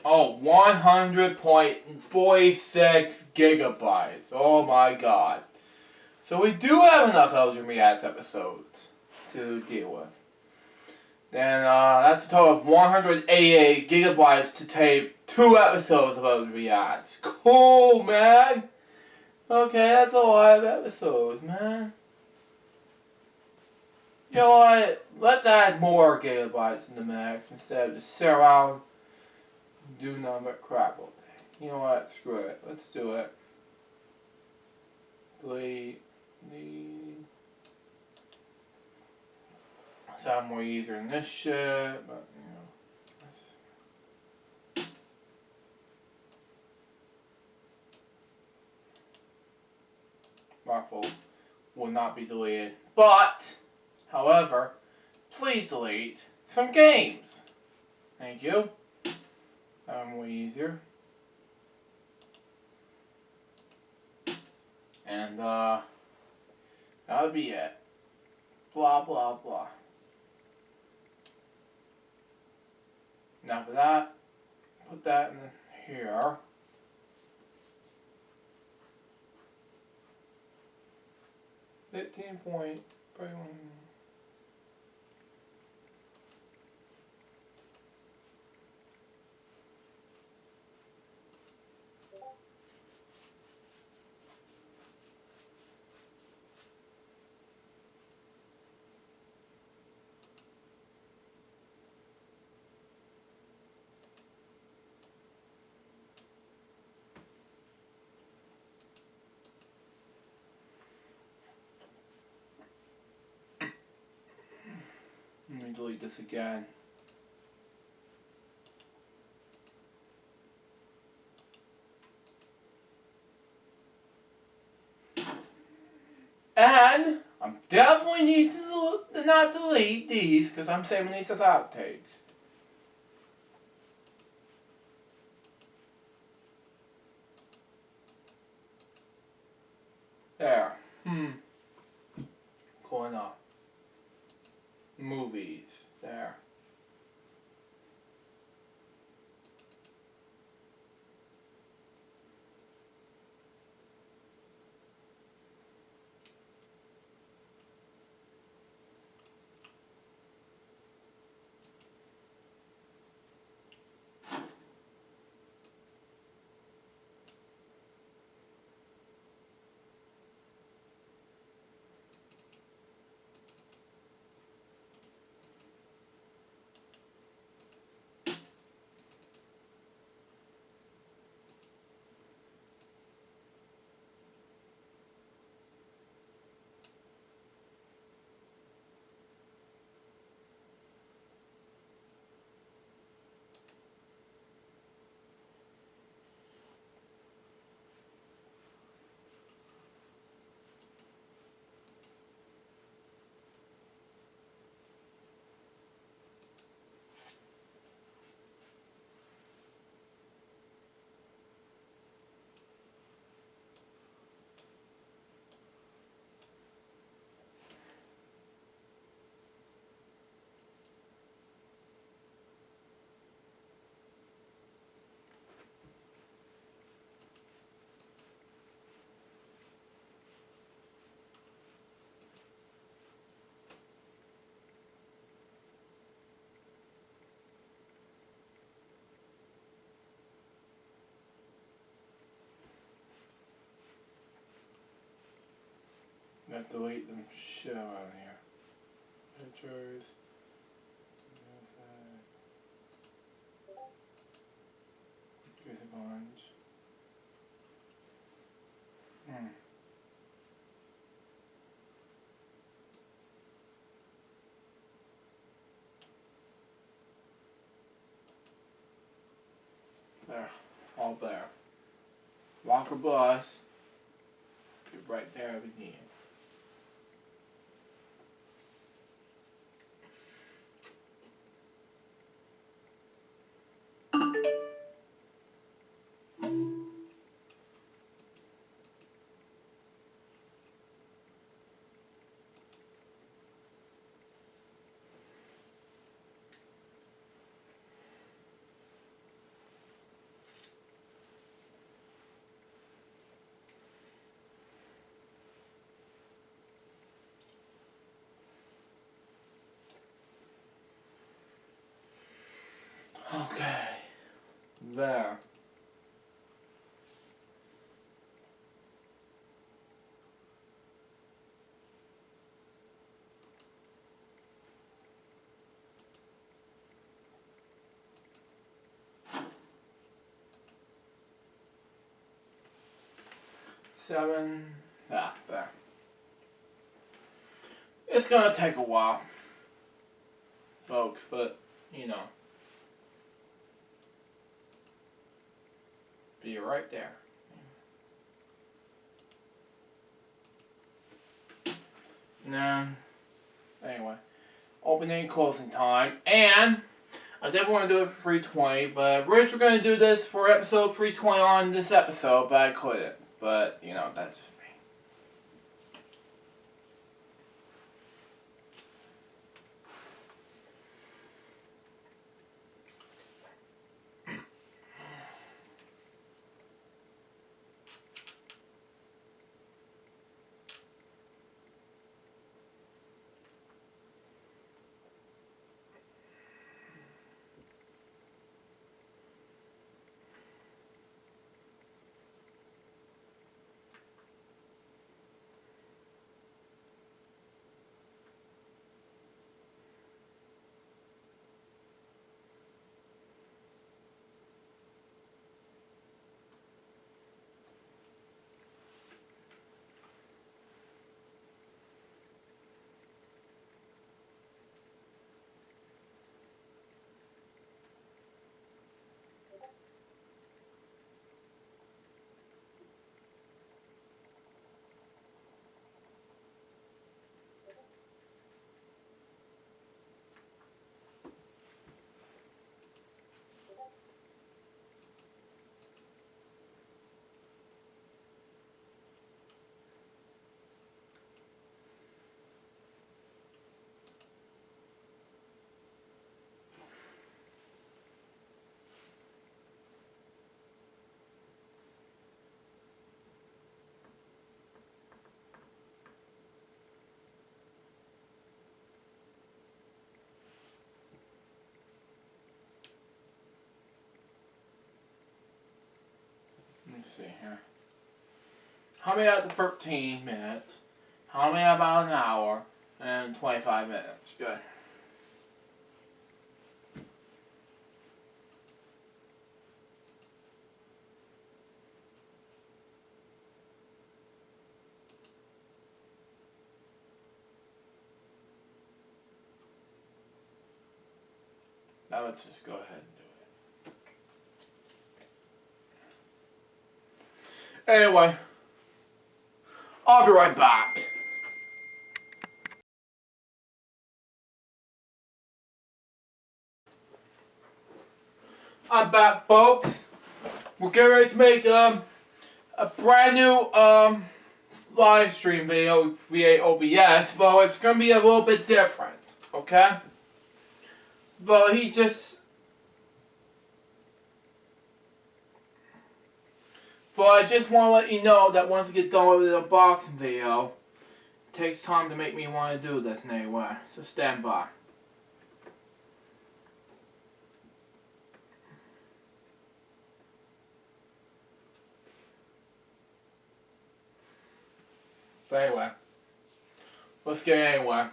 A: Oh, 100.46 gigabytes. Oh my god. So we do have enough Elgin Reacts episodes to deal with. Then that's a total of 188 gigabytes to tape 2 episodes of Elgin Reacts. Cool, man. Okay, that's a lot of episodes, man. You know what? Let's add more gigabytes in the mix instead of just sit around and do nothing but crap all day. You know what? Screw it. Let's do it. Delete. Sound more easier than this shit, but you know. Raffle will not be deleted. But, however, please delete some games. Thank you. That one way easier. And that would be it. Blah blah blah. Now for that, put that in the here. $15.31. Let me delete this again. And I'm definitely need to not delete these because I'm saving these as outtakes. There. Cool enough. Movies. There. I have to delete them shit out of here. Pictures. Music orange. There. All there. Walker bus. Get right there again. Okay. There. Seven. There. It's gonna take a while, folks, but, you know. Be right there. Now, anyway. Opening, closing time, and I definitely want to do it for 320, but Rich, we're going to do this for episode 320 on this episode, but I couldn't. But, you know, that's just me. Let's see here. How many out of 13 minutes? How many about an hour? And 25 minutes. Good. Now let's just go ahead and do it. Anyway, I'll be right back. I'm back, folks. We're getting ready to make a brand new live stream video via OBS, but it's gonna be a little bit different, okay? But I just want to let you know that once I get done with the unboxing video, it takes time to make me want to do this anyway, so stand by. But anyway, let's get it anyway.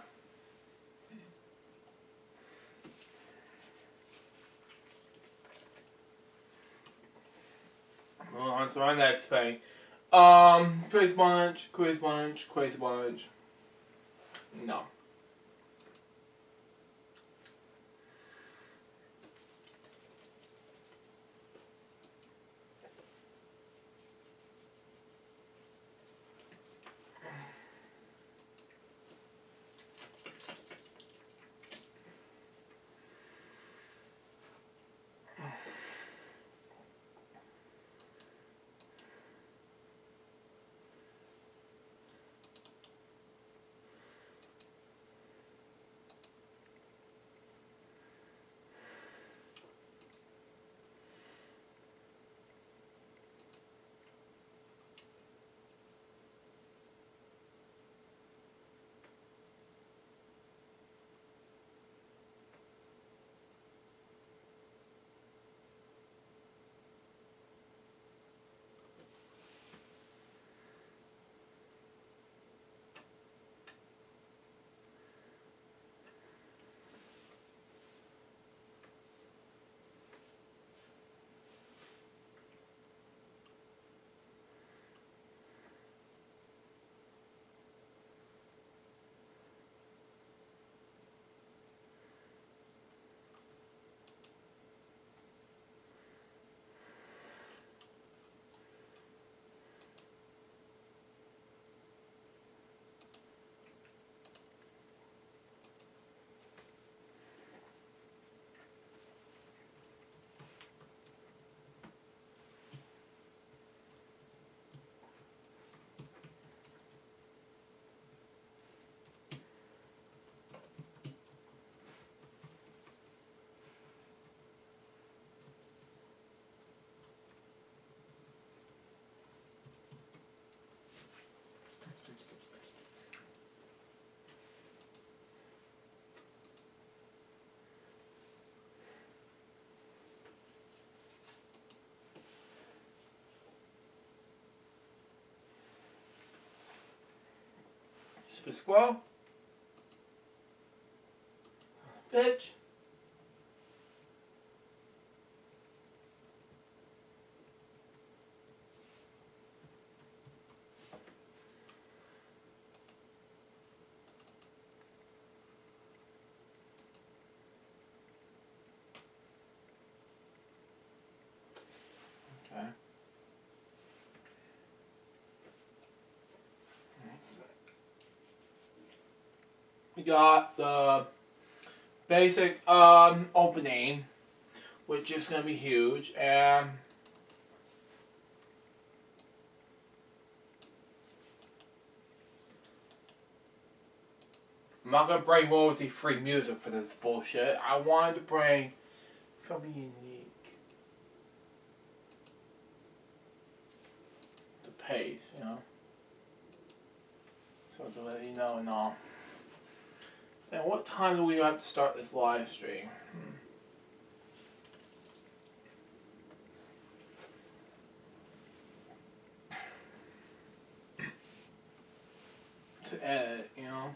A: Well, on to our next thing. Quiz bunch. No. Spit squirrel. Bitch. Okay. We got the basic opening, which is gonna be huge, and I'm not gonna bring royalty-free music for this bullshit. I wanted to bring something unique. The pace, you know. So to let you know and all. And what time do we have to start this live stream? to edit, you know.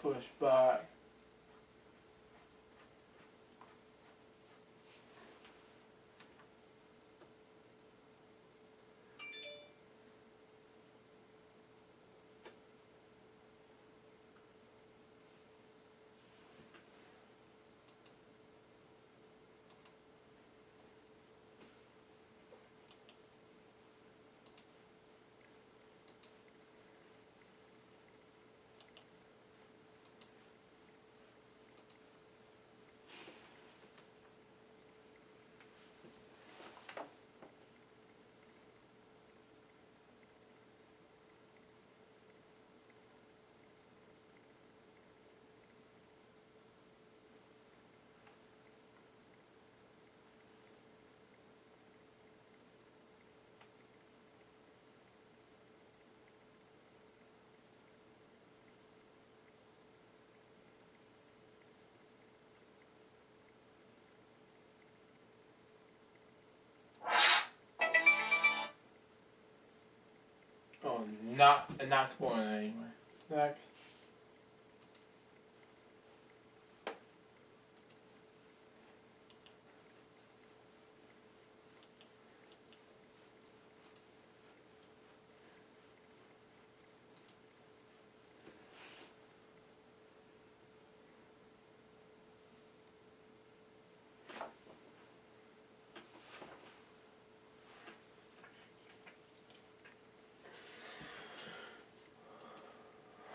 A: pushed back. Oh, not spoiling it anyway. Next.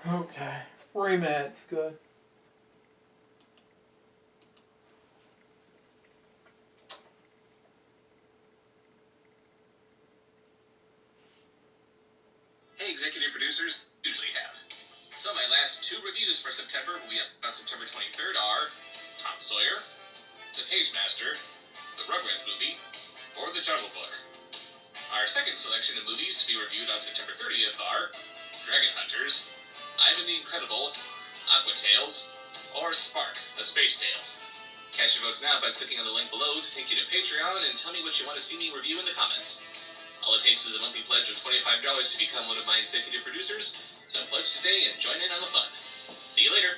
A: Okay, 3 minutes, good.
P: Hey, executive producers, usually have. So my last 2 reviews for September will be up on September 23rd are Tom Sawyer, The Page Master, The Rugrats Movie, or The Jungle Book. Our second selection of movies to be reviewed on September 30th are Dragon Hunters, Ivan the Incredible, Aqua Tales, or Spark, A Space Tale. Cast your votes now by clicking on the link below to take you to Patreon and tell me what you want to see me review in the comments. All it takes is a monthly pledge of $25 to become one of my executive producers, so pledge today and join in on the fun. See you later!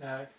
A: Next.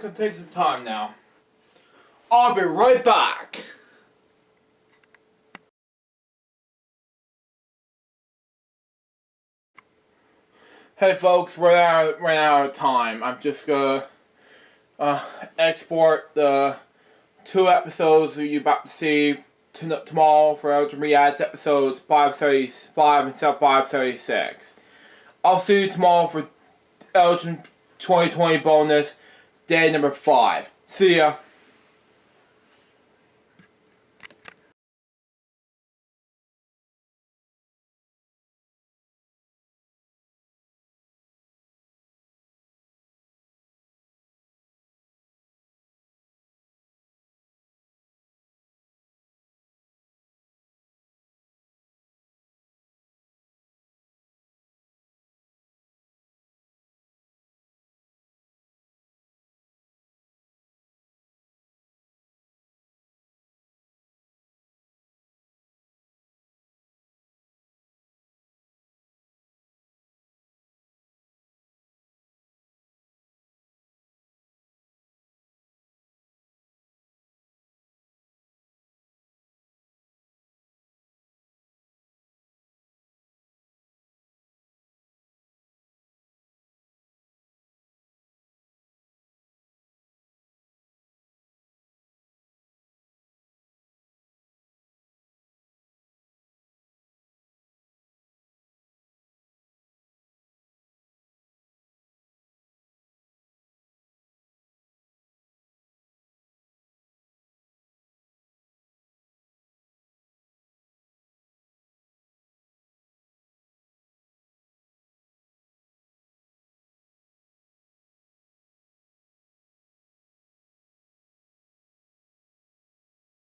A: gonna take some time now. I'll be right back. Hey folks, we're out of time. I'm just gonna export the 2 episodes that you're about to see tomorrow for Elgin Reacts episodes 535 and 536. I'll see you tomorrow for Elgin 2020 bonus, day number 5. See ya.